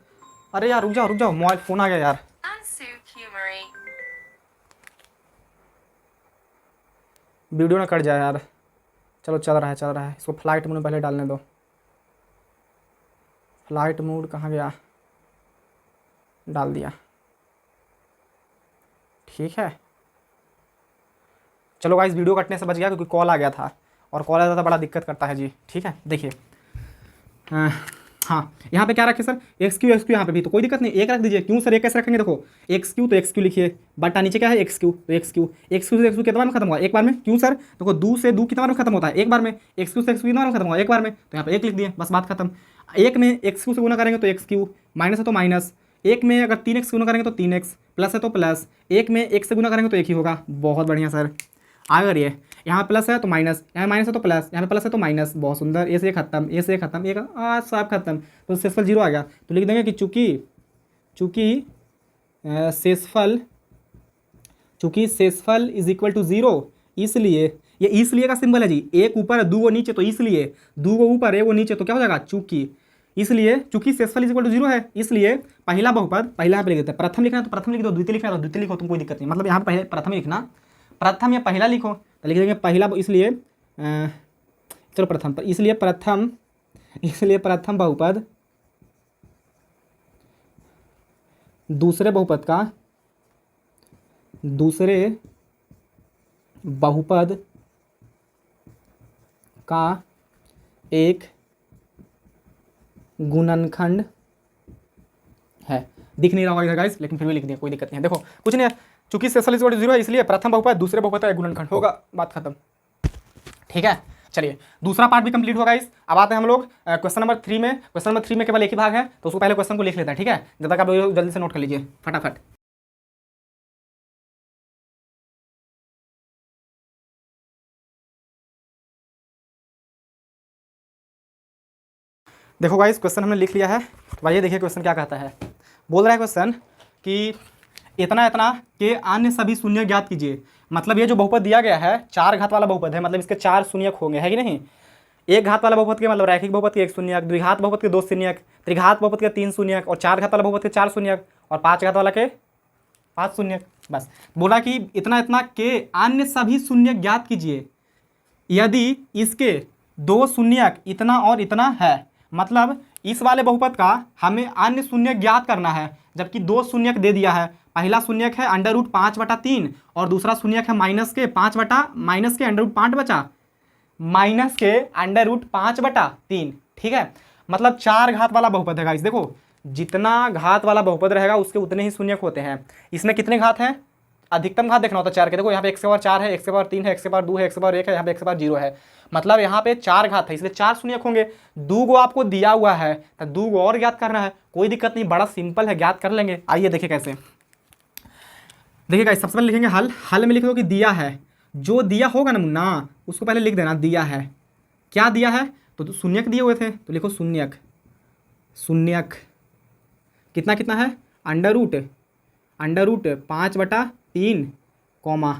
अरे यार रुक जाओ, मोबाइल फ़ोन आ गया यार, वीडियो ना कट जाए यार, चलो चल रहा है, इसको फ्लाइट मोड में पहले डालने दो। फ्लाइट मोड कहाँ गया, डाल दिया, ठीक है। चलो गाइस वीडियो कटने से बच गया क्योंकि कॉल आ गया था, और कॉल आता था बड़ा दिक्कत करता है जी, ठीक है। देखिए हाँ यहाँ पे क्या रखे सर, एक्स क्यू यहाँ पे भी, तो कोई दिक्कत नहीं, एक रख दीजिए, क्यों सर एक कैसे रखेंगे, देखो एक्स क्यू तो एक्स क्यू लिखिए, बटा नीचे क्या है एक्स क्यू, तो एक्स क्यू से एक्स क्यू कितना बार में खत्म हुआ, एक बार में, क्यों सर, देखो 2 से 2 कितना बार में खत्म होता है, एक बार में, एक्स क्यू से एक्स क्यू कितना बार में खत्म हुआ, एक बार में, तो यहाँ पे 1 लिख दिए, बस बात खत्म। 1 में एक्स क्यू से गुना करेंगे तो एक्स क्यू, माइनस है तो माइनस, 1 में अगर 3x गुना करेंगे तो 3x, प्लस है तो प्लस, 1 में 1 से गुना करेंगे तो 1 ही होगा। बहुत बढ़िया सर, अगर ये यहाँ प्लस है तो माइनस, यहाँ माइनस है तो प्लस, यहाँ पे प्लस है तो माइनस, बहुत सुंदर, ए से खत्म, ए से खत्म, एक सब खत्म, तो शेषफल 0 आ गया, तो लिख देंगे कि चूँकि शेषफल चूंकि शेषफल इज इक्वल टू 0, इसलिए ये इसलिए का सिंबल है जी, एक ऊपर दो वो नीचे, तो इसलिए दो वो ऊपर है वो नीचे, तो क्या हो जाएगा चूंकि, इसलिए चूंकि शेषफल इज इक्वल टू 0 है, इसलिए पहला बहुपद, पहला यहाँ पे लिख देते हैं, प्रथम लिखना है तो प्रथम लिख दो, द्वितीय लिखना है तो द्वितीय लिखो, तुम कोई दिक्कत नहीं, मतलब यहाँ पे पहले प्रथम लिखना, प्रथम या पहला लिखो तो लिख देंगे पहला, इसलिए चलो प्रथम पर, इसलिए प्रथम बहुपद दूसरे बहुपद का एक गुणनखंड है। दिख नहीं रहा होगा इधर गाइस, लेकिन फिर भी लिख दिया, कोई दिक्कत नहीं है। देखो कुछ नहीं है, चूंकि शेषफल इज इक्वल टू 0 है, इसलिए प्रथम बहुपद दूसरे बहुपद का एक गुणनखंड होगा, बात खत्म। ठीक है, चलिए दूसरा पार्ट भी कंप्लीट होगा गाइस। अब आते हैं हम लोग क्वेश्चन नंबर 3 में। क्वेश्चन नंबर 3 में केवल एक ही भाग है, तो उसको पहले क्वेश्चन को लिख लेते हैं, ठीक है, जब तक आप जल्दी से नोट कर लीजिए फटाफट। देखो गाइस क्वेश्चन हमने लिख लिया है, तो आइए देखिए क्वेश्चन क्या कहता है। बोल रहा है क्वेश्चन कि इतना इतना के अन्य सभी शून्य ज्ञात कीजिए। मतलब ये जो बहुपद दिया गया है 4 घात वाला बहुपद है, मतलब इसके 4 शून्यक होंगे, है कि नहीं। एक घात वाला बहुपद के मतलब रैखिक बहुपद के 1 शून्यक, द्विघात बहुपद के 2 शून्यक, त्रिघात बहुपद के 3 शून्यक, और 4 घात वाला बहुपद के 4 शून्यक, और 5 घात वाला के 5 शून्यक। बस बोला कि इतना इतना के अन्य सभी शून्यक ज्ञात कीजिए यदि इसके 2 शून्यक इतना और इतना है। मतलब इस वाले बहुपद का हमें अन्य शून्यक ज्ञात करना है, जबकि 2 शून्यक दे दिया है। पहला शून्यक है √5/3 और दूसरा शून्यक है माइनस के √5 बचा -5/3। ठीक है, मतलब 4 घात वाला बहुपद है गाइस। देखो जितना घात वाला बहुपद रहेगा उसके उतने ही शून्यक होते हैं। इसमें कितने घात हैं, अधिकतम घात देखना होता है 4 के। देखो यहाँ पे x⁴ है, x⁴ है, x⁴ है, x⁴ है, यहाँ पे x⁴ है, मतलब यहाँ पे 4 घात है, इसलिए 4 शून्यक होंगे। 2 गो आपको दिया हुआ है तो 2 गो और ज्ञात करना है, कोई दिक्कत नहीं, बड़ा सिंपल है, ज्ञात कर लेंगे। आइए देखिए कैसे। देखिए गाइस सबसे पहले लिखेंगे हल में लिख दो कि दिया है, जो दिया होगा ना मुन्ना उसको पहले लिख देना, दिया है। क्या दिया है, तो शून्यक दिए हुए थे तो लिखो शून्यक कितना कितना है, √5/3 कॉमा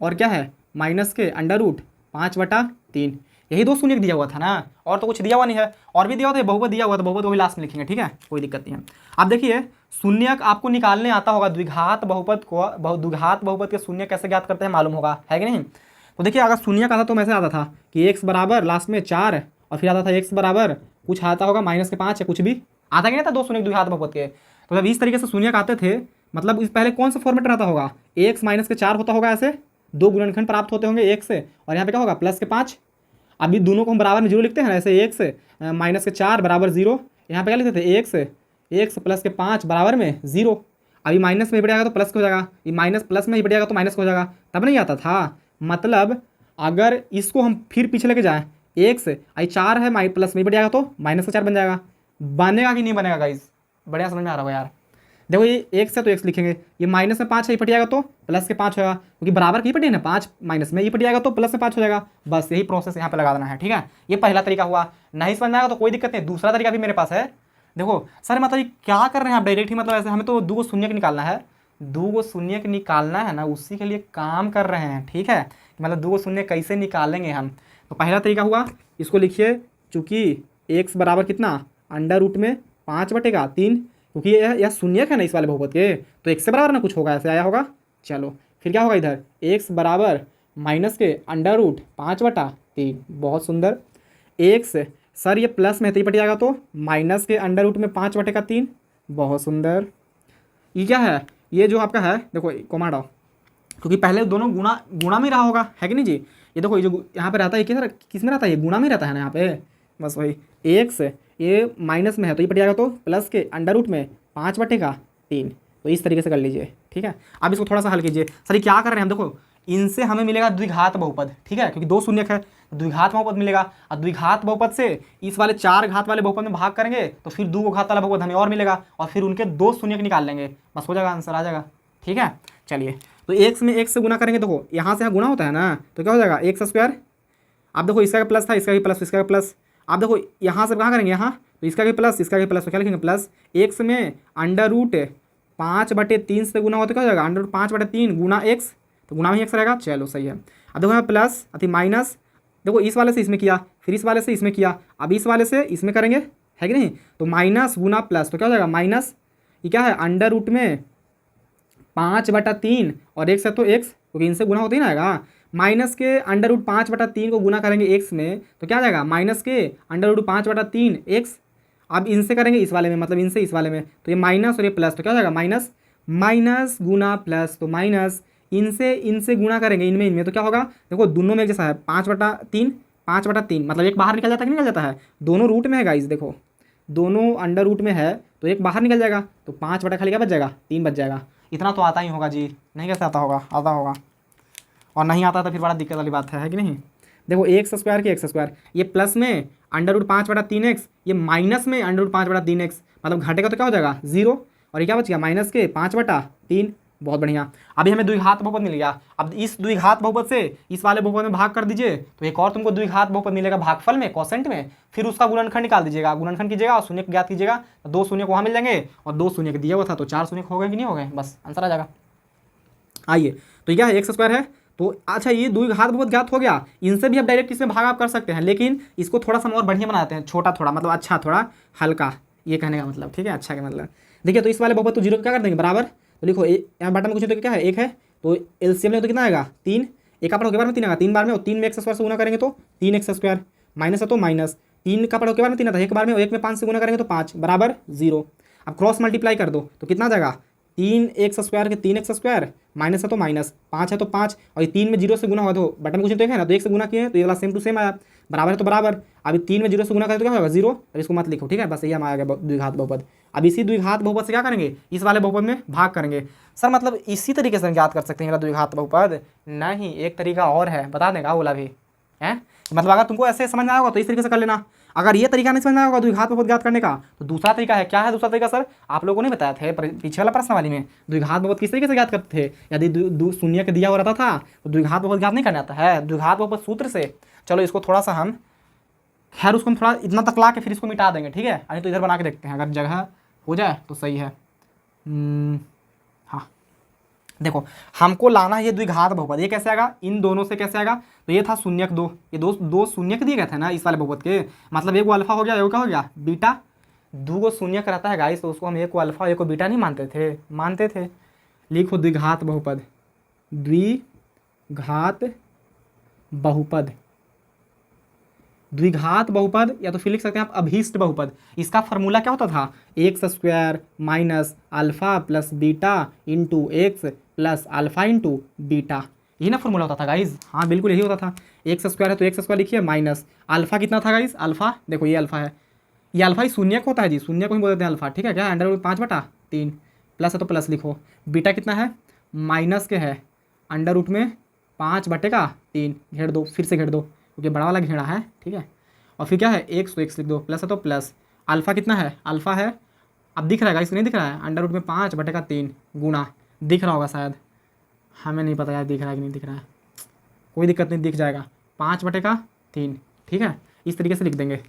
और क्या है माइनस के √5/3। यही 2 शून्यक दिया हुआ था ना, और तो कुछ दिया हुआ नहीं है। और भी दिया हुआ था, बहुपद दिया हुआ, तो बहुपद वही लास्ट में लिखेंगे, ठीक है, कोई दिक्कत नहीं है। अब देखिए शून्यक आपको निकालने आता होगा, द्विघात बहुपद के शून्य कैसे ज्ञात करते हैं मालूम होगा, है कि नहीं। तो देखिए अगर शून्यक आता तो मैसे आता था कि x बराबर लास्ट में 4 और फिर आता था x बराबर कुछ आता होगा -5 या कुछ भी आता कि नहीं था, 2 शून्यक द्विघात बहुपद के। तो जब इस तरीके से शून्यक आते थे, मतलब इस पहले कौन सा फॉर्मेट रहता होगा, x -4 होता होगा, ऐसे 2 गुणनखंड प्राप्त होते होंगे 1 से, और यहाँ पे क्या होगा +5। अभी दोनों को हम बराबर में 0 लिखते हैं ना, ऐसे x -4 बराबर 0, यहाँ पे क्या लिखते थे x +5 बराबर में 0। अभी माइनस में बढ़ जाएगा तो प्लस हो जाएगा, ये माइनस प्लस में ही बढ़ जाएगा तो माइनस हो जाएगा, तब नहीं आता था। मतलब अगर इसको हम फिर पीछे लेके जाएँ, x आई 4 है, प्लस में ही बढ़ जाएगा तो -4 बन जाएगा। बनेगा कि नहीं बनेगा गाइस, बढ़िया समझ में आ रहा होगा यार। देखो ये x है तो x लिखेंगे, ये -5 है, ये पट जाएगा तो +5 होगा, क्योंकि बराबर की पटी है ना, 5 माइनस में ये पट जाएगा तो +5 हो जाएगा। बस यही प्रोसेस यहाँ पे लगा देना है, ठीक है। ये पहला तरीका हुआ, नहीं समझ में आएगा तो कोई दिक्कत नहीं, दूसरा तरीका भी मेरे पास है। देखो सर मतलब ये क्या कर रहे हैं आप डायरेक्ट ही, मतलब ऐसे हमें तो 2 गो शून्यक निकालना है, 2 गो शून्यक निकालना है ना, उसी के लिए काम कर रहे हैं, ठीक है। मतलब 2 गो शून्य कैसे निकालेंगे हम, तो पहला तरीका हुआ, इसको लिखिए, चूँकि x बराबर कितना √5/3, क्योंकि यह शून्यक है ना इस वाले बहुपद के, तो x से बराबर ना कुछ होगा, ऐसे आया होगा। चलो फिर क्या होगा इधर, x बराबर -5/3, बहुत सुंदर। x सर ये प्लस में तो पट जाएगा तो -5/3, बहुत सुंदर। ये क्या है, ये जो आपका है देखो कोमा हटाओ, क्योंकि पहले दोनों गुणा में रहा होगा, है कि नहीं जी। ये देखो ये जो यहाँ पे रहता है किस में रहता है, ये गुणा में रहता है ना यहाँ पे, बस वही। x ये माइनस में है तो ये पट जाएगा तो प्लस के √5/3, तो इस तरीके से कर लीजिए, ठीक है। अब इसको थोड़ा सा हल कीजिए। सर ये क्या कर रहे हैं हम, देखो इनसे हमें मिलेगा द्विघात बहुपद, ठीक है, क्योंकि 2 शून्यक है, द्विघात बहुपद मिलेगा, और द्विघात बहुपद से इस वाले 4 घात वाले बहुपद में भाग करेंगे तो फिर 2 घात वाला बहुपद हमें और मिलेगा, और फिर उनके 2 शून्यक निकाल लेंगे, बस हो जाएगा, आंसर आ जाएगा, ठीक है। चलिए तो x में x से गुना करेंगे, देखो यहाँ से यहाँ गुना होता है ना, तो क्या हो जाएगा x²। अब देखो इसका प्लस था, इसका भी प्लस, इसका भी प्लस। आप देखो यहाँ से कहाँ करेंगे, यहाँ तो इसका भी प्लस, इसका भी प्लस, तो क्या लिखेंगे प्लस। x में 5/3 से गुना हो तो क्या हो जाएगा, अंडर रूट 5/3 गुना एक्स, तो गुना में एक्स रहेगा। चलो सही है। अब देखो यहाँ प्लस अति माइनस, देखो इस वाले से इसमें किया, फिर इस वाले से इसमें किया, अब इस वाले से इसमें करेंगे, है कि नहीं। तो माइनस गुना प्लस तो क्या हो जाएगा माइनस, ये क्या है अंडर रूट में 5/3 और एक्स है तो एक्स, क्योंकि इनसे गुना होता ही ना आएगा। माइनस के अंडर रूट 5/3 को गुना करेंगे एक्स में तो क्या आ जाएगा माइनस के अंडर रूट 5/3 एक्स। अब इनसे करेंगे इस वाले में, मतलब इनसे इस वाले में, तो ये माइनस और ये प्लस तो क्या हो जाएगा माइनस, माइनस गुना प्लस तो माइनस, इनसे इनसे गुना करेंगे इनमें इनमें तो क्या होगा, देखो दोनों में एक जैसा है 5/3 5/3, मतलब एक बाहर निकल जाता है कि निकल जाता है, दोनों रूट में है गाइस, देखो दोनों अंडर रूट में है तो एक बाहर निकल जाएगा, तो 5 खाली क्या बच जाएगा 3 बच जाएगा। इतना तो आता ही होगा जी, नहीं कैसे आता होगा, आता होगा, और नहीं आता तो फिर बड़ा दिक्कत वाली बात है कि नहीं। देखो एक्स स्क्वायर के एक्स स्क्वायर, ये प्लस में अंडर रूट 5/3 एक्स, ये माइनस में अंडर रूट 5/3 एक्स, मतलब घटेगा तो क्या हो जाएगा 0, और ये क्या बच गया माइनस के 5/3। बहुत बढ़िया। अभी हमें द्विघात बहुपद मिल गया। अब इस द्विघात बहुपद से इस वाले बहुपद में भाग कर दीजिए तो एक और तुमको द्विघात बहुपद मिलेगा भागफल में, कोसेंट में, फिर उसका गुणनखंड निकाल दीजिएगा, गुणनखंड कीजिएगा और शून्य ज्ञात कीजिएगा, तो 2 शून्य वहाँ मिल जाएंगे और 2 शून्य दिया हुआ था तो 4 शून्य हो गए कि नहीं हो गए, बस आंसर आ जाएगा। आइए तो क्या है एक्स स्क्वायर है, तो अच्छा ये द्विघात बहुपद ज्ञात हो गया, इनसे भी आप डायरेक्ट इसमें भाग आप कर सकते हैं, लेकिन इसको थोड़ा सा और बढ़िया बनाते हैं, छोटा थोड़ा मतलब अच्छा थोड़ा हल्का, ये कहने का मतलब, ठीक है अच्छा का मतलब। देखिए तो इस वाले बहुपद तो 0 क्या कर देंगे बराबर, तो लिखो यहाँ बटन में कुछ तो क्या है 1 है, तो एलसीएम में तो कितना आएगा 3, एक का पढ़ो के बार में 3 आएगा 3 बार में, और 3 में एक्स स्क्वायर से गुना करेंगे तो 3x स्क्वायर, माइनस है तो माइनस, 3 का पढ़ो के बार में 3 आता है, एक बार में, और 1 में 5 से गुना करेंगे तो 5 बराबर 0। अब क्रॉस मल्टीप्लाई कर दो तो कितना आ जाएगा 3x स्क्वायर के 3x स्क्वायर, माइनस है तो माइनस, 5 है तो 5, और ये 3 में 0 से गुना हुआ तो बटन कुछ तो है ना, तो 1 से गुना किए हैं तो ये वाला सेम टू सेम आया, बराबर है तो बराबर। अभी 3 में 0 से गुना करें तो क्या होगा 0, अब इसको मत लिखो, ठीक है बस ये हमारा गया द्विघात बहुपद। अब इसी द्विघात बहुपद से क्या करेंगे, इस वाले बहुपद में भाग करेंगे। सर मतलब इसी तरीके से ज्ञात कर सकते हैं द्विघात बहुपद, नहीं एक तरीका और है, बता देगा बोला भी है, मतलब अगर तुमको ऐसे समझ में आया होगा तो इस तरीके से कर लेना, अगर ये तरीका नहीं समझ में आया होगा द्विघात बहुपद ज्ञात करने का तो दूसरा तरीका है। क्या है दूसरा तरीका सर, आप लोगों ने बताया थे पीछे वाला प्रश्नावली में, द्विघात बहुपद किस तरीके से ज्ञात करते थे, यदि शून्य का दिया हो रहता था तो द्विघात बहुपद ज्ञात नहीं करना आता है, द्विघात बहुपद सूत्र से। चलो इसको थोड़ा सा हम खैर उसको हम थोड़ा इतना तक ला के फिर इसको मिटा देंगे, ठीक है, अभी तो इधर बना के देखते हैं अगर जगह हो जाए तो सही है। हाँ देखो हमको लाना है ये द्विघात बहुपद, ये कैसे आएगा, इन दोनों से कैसे आएगा, तो ये था शून्यक 2, ये दो शून्यक दिए गए थे ना इस वाले बहुपद के, मतलब एक को अल्फा हो गया, एक क्या हो गया बीटा, 2 को शून्यक रहता है गाइस, तो उसको हम एक को अल्फा एक को बीटा नहीं मानते थे। लिखो द्विघात बहुपद, द्विघात बहुपद, द्विघात बहुपद, या तो फिर लिख सकते हैं आप अभीष्ट बहुपद। इसका फॉर्मूला क्या होता था, x square minus alpha plus beta into x plus alpha into beta, यही ना फॉर्मूला होता था गाइज। हाँ बिल्कुल यही होता था, एक्स स्क्वायर है तो एक्स स्क्वायर लिखिए माइनस अल्फा कितना था गाइज, अल्फा देखो ये अल्फा है, ये अल्फा ही शून्य होता है जी, शून्य को ही बोल देते हैं अल्फा, ठीक है क्या, अंडर रूट 5/3, प्लस है तो प्लस लिखो, बीटा कितना है माइनस के है अंडर रूट में 5/3, घेर दो फिर से घेर दो क्योंकि बड़ा वाला घेरा है, ठीक है, और फिर क्या है एक्स तो एक्स लिख दो, प्लस है तो प्लस, अल्फा कितना है, अल्फा है अब दिख रहा है गाइस नहीं दिख रहा है, अंडर रूट में 5/3 गुणा, दिख रहा होगा शायद, हमें नहीं पता यार दिख रहा है कि नहीं दिख रहा है, कोई दिक्कत नहीं दिख जाएगा 5/3, ठीक है इस तरीके से लिख देंगे,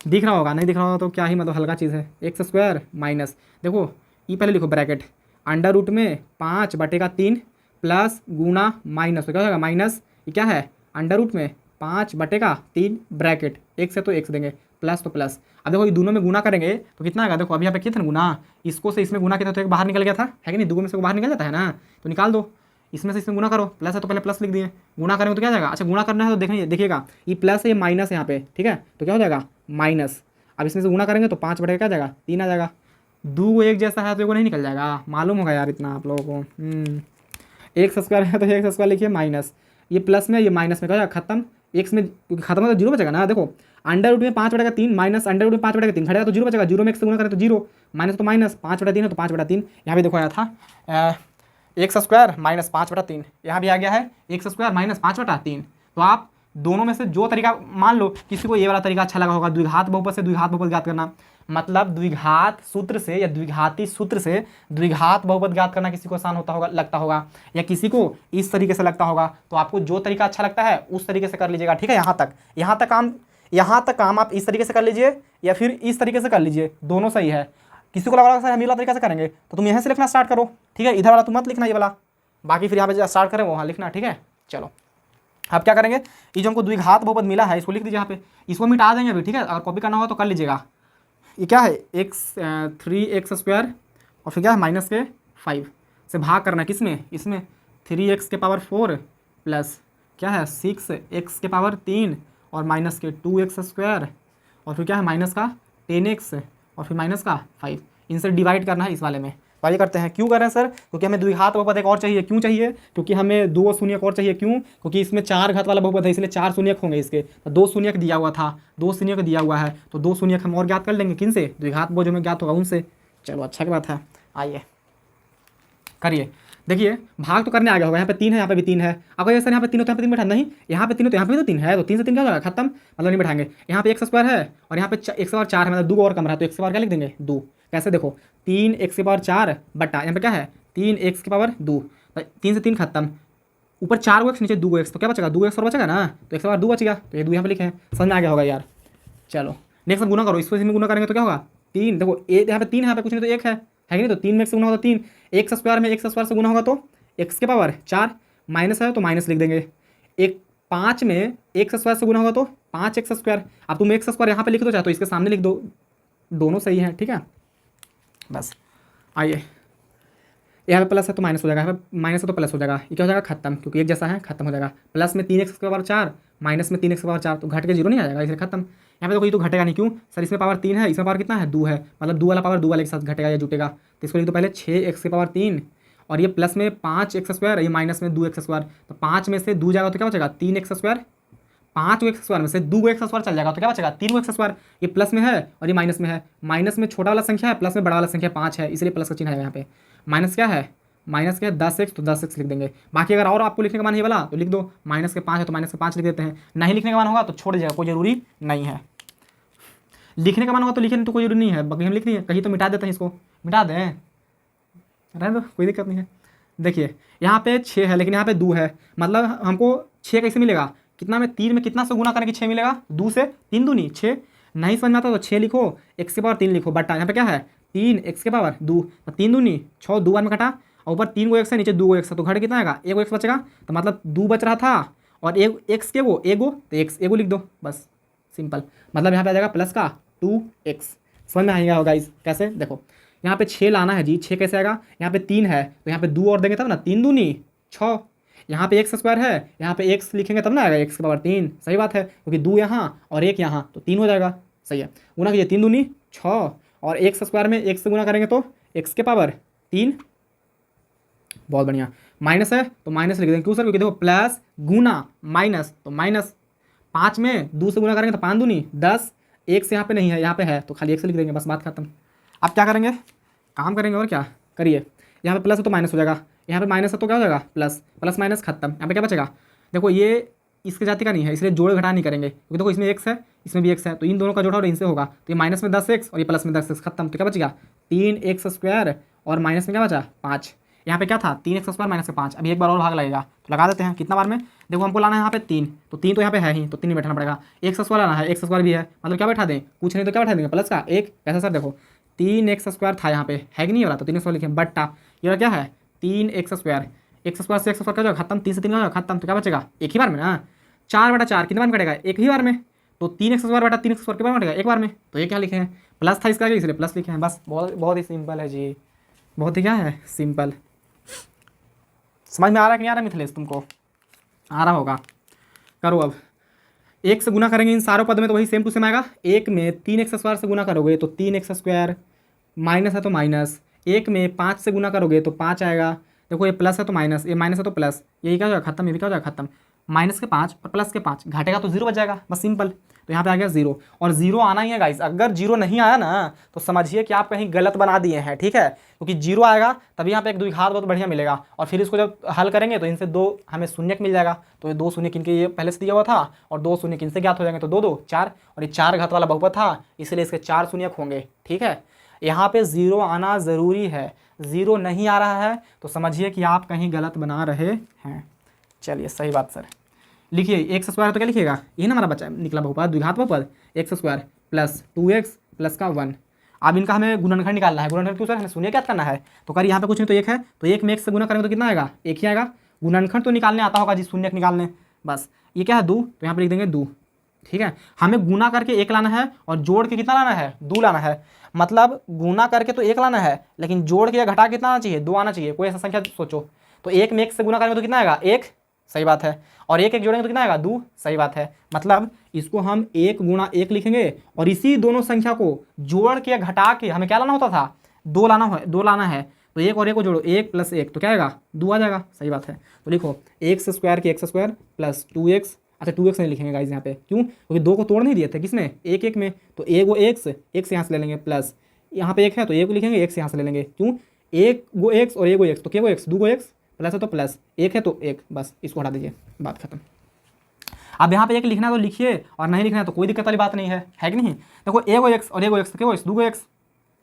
दिख रहा होगा, नहीं दिख रहा होगा तो क्या ही मतलब हल्का चीज़ है, एक्स स्क्वायर माइनस देखो ये पहले लिखो ब्रैकेट, अंडर रूट में 5/3 प्लस गुणा माइनस, तो क्या होगा माइनस, ये क्या है अंडर रूट में 5/3 ब्रैकेट, एक्स है तो एक्स देंगे, प्लस तो प्लस। अब देखो ये दोनों में गुना करेंगे तो कितना आएगा, देखो अभी यहाँ पे कितना गुना, इसको से इसमें गुना किया तो एक बाहर निकल गया था, है कि नहीं, 2 में से बाहर निकल जाता है ना, तो निकाल दो, इसमें से इसमें गुना करो, प्लस है तो पहले प्लस लिख दिए, गुना करेंगे तो क्या जाएगा, अच्छा गुना करना है तो देखिएगा ये प्लस है ये माइनस है यहाँ पे, ठीक है, तो क्या हो जाएगा माइनस, अब इसमें से गुना करेंगे तो 5/3 क्या जाएगा 3 आ जाएगा, 2 एक जैसा है तो वो नहीं निकल जाएगा, मालूम होगा यार इतना आप लोगों को। एक्स स्क्वायर है तो एक्स स्क्वायर लिखिए माइनस, ये प्लस में ये माइनस में क्या जाएगा खत्म, एक्स में खत्म हो तो 0 बचेगा ना, देखो अंडर रूट में 5/3 माइनस अंडर रूट में 5/3 घटेगा तो 0 बचेगा, 0 में एक्स से गुना करें तो 0, माइनस तो माइनस 5/3 है तो 5/3, यहाँ पे देखो आया था एक्स स्क्वायर माइनस 5/3, यहाँ भी आ गया है एक्स स्क्वायर माइनस 5/3। तो आप दोनों में से जो तरीका, मान लो किसी को ये वाला तरीका अच्छा लगा होगा द्विघात बहुपद से द्विघात बहुपद ज्ञात करना, मतलब द्विघात सूत्र से या द्विघाती सूत्र से द्विघात बहुपद ज्ञात करना किसी को आसान होता होगा, लगता होगा, या किसी को इस तरीके से लगता होगा, तो आपको जो तरीका अच्छा लगता है उस तरीके से कर लीजिएगा, ठीक है। यहाँ तक काम आप इस तरीके से कर लीजिए या फिर इस तरीके से कर लीजिए, दोनों सही है। किसी को लगा सर हम ये वाला तरीका से करेंगे तो तुम यहाँ से लिखना स्टार्ट करो, ठीक है, इधर वाला तुम मत लिखना ये वाला, बाकी फिर यहाँ पे स्टार्ट करें वहाँ लिखना, ठीक है। चलो अब क्या करेंगे, ये जो हमको द्विघात बहुपद मिला है इसको लिख दीजिए यहाँ पे, इसको मिटा देंगे अभी, ठीक है, अगर कॉपी करना होगा तो कर लीजिएगा। ये क्या है x 3x² और फिर क्या है -5 से भाग करना है किसमें, इसमें 3x⁴ प्लस क्या है 6x⁻³ और -2x² और फिर क्या है -10x और फिर -5, इनसे डिवाइड करना है इस वाले में। तो ये करते हैं, क्यों कर रहे हैं सर, क्योंकि हमें द्विघात बहुपद एक और चाहिए, क्यों चाहिए, क्योंकि हमें 2 शून्यक और चाहिए, क्यों, क्योंकि इसमें 4 घात वाला बहुपद है इसलिए 4 शून्यक होंगे इसके, तो 2 शून्यक दिया हुआ था, 2 शून्यक दिया हुआ है तो 2 शून्यक हम और ज्ञात कर लेंगे, किन से, द्विघात बहुपद जो हमें ज्ञात होगा उनसे। चलो अच्छा की बात है, आइए करिए। देखिए भाग तो करने आ गया होगा, यहाँ पे 3 है, यहाँ पे भी 3 है, अगर ये सर यहाँ पे 3 हो तो यहाँ पे 3 बैठा, नहीं यहाँ पे 3 हो तो यहाँ पे तो 3 है, तो 3 से 3 क्या होगा खत्म, मतलब नहीं बैठाएंगे। यहाँ पे x² है और यहाँ पे x⁴ है, मतलब 2 और कम रहा है तो x² क्या लिख देंगे 2, कैसे देखो 3x⁴ बटा यहाँ पे क्या है 3x⁴, 3 से 3 खत्म, ऊपर 4x नीचे 2x, तो क्या बचेगा 2x और बचेगा ना, तो x⁴ 2 बचेगा, तो ये 2 यहाँ पे लिखे हैं, समझ में आ गया होगा यार। चलो नेक्स्ट गुना करो, इसको इसमें गुना करेंगे तो क्या होगा 3, देखो यहाँ पे 3 यहाँ पे कुछ नहीं तो 1 है कि नहीं, तो 3 में x से गुना होगा तो 3, x² में x² से गुना होगा तो x⁴ माइनस है तो माइनस लिख देंगे, 5 में x² से गुना होगा तो 5x², अब तुम x² यहाँ पे लिख दो चाहे तो इसके सामने लिख दो, दोनों सही है, ठीक है। बस आइए यहाँ पे प्लस है तो माइनस हो जाएगा, यहाँ पे माइनस है तो प्लस हो जाएगा, ये क्या हो जाएगा खत्म, क्योंकि एक जैसा है खत्म हो जाएगा। प्लस में 3x⁴ माइनस में 3x⁴ तो घट के 0 नहीं आ जाएगा, इसलिए खत्म। यहाँ पे देखो ये तो घटेगा नहीं, क्यों सर, इसमें पावर 3 है, इसमें पावर कितना है 2 है, मतलब 2 वाला पावर 2 वाले के साथ घटेगा या जुटेगा, तो इसको लिख दो पहले 6x⁻3 और ये प्लस में 5x², ये माइनस में 2x², तो 5 में से 2 जाएगा तो क्या बचेगा 3x², 5x² में से 2x² चल जाएगा तो क्या बचेगा 3x², ये प्लस में है और ये माइनस में है, माइनस में छोटा वाला संख्या है, प्लस में बड़ा वाला संख्या 5 है, इसलिए प्लस का चिन्ह है यहाँ पे। माइनस क्या है, माइनस क्या है 10x, तो 10x लिख देंगे। बाकी अगर और आपको लिखने का मन है वाला तो लिख दो, -5 है तो -5 लिख देते हैं, नहीं लिखने का मन होगा तो छोड़ दीजिएगा, कोई जरूरी नहीं है। लिखने का मन होगा तो लिखने तो कोई जरूरी नहीं है, बाकी हम लिख रही है कहीं तो मिटा देते हैं, इसको मिटा दें, रहने दो कोई दिक्कत नहीं है। देखिए यहाँ पे 6 है लेकिन यहाँ पे 2 है, मतलब हमको 6 कैसे मिलेगा, कितना में 3 में कितना से गुना करेंगे 6 मिलेगा, 2 से 3 दूनी 6, नहीं समझ में आता तो 6 लिखो, x⁻3 लिखो बटा यहाँ पे क्या है 3x⁻2, तो 3 दूनी 6, 2 बार में कटा और ऊपर 3 को x है नीचे 2 को x है, तो घट कितना आएगा 1 को x बचेगा, तो मतलब 2 बच रहा था और एक x के वो एगो, तो x एगो लिख दो, बस सिंपल, मतलब यहाँ पे आ जाएगा प्लस का 2x। समझ में आएगा होगा इस कैसे, देखो यहाँ पे 6 लाना है जी, 6 कैसे आएगा, यहाँ पे 3 है तो यहाँ पे 2 और देंगे तब ना, 3 दूनी 6, यहाँ पे x² है, यहाँ पे x लिखेंगे तब ना आएगा x⁻3, सही बात है, क्योंकि 2 यहाँ और 1 यहाँ तो 3 हो जाएगा, सही है। गुना कीजिए 3 दूनी 6 और x² में x से गुना करेंगे तो x⁻3, बहुत बढ़िया, माइनस है तो माइनस लिख देंगे, क्यों सर, क्योंकि देखो प्लस गुना माइनस तो माइनस, 5 में 2 से गुना करेंगे तो 5 दूनी 10, 1 से यहाँ पे नहीं है यहाँ पे है तो खाली 1 से लिख देंगे, बस बात खत्म। अब क्या करेंगे, काम करेंगे और क्या करिए, यहाँ पे प्लस है तो माइनस हो जाएगा, यहाँ पे माइनस है तो क्या हो जाएगा प्लस, प्लस माइनस खत्म, यहाँ पे क्या बचेगा, देखो ये इसके जाति का नहीं है इसलिए जोड़ घटा नहीं करेंगे, क्योंकि देखो इसमें x है इसमें भी x है, तो इन दोनों का जोड़ा और इनसे होगा, तो ये माइनस में 10x और ये प्लस में 10x खत्म, तो क्या बचेगा 3x² और माइनस में क्या बचा 5, यहाँ पे क्या था 3x² -5, अभी एक बार और भाग लगेगा तो लगा देते हैं, कितना बार में, देखो हमको लाना है यहाँ पे 3, तो 3 तो यहाँ पे है ही तो 3 में बैठाना पड़ेगा, x² लाना है x² भी है, मतलब क्या बैठा दें कुछ नहीं तो क्या बैठा देंगे प्लस का 1, कैसा सर, देखो 3x² था यहाँ पे है कि नहीं वाला, तो 3x² लिखे बट्टा ये क्या है 3x², x² से x² क्या जाएगा खत्म, 3 से 3 का खत्म, तो क्या बचेगा एक ही बार में ना, 4/4 कितने बार में कटेगा एक ही बार में, तो 3x² बटा 3x² के बार में कटेगा एक बार में, तो ये क्या लिखे हैं प्लस था इसका आगे इसलिए प्लस लिखे हैं, बस बहुत बहुत ही सिंपल है जी, बहुत ही क्या है सिंपल। समझ में आ रहा है कि नहीं आ रहा मिथिलेश, तुमको आ रहा होगा, करो अब। 1 से गुना करेंगे इन सारों पद में तो वही सेम टू सेम आएगा, 1 में 3x² से गुना करोगे तो 3x², माइनस है तो माइनस, 1 में 5 से गुना करोगे तो 5 आएगा, देखो ये प्लस है तो माइनस, ये माइनस है तो प्लस, यही क्या हो जाएगा खत्म, ये भी क्या हो जाएगा खत्म, -5 और प्लस के 5 घटेगा तो 0 बच जाएगा, बस सिंपल, तो यहाँ पे आ गया 0 और 0 आना ही है गाइस, अगर 0 नहीं आया ना तो समझिए कि आप कहीं गलत बना दिए हैं, ठीक है, क्योंकि 0 आएगा तभी यहाँ पे एक द्विघात बहुत बढ़िया मिलेगा, और फिर इसको जब हल करेंगे तो इनसे 2 हमें शून्यक मिल जाएगा, तो ये 2 शून्यक इनके ये पहले से दिया हुआ था और 2 शून्यक इनसे ज्ञात हो जाएंगे, तो 2 2 4 और ये 4 घात वाला बहुपद था इसलिए इसके 4 शून्यक होंगे, ठीक है। यहाँ पे 0 आना ज़रूरी है, 0 नहीं आ रहा है तो समझिए कि आप कहीं गलत बना रहे हैं। चलिए सही बात सर, लिखिए x² तो क्या लिखिएगा, ये ना हमारा बचा निकला बहुपद द्विघात बहुपद x² प्लस 2x प्लस का 1, अब इनका हमें गुणनखंड निकालना है। गुणनखंड क्यों सर, हमें शून्य क्या करना है, तो कर यहाँ पे कुछ नहीं तो एक है, तो एक में एक से गुना करेंगे तो कितना आएगा, एक ही आएगा। गुणनखंड तो निकालने आता होगा जी, शून्य निकालने, बस ये क्या है, दो, तो यहाँ पे लिख देंगे दो। ठीक है, हमें गुना करके एक लाना है और जोड़ के कितना लाना है, दो लाना है। मतलब गुना करके तो एक लाना है, लेकिन जोड़ के या घटा कितना आना चाहिए, दो आना चाहिए। कोई ऐसा संख्या सोचो, तो एक में एक से गुना करेंगे तो कितना आएगा, एक, सही बात है, और एक एक जोड़ेंगे तो कितना आएगा, दो, सही बात है। मतलब इसको हम एक गुणा एक लिखेंगे और इसी दोनों संख्या को जोड़ के या घटा के हमें क्या लाना होता था, दो लाना है। तो एक और एक को जोड़ो, एक प्लस एक तो क्या आएगा, दो आ जाएगा, सही बात है। तो लिखो एक्स स्क्वायर के एक्स स्क्वायर प्लस 2x, अच्छा 2x नहीं लिखेंगे गाइस यहाँ पे, क्यों, क्योंकि दो को तोड़ नहीं दिए थे किसमें, एक एक में, तो एक वो एक्स यहाँ से ले लेंगे, प्लस यहाँ पे एक है तो एक को लिखेंगे, एक्स यहाँ से ले लेंगे, क्यों, एक गो एक्स और एक गो एक्स, तो क्या गो एक्स, दो गो एक्स, प्लस है तो प्लस, एक है तो एक, बस इसको हटा दीजिए, बात खत्म। अब यहाँ पे एक लिखना है तो लिखिए और नहीं लिखना है तो कोई दिक्कत वाली बात नहीं है कि नहीं। देखो ए गो एक्स और ए गो एक्स, तो क्या गो एक्स, दो गो एक्स,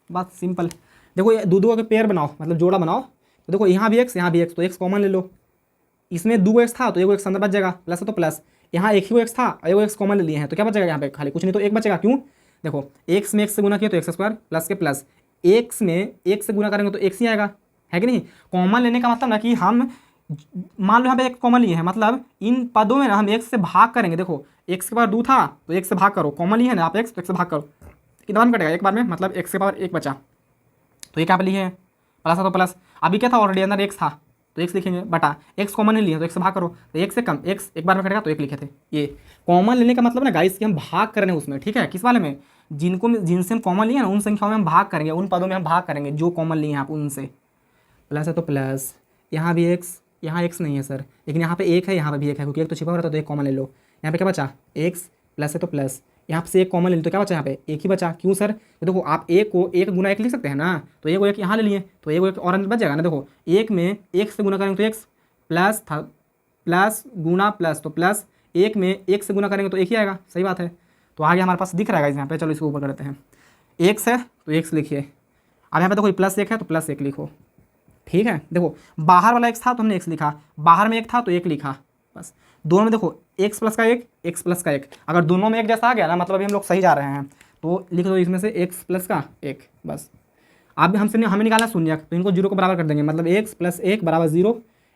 बात सिंपल। देखो दो के पेयर बनाओ, मतलब जोड़ा बनाओ, तो देखो यहाँ भी एक्स यहाँ भी एक्स, तो एक्स कॉमन ले लो, इसमें दो एक्स था तो एक एक्स अंदर बच जाएगा, प्लस है तो प्लस, यहाँ एक ही एक्स था और एक एक्स कॉमन ले लिए हैं, तो क्या बचेगा यहाँ पे, खाली कुछ नहीं तो एक बचेगा, क्यों, देखो एक्स में एक्स से गुना किया तो एक्स स्क्वायर प्लस के प्लस, एक्स में एक से गुना करेंगे तो एक्स ही आएगा, है कि नहीं। कॉमन लेने का मतलब ना कि हम मान लो यहाँ पे एक कॉमन लिए हैं, मतलब इन पदों में ना हम एक्स से भाग करेंगे। देखो एक्स के पावर दो था तो एक से भाग करो, कॉमन लिए है ना आप एक्स, तो एक से भाग करो, कितना वन कटेगा एक बार में, मतलब एक्स के पावर एक बचा, तो ये क्या पे लिए हैं, प्लस है तो प्लस, अभी क्या था ऑलरेडी अंदर एक्स था तो एक्स लिखेंगे, बटा एक्स कॉमन नहीं लिया तो एक से भाग करो, तो एक से कम एक्स एक बार में कटेगा तो एक लिखे थे। ये कॉमन लेने का मतलब ना गाइस कि हम भाग कर रहे हैं उसमें, ठीक है, किस वाले में, जिनसे हम कॉमन लिए ना उन संख्याओं में हम भाग करेंगे, उन पदों में हम भाग करेंगे जो कॉमन लिए हैं आप उनसे। प्लस है तो प्लस, यहाँ भी एक्स, यहाँ एक्स नहीं है सर, लेकिन यहाँ पे एक है, यहाँ पे भी एक है, क्योंकि एक तो छिपा हुआ रहता तो एक कॉमन ले लो। यहाँ पे क्या बचा, एक्स, प्लस है तो प्लस, यहाँ से एक कॉमन ले लो तो क्या बचा, यहाँ पे एक ही बचा, क्यों सर, तो देखो आप एक को एक गुना एक लिख सकते हैं ना, तो एक को एक यहाँ ले लिए तो एक को एक और अंदर बच जाएगा ना। देखो एक में एक से गुना करेंगे तो एक्स प्लस था, प्लस गुना प्लस, तो प्लस एक में एक से गुना करेंगे तो एक ही आएगा, सही बात है। तो आगे हमारे पास दिख रहा है यहाँ पे, चलो इसको ऊपर करते हैं, एक्स है तो एक्स लिखिए, अब यहाँ पे देखो प्लस एक है तो प्लस एक लिखो, ठीक है। देखो बाहर वाला एक्स था तो हमने एक्स लिखा, बाहर में एक था तो एक लिखा, बस। दोनों में देखो एक्स प्लस का एक, एक्स प्लस का एक, अगर दोनों में एक जैसा आ गया ना मतलब अभी हम लोग सही जा रहे हैं, तो लिख दो इसमें से एक्स प्लस का एक, बस। अब हमें निकालना शून्यक, तो इनको जीरो को बराबर कर देंगे, मतलब एक्स प्लस एक बराबर जीरो।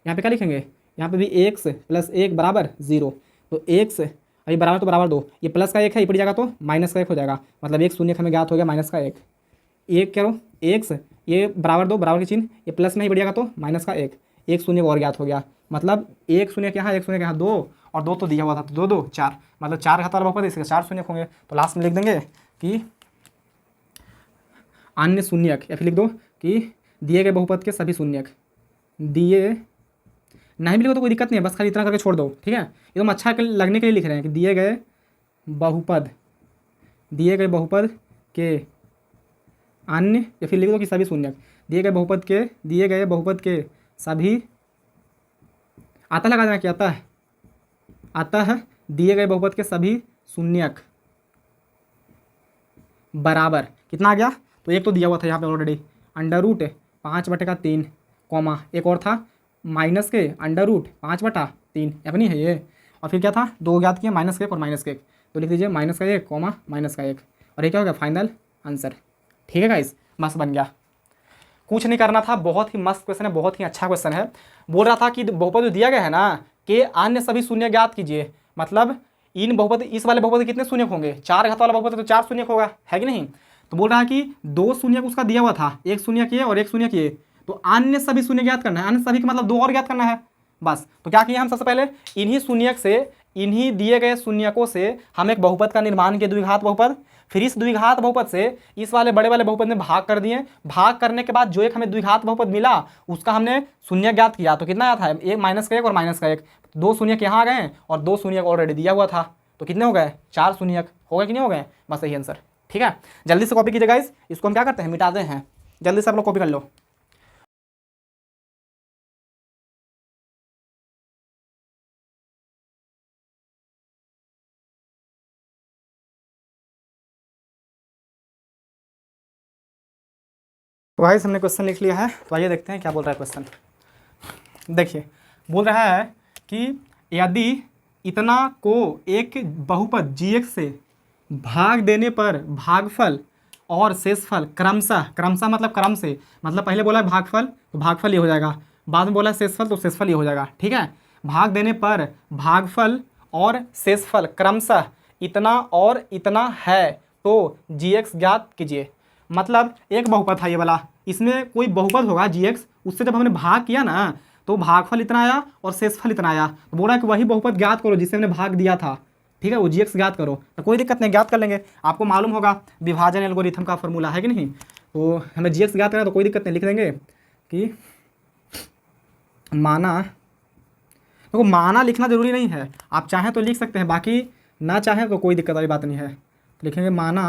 यहाँ पे क्या लिखेंगे, यहाँ पे भी एक्स प्लस एक बराबर जीरो, तो एक्स अभी बराबर तो बराबर दो, ये प्लस का एक है ये पड़ जाएगा तो माइनस का एक हो जाएगा, मतलब एक शून्य हमें ज्ञात हो गया माइनस का एक। एक करो एक्स, ये बराबर दो, बराबर के चिन्ह, ये प्लस में ही बढ़ जाएगा तो माइनस का एक शून्य और ज्ञात हो गया, मतलब एक शून्य के यहाँ एक शून्य के यहाँ दो, और दो तो दिया हुआ था तो दो दो चार, मतलब चार घात वाला बहुपद इसके चार शून्य होंगे, तो लास्ट में लिख देंगे कि अन्य शून्यक, या फिर लिख दो कि दिए गए बहुपद के सभी शून्यक, दिए नहीं भी लिखो तो कोई दिक्कत नहीं है, बस खाली इतना करके छोड़ दो, ठीक है। एकदम अच्छा लगने के लिए लिख रहे हैं कि दिए गए बहुपद के अन्य, या फिर लिख दो कि सभी शून्यक, दिए गए बहुपद के सभी, आता लगा देना कि अतः दिए गए बहुपद के सभी शून्यक बराबर कितना आ गया, तो एक तो दिया हुआ था यहाँ पे ऑलरेडी √5/3, कॉमा एक और था माइनस के √5/3, अपनी है ये, और फिर क्या था दो ज्ञात किया माइनस का एक और माइनस का एक, तो लिख दीजिए माइनस का एक कॉमा माइनस का एक, और ये क्या हो गया फाइनल आंसर, ठीक है गाइस, मस्त बन गया। कुछ नहीं करना था, बहुत ही मस्त क्वेश्चन है, बहुत ही अच्छा क्वेश्चन है। बोल रहा था कि बहुपद जो दिया गया है ना कि अन्य सभी शून्य ज्ञात कीजिए, मतलब इन बहुपद, इस वाले बहुपद कितने शून्य होंगे, चार घात वाला बहुपद तो चार शून्य होगा, है कि नहीं। तो बोल रहा है कि दो शून्य उसका दिया हुआ था, एक शून्य किए और एक शून्य किए, तो अन्य सभी शून्य ज्ञात करना है, अन्य सभी का मतलब दो और ज्ञात करना है, बस। तो क्या किया हम सबसे पहले इन्हीं शून्यक से, इन्हीं दिए गए शून्यकों से हम एक बहुपद का निर्माण किए, द्विघात बहुपद, फिर इस द्विघात बहुपद से इस वाले बड़े वाले बहुपद में भाग कर दिए, भाग करने के बाद जो एक हमें द्विघात बहुपद मिला उसका हमने शून्य ज्ञात किया, तो कितना आया था एक माइनस का एक और माइनस का एक, दो शून्यक यहाँ आ गए और दो शून्यक ऑलरेडी दिया हुआ था, तो कितने हो गए चार शून्यक हो गए कि नहीं हो गए, बस यही आंसर, ठीक है। जल्दी से कॉपी कीजिए गाइस, इसको हम क्या करते हैं मिटाते हैं, जल्दी से आप लोग कॉपी कर लो। तो गाइस हमने क्वेश्चन लिख लिया है, तो आइए देखते हैं क्या बोल रहा है क्वेश्चन। देखिए बोल रहा है कि यदि इतना को एक बहुपद g(x) से भाग देने पर भागफल और शेषफल क्रमशः, क्रमशः मतलब क्रम से, मतलब पहले बोला है भागफल तो भागफल ये हो जाएगा, बाद में बोला है शेषफल तो शेषफल ये हो जाएगा, ठीक है। भाग देने पर भागफल और शेषफल क्रमशः इतना और इतना है तो gx ज्ञात कीजिए। मतलब एक बहुपद था ये वाला, इसमें कोई बहुपद होगा gx, उससे जब हमने भाग किया ना तो भागफल इतना आया और शेषफल इतना आया, तो बोला कि वही बहुपद ज्ञात करो जिससे हमने भाग दिया था, ठीक है, वो gx ज्ञात करो। तो कोई दिक्कत नहीं, ज्ञात कर लेंगे। आपको मालूम होगा विभाजन एल्गोरिथम का फॉर्मूला है कि नहीं, तो हमें gx ज्ञात करना तो कोई दिक्कत नहीं, लिख देंगे कि माना, देखो माना लिखना जरूरी नहीं है, आप चाहें तो लिख सकते हैं, बाकी ना चाहें तो कोई दिक्कत वाली बात नहीं है। तो लिखेंगे माना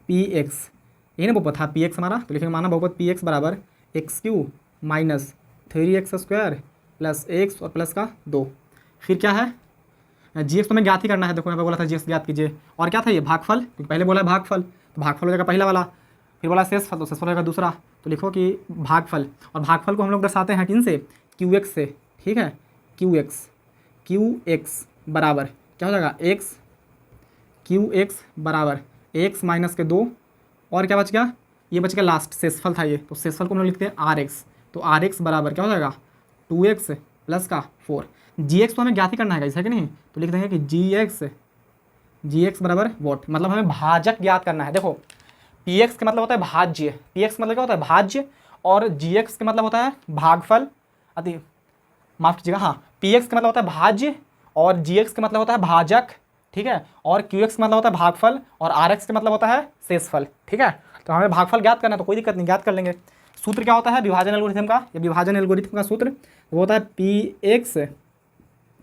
पी एक्स, यही ना बहुपद था पी एक्स हमारा, तो लिखेंगे माना बहुपद पी एक्स बराबर x Q minus 3x square plus x और प्लस का 2। फिर क्या है, जी एक्स तो हमें ज्ञात ही करना है। देखो यहाँ पे बोला था जी एक्स ज्ञात कीजिए, और क्या था ये भागफल, क्योंकि पहले बोला है भागफल तो भागफल हो जाएगा पहला वाला, फिर बोला शेषफल तो शेषफल हो जाएगा दूसरा। तो लिखो कि भागफल, और भागफल को हम लोग दर्शाते हैं किन से, क्यू एक्स से, ठीक है, क्यू एक्स बराबर क्या हो जाएगा एक्स, क्यू एक्स बराबर एक्स माइनस के 2, और क्या बच गया, ये बच गया लास्ट शेषफल था ये, तो शेषफल को हम लोग लिखते हैं आर एक्स, तो आर एक्स बराबर क्या हो जाएगा 2x प्लस का 4। जी एक्स तो हमें ज्ञात ही करना है, है कि नहीं, तो लिख देंगे कि जी एक्स बराबर वॉट, मतलब हमें भाजक ज्ञात करना है। देखो पी एक्स का मतलब होता है भाज्य, पी एक्स का मतलब क्या होता है भाज्य, और जी एक्स का मतलब होता है भागफल, अति माफ कीजिएगा, हाँ पी एक्स का मतलब होता है भाज्य और जी एक्स का मतलब होता है भाजक, ठीक है, और क्यू एक्स का मतलब होता है भागफल और आर एक्स का मतलब होता है शेषफल, ठीक है। तो हमें भागफल ज्ञात करना है तो कोई दिक्कत नहीं, ज्ञात कर लेंगे। सूत्र क्या होता है विभाजन एल्गोरिथम का, या विभाजन एल्गोरिथम का सूत्र वो होता है पी एक्स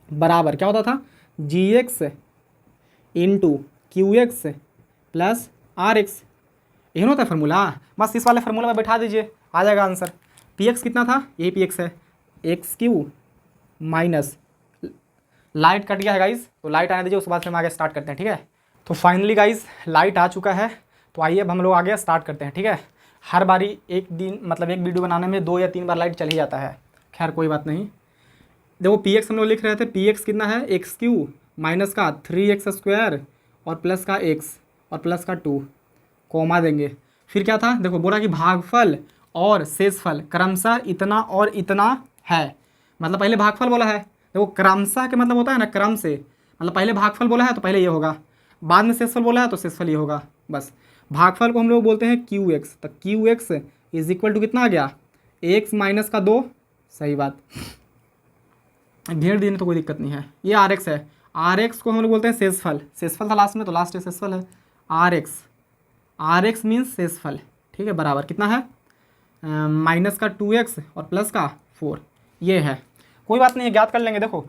बराबर क्या होता था G X into Q X plus R X, यही होता है फार्मूला, बस इस वाले फार्मूला में बैठा दीजिए, आ जाएगा आंसर। पी एक्स कितना था, यही पी एक्स है, x Q minus, light cut गया है गाइज, तो लाइट आने दीजिए, उसके बाद से हम आगे स्टार्ट करते हैं, ठीक है। तो फाइनली गाइज लाइट आ चुका है, तो आइए अब हम लोग आगे स्टार्ट करते हैं, ठीक है। हर बारी एक दिन मतलब एक वीडियो बनाने में 2 या 3 बार लाइट चल ही जाता है, खैर कोई बात नहीं। देखो पी एक्स हम लोग लिख रहे थे, पी एक्स कितना है एक्स क्यू माइनस का 3x स्क्वायर और प्लस का x और प्लस का 2, कॉमा देंगे। फिर क्या था, देखो बोला कि भागफल और शेषफल क्रमशः इतना और इतना है, मतलब पहले भागफल बोला है, देखो क्रमशः के मतलब होता है ना क्रम से, मतलब पहले भागफल बोला है तो पहले ये होगा, बाद में शेषफल बोला है तो शेषफल ये होगा, बस। भागफल को हम लोग बोलते हैं क्यू एक्स, तो Q X is equal to कितना आ गया एक्स माइनस का 2, सही बात, घेर देने तो कोई दिक्कत नहीं है। ये आर एक्स है, आर एक्स को हम लोग बोलते हैं शेषफल, शेषफल था लास्ट में तो लास्ट शेषफल है, आर एक्स मीन्स शेषफल, ठीक है, बराबर कितना है माइनस का 2x और प्लस का 4, ये है, कोई बात नहीं है, ज्ञात कर लेंगे। देखो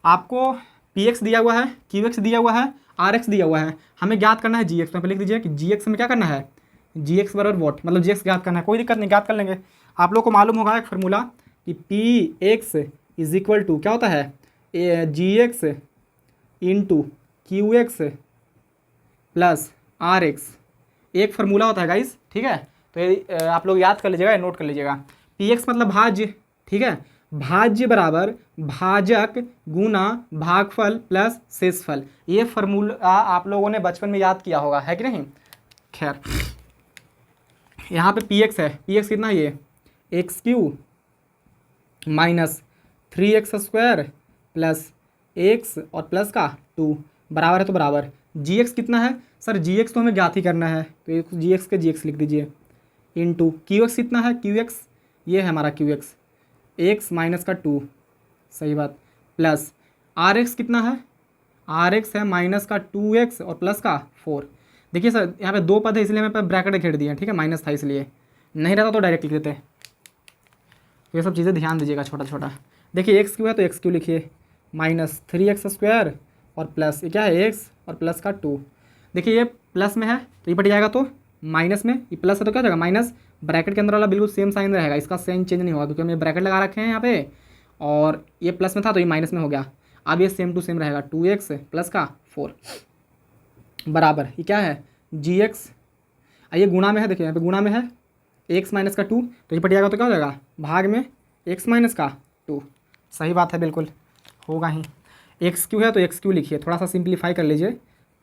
आपको पी एक्स दिया हुआ है, क्यू एक्स दिया हुआ है, आर एक्स दिया हुआ है, हमें ज्ञात करना है जी एक्स, तो पे लिख दीजिए कि जी एक्स में क्या करना है, जी एक्स बराबर वॉट, मतलब जी एक्स ज्ञात करना है, कोई दिक्कत नहीं, ज्ञात कर लेंगे। आप लोग को मालूम होगा एक फार्मूला कि P X is equal to क्या होता है G X into Q X plus R X, एक फार्मूला होता है गाइस, ठीक है, तो ये आप लोग याद कर लीजिएगा, नोट कर लीजिएगा। पी एक्स मतलब भाज्य, ठीक है, भाज्य बराबर भाजक गुना भागफल प्लस शेषफल, ये फार्मूला आप लोगों ने बचपन में याद किया होगा, है कि नहीं। खैर यहाँ पे पी एक्स है, पी एक्स कितना, ये x Q minus 3x square plus x और प्लस का 2 बराबर है, तो बराबर जी एक्स कितना है सर, जी एक्स तो हमें ज्ञात ही करना है, तो जी एक्स के जी एक्स लिख दीजिए, इंटू क्यू एक्स कितना है, क्यू एक्स ये है हमारा क्यू एक्स, एक्स माइनस का 2, सही बात, प्लस आर एक्स कितना है, आर एक्स है माइनस का 2x और प्लस का 4। देखिए सर यहाँ पे 2 पद है इसलिए मैं ब्रैकेट घेर दिए, ठीक है, माइनस था इसलिए, नहीं रहता तो डायरेक्ट लिख देते। तो ये सब चीज़ें ध्यान दीजिएगा छोटा छोटा। देखिए एक्स क्यू है तो एक्स क्यू लिखिए, माइनस 3x स्क्वायर और प्लस ये क्या है एक्स और प्लस का 2, देखिए ये प्लस में है तो ये पट जाएगा तो माइनस में, ये प्लस है तो क्या हो जाएगा माइनस, ब्रैकेट के अंदर वाला बिल्कुल सेम साइन रहेगा, इसका साइन चेंज नहीं होगा क्योंकि हमने ब्रैकेट लगा रखे हैं यहाँ पे, और ये प्लस में था तो ये माइनस में हो गया, अब ये सेम टू सेम रहेगा 2x प्लस का 4 बराबर ये क्या है जी एक्स, ये गुणा में है, देखिए यहाँ पे गुणा में है x माइनस का 2, तो ये पट जाएगा तो क्या हो जाएगा भाग में x माइनस का 2, सही बात है, बिल्कुल होगा ही। एक्स क्यू है तो एक्स क्यू लिखिए, थोड़ा सा सिंप्लीफाई कर लीजिए,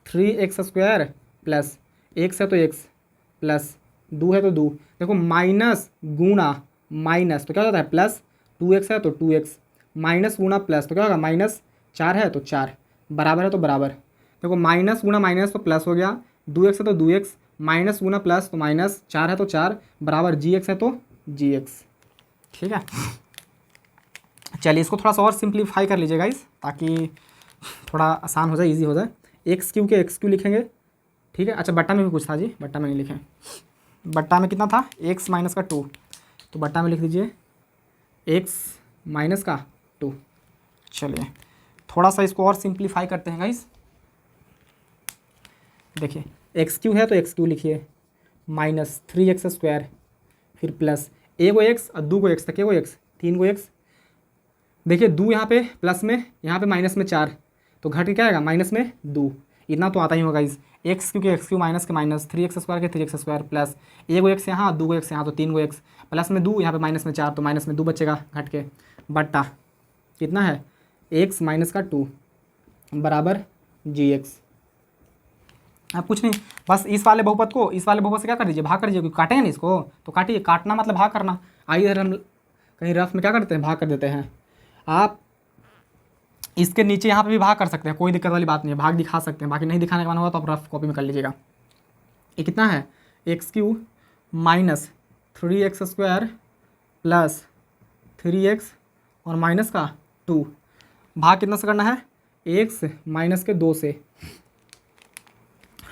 3x स्क्वायर प्लस एक्स है तो एक्स प्लस दो है तो दो। देखो माइनस गुणा माइनस तो क्या होता है प्लस, 2x है तो 2x माइनस गुणा प्लस तो क्या होगा माइनस, 4 है तो 4 बराबर है तो बराबर। देखो माइनस गुणा माइनस तो प्लस हो गया, 2x है तो 2x माइनस गुणा प्लस तो माइनस, 4 है तो 4 बराबर gx है तो gx। ठीक है, चलिए इसको थोड़ा सा और सिंप्लीफाई कर लीजिए गाइस ताकि थोड़ा आसान हो जाए, इजी हो जाए। एक्स क्यू के एक्स क्यू लिखेंगे, ठीक है। अच्छा बट्टा में भी कुछ था जी, बट्टा में नहीं लिखें, बट्टा में कितना था एक्स माइनस का 2, तो बट्टा में लिख दीजिए एक्स माइनस का 2। चलिए थोड़ा सा इसको और सिंप्लीफाई करते हैं गाइस। देखिए एक्स क्यू है तो एक्स क्यू लिखिए माइनस 3x², फिर प्लस ए को एक्स और दो को एक्स, तक को एक्स 3 को एक्स। देखिए दो यहाँ पे प्लस में, यहाँ पे माइनस में 4, तो घट के क्या आएगा माइनस में 2। इतना तो आता ही होगा इस एक्स क्यू के एक्स क्यू माइनस के माइनस, 3x² के 3x² प्लस ए को एक्स यहाँ दो को एक्स यहाँ तो 3 को एक्स प्लस में 2, यहाँ पे माइनस में 4 तो माइनस में 2 बचेगा घट के, बट्टा कितना है एक्स माइनस का 2 बराबर gx। अब कुछ नहीं, बस इस वाले बहुपद को इस वाले बहुपद से क्या कर दीजिए भाग कर दीजिए, क्योंकि काटेंगे नहीं इसको तो काटिए, काटना मतलब भाग करना। आइए इधर हम कहीं रफ में क्या करते हैं भाग कर देते हैं। आप इसके नीचे यहाँ पे भी भाग कर सकते हैं, कोई दिक्कत वाली बात नहीं है, भाग दिखा सकते हैं, बाकी नहीं दिखाने का मन होगा तो आप रफ कॉपी में कर लीजिएगा। ये कितना है x Q minus 3x² plus 3x और माइनस का 2, भाग कितना से करना है एक्स माइनस के 2 से।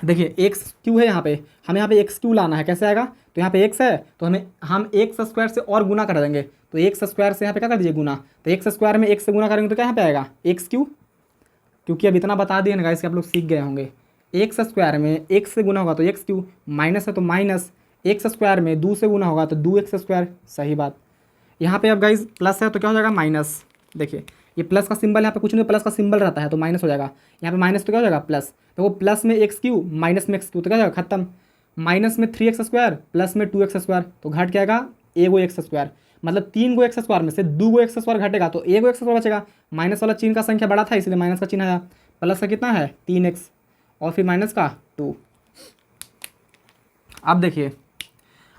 देखिए एक्स क्यू है यहाँ पे, हमें यहाँ पे एक्स क्यू लाना है, कैसे आएगा तो यहाँ पे एक्स है तो हम x² से और गुना कर देंगे, तो x² से यहाँ पे क्या कर दीजिए गुना, तो x² में x से गुना करेंगे तो क्या यहाँ पे आएगा एक्स क्यू, क्योंकि अब इतना बता दिए ना गाइस कि आप लोग सीख गए होंगे। x² में x से गुना होगा तो एक्स क्यू, माइनस है तो माइनस, x² में 2 से गुना होगा तो 2x², सही बात। यहाँ पे अब गाइस प्लस है तो क्या हो जाएगा माइनस, देखिए ये प्लस का सिंबल यहाँ पे कुछ नहीं, प्लस का सिंबल रहता है तो माइनस हो जाएगा, यहाँ पे माइनस तो क्या हो जाएगा प्लस, तो वो प्लस में एक्स क्यू माइनस में एक्स क्यू तो क्या हो जाएगा खत्म, माइनस में 3x² प्लस में 2x² तो घट क्या आएगा एगो x², मतलब 3 गो x² में से 2 गो x² घटेगा तो एगो x² बचेगा। माइनस वाला चिन्ह का संख्या बड़ा था इसलिए माइनस का चिन्ह आया, प्लस का कितना है 3x और फिर माइनस का 2। अब देखिए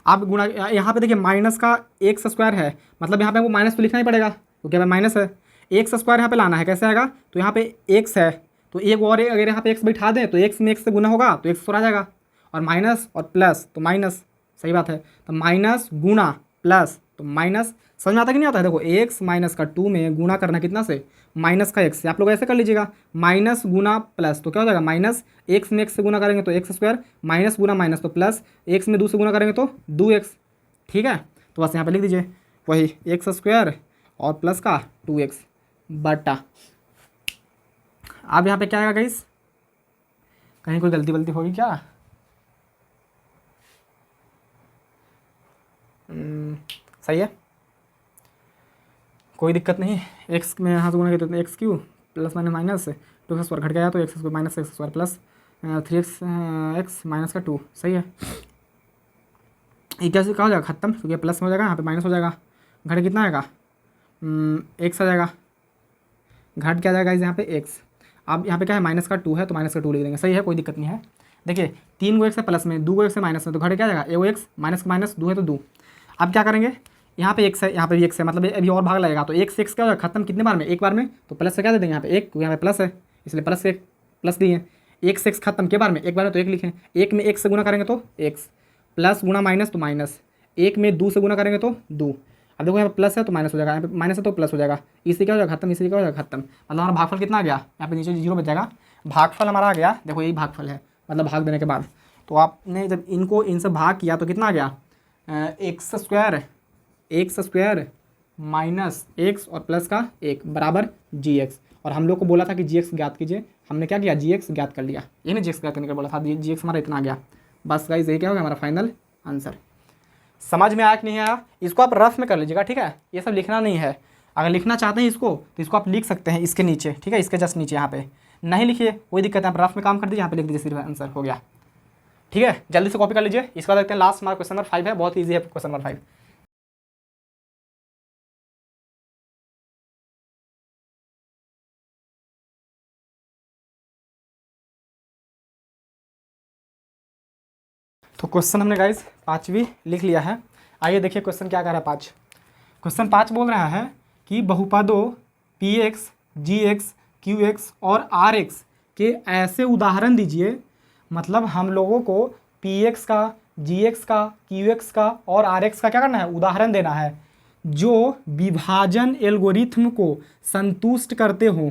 अब गुणा, यहाँ पे देखिए माइनस का x² है, मतलब यहाँ पे हमको माइनस तो लिखना ही पड़ेगा क्योंकि यहाँ माइनस है, x² यहाँ पे लाना है, कैसे आएगा तो यहाँ पे x है तो एक और अगर यहाँ पे x बैठा दें तो x में x से गुना होगा तो x आ जाएगा, और माइनस और प्लस तो माइनस, सही बात है, तो माइनस गुणा प्लस तो माइनस, समझ में आता कि नहीं आता है। देखो x माइनस का 2 में गुणा करना कितना से माइनस का x, आप लोग ऐसे कर लीजिएगा माइनस गुना प्लस तो क्या हो जाएगा माइनस, x में x से गुना करेंगे तो x² माइनस गुना माइनस तो प्लस, x में 2 से गुना करेंगे तो 2x। ठीक है, तो बस यहाँ पे लिख दीजिए वही x² और प्लस का 2x बटा। अब यहाँ पे क्या आएगा गाइस, कहीं कोई गलती वलती होगी क्या, सही है कोई दिक्कत नहीं, एक्स में यहाँ से गुना किया तो x Q plus minus minus 2x² घट गया तो x² minus x² plus 3x minus का 2, सही है। ये कैसे क्या हो जाएगा खत्म, क्योंकि प्लस में हो जाएगा यहाँ पे माइनस हो जाएगा, घट कितना आएगा एक्स आ जाएगा, घट क्या आ जाएगा यहाँ पे एक्स। अब यहाँ पे क्या है माइनस का 2 है तो माइनस का 2 लिख देंगे, सही है कोई दिक्कत नहीं है। देखिए 3 गो एक्स है प्लस में, 2 गो एक्स है माइनस में, तो घट क्या आ जाएगा एगो एक्स माइनस का माइनस 2 है तो 2। अब क्या करेंगे यहाँ पे एक्स है यहाँ पे भी एक्स है, मतलब अभी और भाग लगेगा तो एक्स एक्स क्या होगा खत्म, कितने बार में एक बार में, तो प्लस से क्या दे देंगे यहाँ पे एक, यहाँ पे प्लस है इसलिए प्लस से प्लस दिए, एक्स एक्स खत्म के बार में एक बार में तो एक लिखें, एक में एक्स से गुना करेंगे तो एक्स प्लस गुना माइनस तो माइनस, एक में 2 से गुना करेंगे तो 2। अब देखो यहाँ पे प्लस है तो माइनस हो जाएगा, यहाँ पे माइनस है तो प्लस हो जाएगा, इससे क्या हो जाएगा खत्म, इससे क्या हो जाएगा खत्म, मतलब हमारा भागफल कितना आ गया यहाँ पे नीचे जीरो बच जाएगा, भागफल हमारा आ गया, देखो यही भागफल है मतलब भाग देने के बाद। तो आपने जब इनको इनसे भाग किया तो कितना आ गया x² माइनस एक्स और प्लस का 1 बराबर gx, और हम लोग को बोला था कि gx ज्ञात कीजिए, हमने क्या किया gx ज्ञात कर लिया, ये नहीं gx ज्ञात करने का बोला था, gx हमारा इतना आ गया। बस गाइस यही क्या होगा हमारा फाइनल आंसर। समझ में आया कि नहीं आया, इसको आप रफ में कर लीजिएगा, ठीक है, ये सब लिखना नहीं है, अगर लिखना चाहते हैं इसको तो इसको आप लिख सकते हैं इसके नीचे, ठीक है, इसके जस्ट नीचे यहाँ पे, नहीं लिखिए कोई दिक्कत है, आप रफ में काम कर दीजिए, यहाँ पे लिख दीजिए सिर्फ आंसर हो गया। ठीक है, जल्दी से कॉपी कर लीजिए। इसका देखते हैं लास्ट हमारा क्वेश्चन नंबर 5 है, बहुत ईजी है क्वेश्चन नंबर 5। तो क्वेश्चन हमने गाइस 5वीं लिख लिया है। आइए देखिए क्वेश्चन क्या कर रहा है 5। क्वेश्चन 5 बोल रहा है कि बहुपदों px, gx, qx और rx के ऐसे उदाहरण दीजिए। मतलब हम लोगों को px का, gx का, qx का और rx का क्या करना है, उदाहरण देना है जो विभाजन एल्गोरिथम को संतुष्ट करते हो।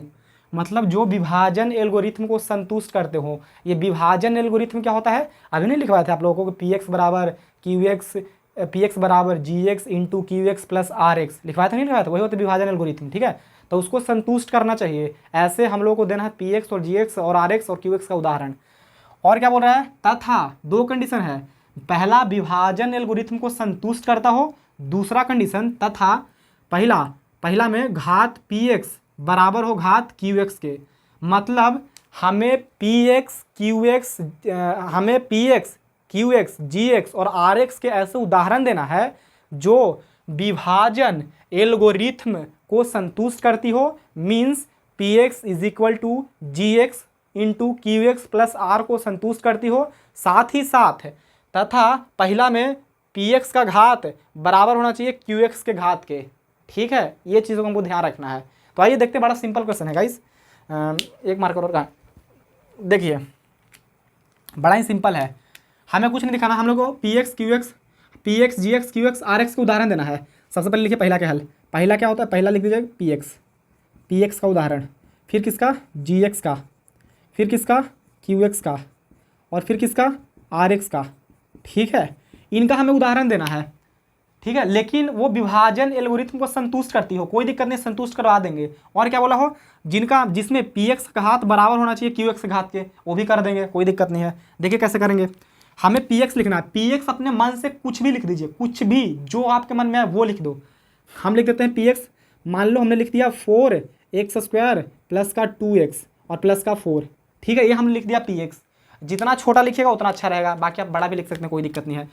मतलब जो विभाजन एल्गोरिथम को संतुष्ट करते हो। ये विभाजन एल्गोरिथम क्या होता है, अभी नहीं लिखवाया था आप लोगों को, px बराबर qx, px बराबर gx into qx plus rx लिखवाया था, नहीं लिखवाया था, वही होता है विभाजन एल्गोरिथम। ठीक है, तो उसको संतुष्ट करना चाहिए। ऐसे हम लोगों को देना है px और gx और rx और qx का उदाहरण। और क्या बोल रहा है, तथा दो कंडीशन है, पहला विभाजन एल्गोरिथम को संतुष्ट करता हो, दूसरा कंडीशन तथा पहला में घात px बराबर हो घात qx के। मतलब हमें px qx gx और rx के ऐसे उदाहरण देना है जो विभाजन एल्गोरिथम को संतुष्ट करती हो। Means px is equal to gx into qx plus r को संतुष्ट करती हो। साथ ही साथ तथा पहला में px का घात बराबर होना चाहिए qx के घात के। ठीक है, ये चीज़ों को हमको ध्यान रखना है। तो आइए देखते हैं, बड़ा सिंपल क्वेश्चन है गाइस। एक मार्कर और का देखिए, बड़ा ही सिंपल है, हमें कुछ नहीं दिखाना, हम लोग को px gx qx rx के उदाहरण देना है। सबसे पहले लिखिए पहला क्या हल, पहला क्या होता है, पहला लिख दीजिए px का उदाहरण, फिर किसका gx का, फिर किसका qx का और फिर किसका rx का। ठीक है, इनका हमें उदाहरण देना है। ठीक है, लेकिन वो विभाजन एल्गोरिथम को संतुष्ट करती हो, कोई दिक्कत नहीं, संतुष्ट करवा देंगे। और क्या बोला हो, जिसमें px का घात बराबर होना चाहिए qx के घात के, वो भी कर देंगे, कोई दिक्कत नहीं है। देखिए कैसे करेंगे, हमें px लिखना है। px अपने मन से कुछ भी लिख दीजिए, कुछ भी जो आपके मन में है वो लिख दो। हम लिख देते हैं px, मान लो हमने लिख दिया 4x² प्लस का 2x और प्लस का 4। ठीक है, ये हमने लिख दिया px। जितना छोटा लिखिएगा उतना अच्छा रहेगा, बाकी आप बड़ा भी लिख सकते हैं, कोई दिक्कत नहीं है।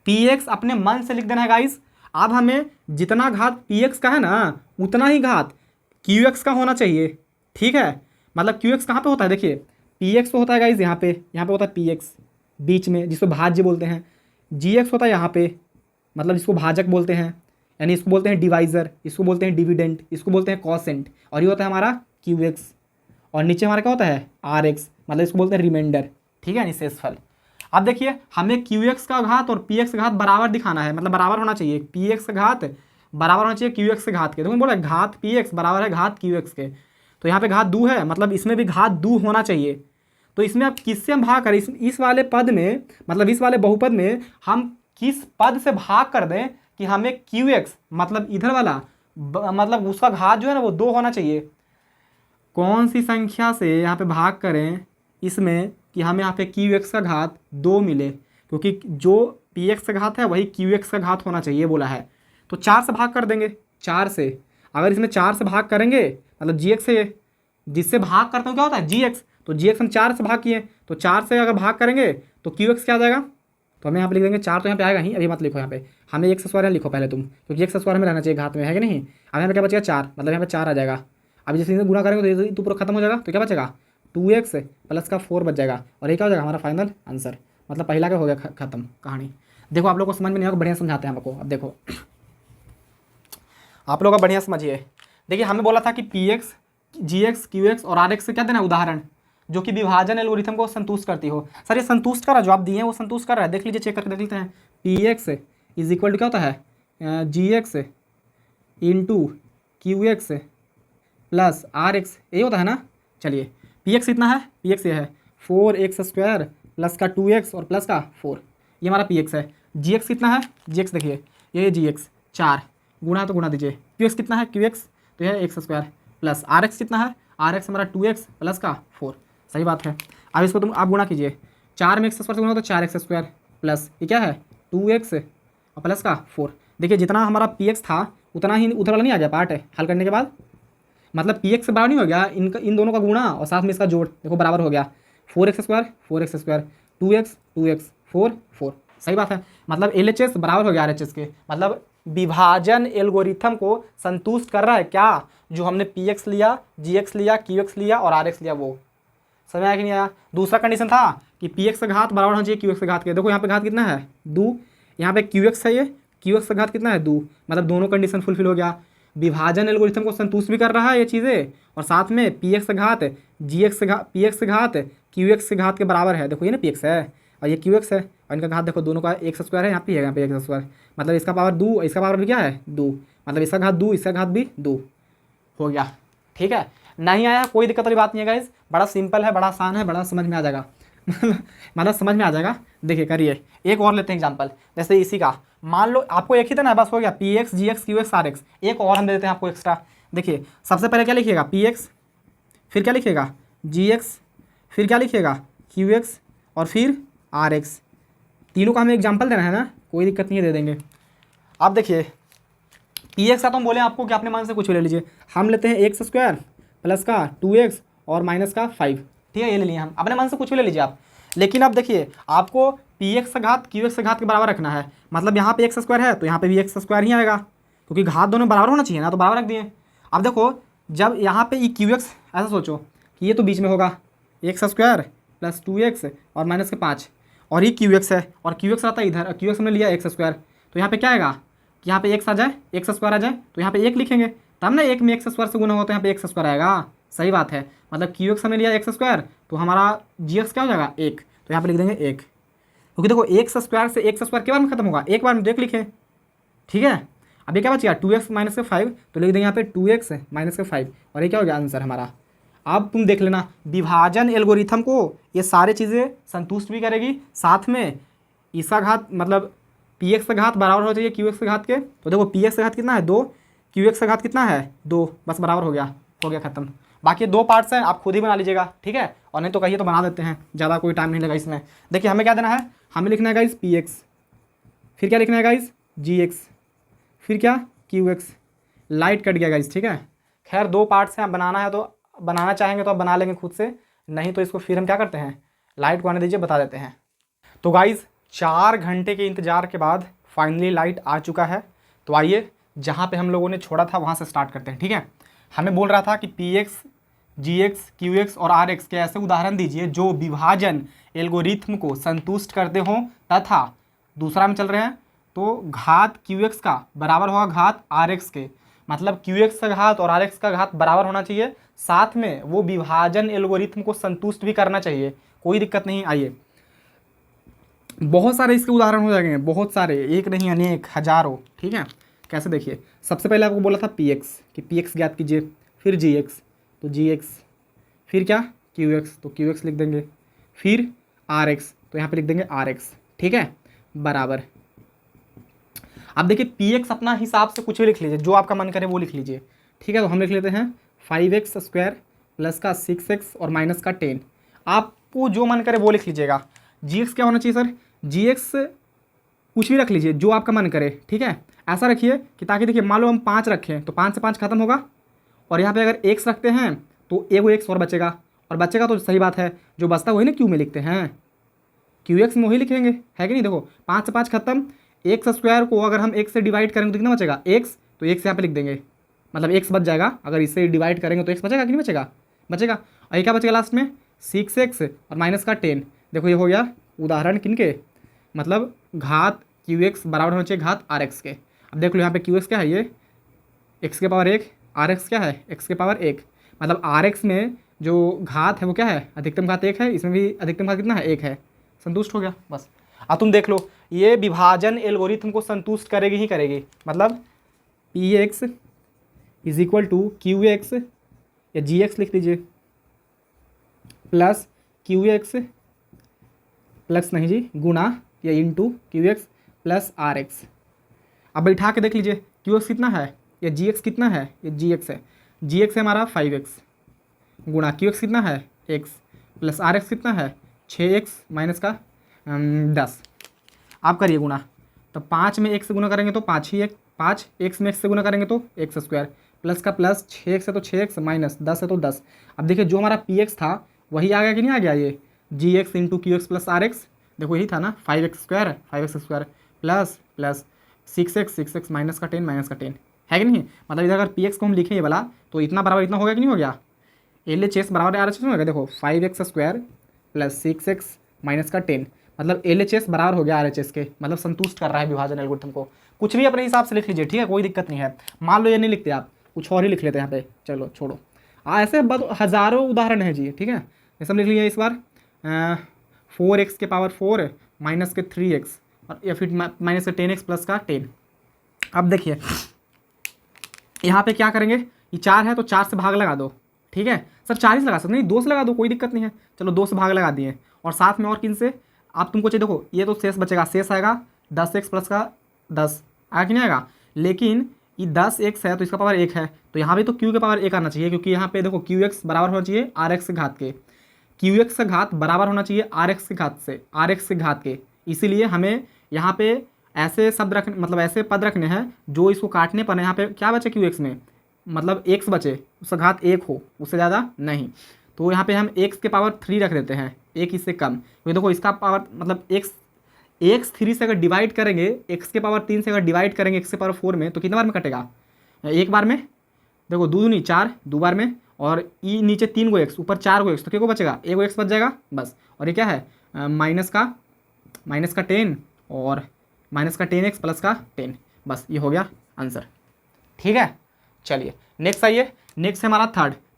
px अपने मन से लिख देना है गाइस। अब हमें जितना घात px का है ना, उतना ही घात qx का होना चाहिए। ठीक है, मतलब qx कहाँ पे होता है, देखिए px तो होता है गाइस यहाँ पे होता है px बीच में, जिसको भाज्य बोलते हैं। gx होता है यहाँ पे, मतलब इसको भाजक बोलते हैं, यानी इसको बोलते हैं डिवाइज़र, इसको बोलते हैं डिविडेंट, इसको बोलते हैं कॉसेंट। और ये होता है हमारा qx, और नीचे हमारा क्या होता है rx, मतलब इसको बोलते हैं रिमाइंडर। ठीक है, निशेषफल। अब देखिए हमें qx का घात और px का घात बराबर दिखाना है, मतलब बराबर होना चाहिए, px का घात बराबर होना चाहिए qx के घात के। तो बोला घात px बराबर है घात qx के, तो यहाँ पे घात 2 है, मतलब इसमें भी घात 2 होना चाहिए। तो इसमें आप किससे हम भाग करें, इस वाले पद में, मतलब इस वाले बहुपद में हम किस पद से भाग कर दें कि हमें qx, मतलब इधर वाला, मतलब उसका घात जो है ना वो 2 होना चाहिए। कौन सी संख्या से यहाँ पे भाग करें इसमें कि हमें यहाँ पे qx का घात 2 मिले, क्योंकि जो px का घात है वही qx का घात होना चाहिए बोला है। तो 4 से भाग कर देंगे, 4 से, अगर इसमें 4 से भाग करेंगे मतलब gx से, जिससे भाग करते हो क्या होता है gx, तो gx हम 4 से भाग किए, तो 4 से अगर भाग करेंगे तो qx क्या आ जाएगा, तो हमें यहाँ पे लिख देंगे 4, तो यहाँ पे आएगा ही, अभी मत लिखो यहाँ पे, हमें x स्क्वायर लिखो पहले तुम, क्योंकि x स्क्वायर में रहना चाहिए घात में, है कि नहीं। अब यहाँ पे क्या बचेगा 4, मतलब यहाँ पे 4 आ जाएगा। अब जैसे इसे गुणा करेंगे तो ये तो पूरा खत्म हो जाएगा, तो क्या बचेगा 2x प्लस का 4 बच जाएगा, और ये क्या हो जाएगा हमारा फाइनल आंसर। मतलब पहला क्या हो गया खत्म कहानी। देखो आप लोग को समझ में नहीं होगा, बढ़िया समझाते हैं आपको। अब देखो आप लोग का बढ़िया समझिए। देखिए हमें बोला था कि px, gx, qx और rx से क्या देना है उदाहरण, जो कि विभाजन एल्गोरिथम को संतुष्ट करती हो। सर ये संतुष्ट कर रहा है, जो आप दिए हैं वो संतुष्ट कर रहा है, देख लीजिए, चेक करके देख लेते हैं। px इज इक्वल टू क्या होता है gx into qx plus rx, यही होता है ना। चलिए px कितना है, px ये है 4x² प्लस का 2x और प्लस का 4, ये हमारा px है। gx कितना है, gx देखिए ये gx 4, गुणा तो गुणा दीजिए, qx कितना है qx, तो यह x² प्लस rx कितना है, rx हमारा 2x प्लस का 4, सही बात है। अब इसको तुम आप गुणा कीजिए, 4 में x² से गुणा तो 4x² प्लस ये क्या है 2x और प्लस का 4। देखिए जितना हमारा px था उतना ही उधर वाला नहीं आ गया पार्ट है हल करने के बाद, मतलब px से बराबर नहीं हो गया, इन दोनों का गुणा और साथ में इसका जोड़, देखो बराबर हो गया 4x², 2x 2x 4 4, सही बात है। मतलब LHS बराबर हो गया RHS के, मतलब विभाजन एल्गोरिथम को संतुष्ट कर रहा है क्या, जो हमने px लिया, gx लिया, qx लिया और rx लिया वो। समझ आया कि नहीं आया। दूसरा कंडीशन था कि पी एक्स का घात बराबर होना चाहिए क्यू एक्स का घात के। देखो यहाँ पे घात कितना है 2, यहाँ पे क्यू एक्स है, ये क्यू एक्स का घात कितना है 2, मतलब दोनों कंडीशन फुलफिल हो गया। विभाजन एल्गोरिथम को संतुष्ट भी कर रहा है ये चीज़ें, और साथ में पी एक्स का घात जी एक्स घात पी एक्स का घात क्यू एक्स के घात के बराबर है। देखो ये ना पी एक्स है और ये क्यू एक्स है, और इनका घात देखो दोनों का एक्स स्क्वायर है, यहाँ पे है, यहाँ पे एक्स स्क्वायर, मतलब इसका पावर 2, इसका पावर भी क्या है 2, मतलब इसका घात 2, इसका घात भी 2 हो गया। ठीक है, नहीं आया कोई दिक्कत वाली बात नहीं है गाइज, बड़ा सिंपल है, बड़ा आसान है, बड़ा समझ में आ जाएगा मतलब समझ में आ जाएगा। देखिए करिए, एक और लेते हैं एग्जांपल, जैसे इसी का मान लो आपको एक ही था ना, बस हो गया P X G X Q X R X. एक और हम दे देते हैं आपको एक्स्ट्रा। देखिए सबसे पहले क्या लिखिएगा पी एक्स, फिर क्या लिखिएगा जी एक्स, फिर क्या लिखिएगा क्यू एक्स, और फिर आर एक्स। तीनों का हमें एग्जाम्पल देना है ना, कोई दिक्कत नहीं है, दे देंगे। अब देखिए पी एक्स का तो हम बोले आपको कि अपने मन से कुछ भी ले लीजिए, हम लेते हैं एक्स स्क्वायर प्लस का 2x और माइनस का 5। ठीक है, ये ले लिए हम, अपने मन से कुछ भी ले लीजिए आप। लेकिन अब देखिए आपको पी एक्स का घात क्यू एक्स का घात के बराबर रखना है, मतलब यहाँ पे एक्स स्क्वायर है तो यहाँ पे भी एक्स स्क्वायर ही आएगा, क्योंकि घात दोनों बराबर होना चाहिए ना, तो बराबर रख दिए। अब देखो जब यहाँ पे क्यू एक्स, ऐसा सोचो कि ये तो बीच में होगा एक्स स्क्वायर प्लस 2x और माइनस के 5, और ये क्यू एक्स है और क्यू एक्स रहता है इधर, क्यू एक्स हमने लिया एक्स स्क्वायर, तो यहाँ पे क्या आएगा कि यहाँ पे एक्स आ जाए, एक्स स्क्वायर आ जाए, तो यहाँ पे एक लिखेंगे, तब ना एक में एक्स स्क्वायर से गुना हो तो यहाँ पे एक्स स्क्वायर आएगा। सही बात है, मतलब क्यू एक्स हमने लिया एक्स स्क्वायर, तो हमारा जी एक्स क्या हो जाएगा 1, तो यहाँ पे लिख देंगे 1, क्योंकि देखो एक्स स्क्वायर से एक्स स्क्वायर के बार में खत्म होगा, एक बार में देख लिखे। ठीक है, अब ये क्या बचेगा 2x माइनस के 5, तो लिख देंगे यहाँ पे 2x माइनस के 5, और ये क्या हो गया आंसर हमारा। अब तुम देख लेना विभाजन एल्गोरिथम को ये सारी चीज़ें संतुष्ट भी करेगी, साथ में इसका घात मतलब पी एक्स का घात बराबर हो चाहिए क्यू एक्स के घात के। तो देखो पी एक्स का घात कितना है 2, क्यू एक्स का घात कितना है 2, बस बराबर हो गया खत्म। बाकी 2 पार्ट्स हैं, आप खुद ही बना लीजिएगा। ठीक है, और नहीं तो कहिए तो बना देते हैं, ज़्यादा कोई टाइम नहीं लगा इसमें। देखिए हमें क्या देना है, हमें लिखना है गाइस पी एक्स, फिर क्या लिखना है गाइस जी एक्स, फिर क्या क्यू एक्स। लाइट कट गया गाइस। ठीक है, खैर 2 पार्ट्स हैं, बनाना है तो बनाना चाहेंगे तो आप बना लेंगे खुद से, नहीं तो इसको फिर हम क्या करते हैं लाइट को आने दीजिए, बता देते हैं। तो गाइस 4 घंटे के इंतज़ार के बाद फाइनली लाइट आ चुका है। तो आइए जहाँ पे हम लोगों ने छोड़ा था वहाँ से स्टार्ट करते हैं। ठीक है, हमें बोल रहा था कि P X G X Q x और आर एक्स के ऐसे उदाहरण दीजिए जो विभाजन एल्गोरिथम को संतुष्ट करते हों, तथा दूसरा में चल रहे हैं तो घात क्यू एक्स का बराबर होगा घात आर एक्स के, मतलब क्यू एक्स का घात और आर एक्स का घात बराबर होना चाहिए, साथ में वो विभाजन एल्गोरिथम को संतुष्ट भी करना चाहिए, कोई दिक्कत नहीं। आइए बहुत सारे इसके उदाहरण हो जाएंगे, बहुत सारे, एक नहीं अनेक हजारों। ठीक है, कैसे देखिए, सबसे पहले आपको बोला था पी एक्स कि पी एक्स ज्ञात कीजिए, फिर जी एक्स तो जी एक्स, फिर क्या क्यू एक्स तो क्यू एक्स लिख देंगे, फिर आर एक्स तो यहाँ पे लिख देंगे आर एक्स। ठीक है, बराबर। अब देखिए पी एक्स अपना हिसाब से कुछ भी लिख लीजिए, जो आपका मन करे वो लिख लीजिए। ठीक है, तो हम लिख लेते हैं 5x स्क्वायर प्लस का 6x और माइनस का 10, आपको जो मन करे वो लिख लीजिएगा। जी एक्स क्या होना चाहिए सर, जी एक्स कुछ भी रख लीजिए जो आपका मन करे। ठीक है, ऐसा रखिए कि ताकि देखिए मान लो हम 5 रखें तो 5 से 5 खत्म होगा, और यहाँ पे अगर एक्स रखते हैं तो एगो एक्स और बचेगा, और बचेगा तो सही बात है, जो बचता वही ना क्यू में लिखते हैं, क्यू एक्स में वही लिखेंगे, है कि नहीं। देखो 5 से 5 खत्म, एक्स स्क्वायर को अगर हम एक्स से डिवाइड करेंगे तो कितना बचेगा एक्स, तो एक्स यहाँ पे लिख देंगे, मतलब एक्स बच जाएगा, अगर इससे डिवाइड करेंगे तो एक्स बचेगा कि नहीं बचेगा, बचेगा। और ये क्या बचेगा लास्ट में 6x और माइनस का 10। देखो ये हो गया उदाहरण किनके, मतलब घात क्यू एक्स बराबर होना चाहिए घात आर एक्स के। अब देख लो यहाँ पे क्यू एक्स क्या है, ये एक्स के पावर 1, आर एक्स क्या है एक्स के पावर 1, मतलब आर एक्स में जो घात है वो क्या है अधिकतम घात 1 है, इसमें भी अधिकतम घात कितना है 1 है, संतुष्ट हो गया बस। अब तुम देख लो ये विभाजन एल्गोरिथम को संतुष्ट करेगी ही करेगी, मतलब P X is equal to Q X या जी एक्स लिख लीजिए प्लस क्यू एक्स प्लस नहीं जी गुना या into Q X plus R X. अब बैठा के देख लीजिए क्यू एक्स कितना है या जी एक्स कितना है, ये जी एक्स है, जी एक्स है हमारा 5x गुणा क्यू एक्स कितना है x प्लस आर एक्स कितना है 6x माइनस का 10। आप करिए गुणा, तो 5 में x से गुना करेंगे तो 5 ही 5, x में x से गुना करेंगे तो x स्क्वायर प्लस का प्लस 6x है तो 6x माइनस 10 है तो 10। अब देखिए जो हमारा px था वही आ गया कि नहीं आ गया, ये G X into Q X plus R X, देखो यही था ना 5x square plus plus 6x minus का 10 है कि नहीं। मतलब इधर अगर पी एक्स को हम लिखें ये वाला तो इतना बराबर इतना हो गया कि नहीं हो गया, एल एच एस बराबर आर एच एस हो गया। देखो 5x square plus 6x minus का 10, मतलब LHS बराबर हो गया RHS के, मतलब संतुष्ट कर रहा है विभाजन एल्गोरिथम को। कुछ भी अपने हिसाब से लिख लीजिए, ठीक है, कोई दिक्कत नहीं है। मान लो ये नहीं लिखते आप, कुछ और ही लिख लेते हैं यहाँ पे, चलो छोड़ो। ऐसे हज़ारों उदाहरण है जी, ठीक है। ये सब लिख लीजिए इस बार। 4x के पावर 4 माइनस के 3x और या फिर माइनस के 10x प्लस का 10। अब देखिए यहाँ पे क्या करेंगे, ये 4 है तो 4 से भाग लगा दो, ठीक है। सर 4 ही से लगा सकते नहीं, 2 से लगा दो, कोई दिक्कत नहीं है। चलो 2 से भाग लगा दिए, और साथ में और किन से, आप तुमको चाहिए देखो, ये तो शेष बचेगा, शेष आएगा 10x प्लस का 10, आया कि नहीं आएगा। लेकिन ये 10x है तो इसका पावर 1 है, तो यहाँ भी तो q के पावर 1 आना चाहिए, क्योंकि यहाँ पे देखो qx बराबर होना चाहिए rx के घात के, qx का घात बराबर होना चाहिए rx के घात से, rx के घात के। इसीलिए हमें यहाँ पे ऐसे शब्द रखने, मतलब ऐसे पद रखने हैं जो इसको काटने पर यहाँ पे क्या बचे qx में, मतलब x बचे, उसका घात 1 हो, उससे ज़्यादा नहीं। तो यहाँ पे हम x के पावर 3 रख देते हैं, 1 इससे कम, क्योंकि देखो इसका पावर मतलब x 3 से अगर डिवाइड करेंगे, x के पावर 3 से अगर डिवाइड करेंगे x के पावर 4 में, तो कितने बार में कटेगा, एक बार में। देखो 2 दूनी 4, 2 बार में, और ई नीचे 3 गो x, ऊपर 4 गो x, तो क्या को बचेगा, 1 गो x बच जाएगा बस। और ये क्या है, माइनस का 10 और माइनस का 10x प्लस का 10, बस ये हो गया आंसर, ठीक है। चलिए नेक्स्ट आइए, नेक्स्ट है हमारा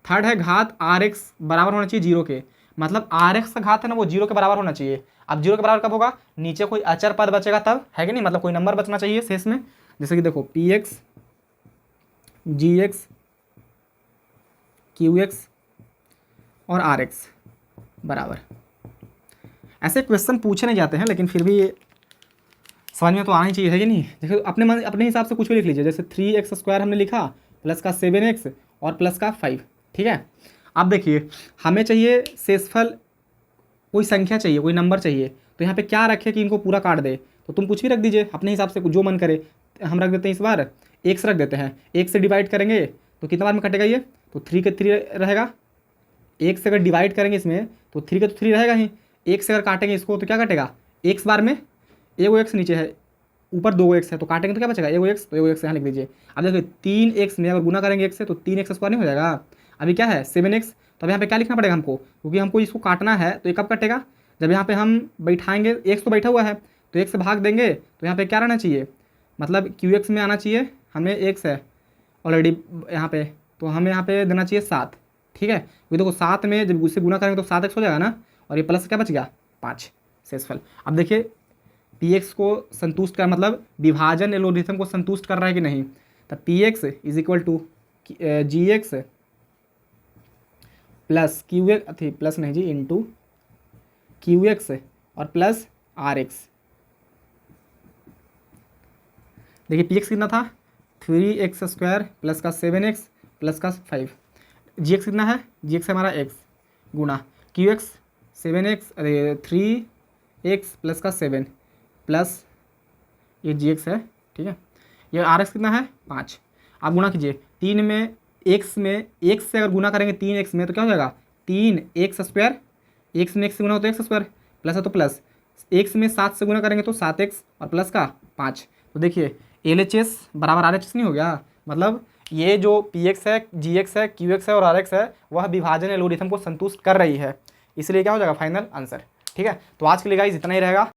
थर्ड है घात rx बराबर होना चाहिए 0 के, मतलब rx का घात है ना वो 0 के बराबर होना चाहिए। अब 0 के बराबर कब होगा, नीचे कोई अचर पद बचेगा तब, है कि नहीं, मतलब कोई नंबर बचना चाहिए शेष में। जैसे कि देखो px gx qx और rx बराबर, ऐसे क्वेश्चन पूछे नहीं जाते हैं, लेकिन फिर भी समझ में तो आना ही चाहिए, है कि नहीं। देखो अपने हिसाब से कुछ भी लिख लीजिए, जैसे 3x² हमने लिखा प्लस का 7x और प्लस का 5, ठीक है। अब देखिए हमें चाहिए शेषफल, कोई संख्या चाहिए, कोई नंबर चाहिए, तो यहाँ पे क्या रखे कि इनको पूरा काट दे, तो तुम कुछ भी रख दीजिए अपने हिसाब से, जो मन करे। हम रख देते हैं इस बार x रख देते हैं, 1 से डिवाइड करेंगे तो कितना बार में कटेगा ये, तो 3 के 3 रहेगा। 1 से अगर डिवाइड करेंगे इसमें तो 3 के तो 3 रहेगा ही, 1 से अगर काटेंगे इसको तो क्या कटेगा, x बार में, 1 गो x नीचे है, ऊपर 2 गो x है, तो काटेंगे तो क्या बचेगा, 1 गो x, तो 1 गो x यहाँ लिख दीजिए। अब देखिए 3x में अगर गुना करेंगे x से तो 3x² नहीं हो जाएगा। अभी क्या है 7x, तो अब यहाँ पे क्या लिखना पड़ेगा हमको, क्योंकि हमको इसको काटना है, तो ये कब कटेगा, जब यहाँ पे हम बैठाएंगे, x तो बैठा हुआ है तो 1 से भाग देंगे, तो यहाँ पे क्या रहना चाहिए, मतलब qx में आना चाहिए, हमें x है ऑलरेडी यहाँ पे, तो हमें यहाँ पे देना चाहिए 7, ठीक है। क्योंकि देखो 7 में जब उससे गुना करेंगे तो 7x हो जाएगा ना, और ये प्लस क्या बच गया 5 शेषफल। अब देखिए px को संतुष्ट कर, मतलब विभाजन एल्गोरिथम को संतुष्ट कर रहा है कि नहीं, तो px is equal to gx plus qx, अथी प्लस नहीं जी, इंटू qx और प्लस rx। देखिए px कितना था, 3x² प्लस का 7x प्लस का 5, gx कितना है, gx है हमारा x गुना qx 7x, अरे 3x प्लस का 7 प्लस ये gx है, ठीक है। ये rx कितना है 5, आप गुना कीजिए 3 में x में, x से अगर गुना करेंगे 3x में तो क्या हो जाएगा 3x², x में x से गुना हो तो x² प्लस है तो प्लस, x में 7 से गुना करेंगे तो 7x और प्लस का 5। तो देखिए LHS बराबर RHS नहीं हो गया, मतलब ये जो px है, gx है, qx है और rx है वह विभाजन एल्गोरिथम को संतुष्ट कर रही है, इसलिए क्या हो जाएगा फाइनल आंसर, ठीक है। तो आज के लिए गाइस इतना ही रहेगा।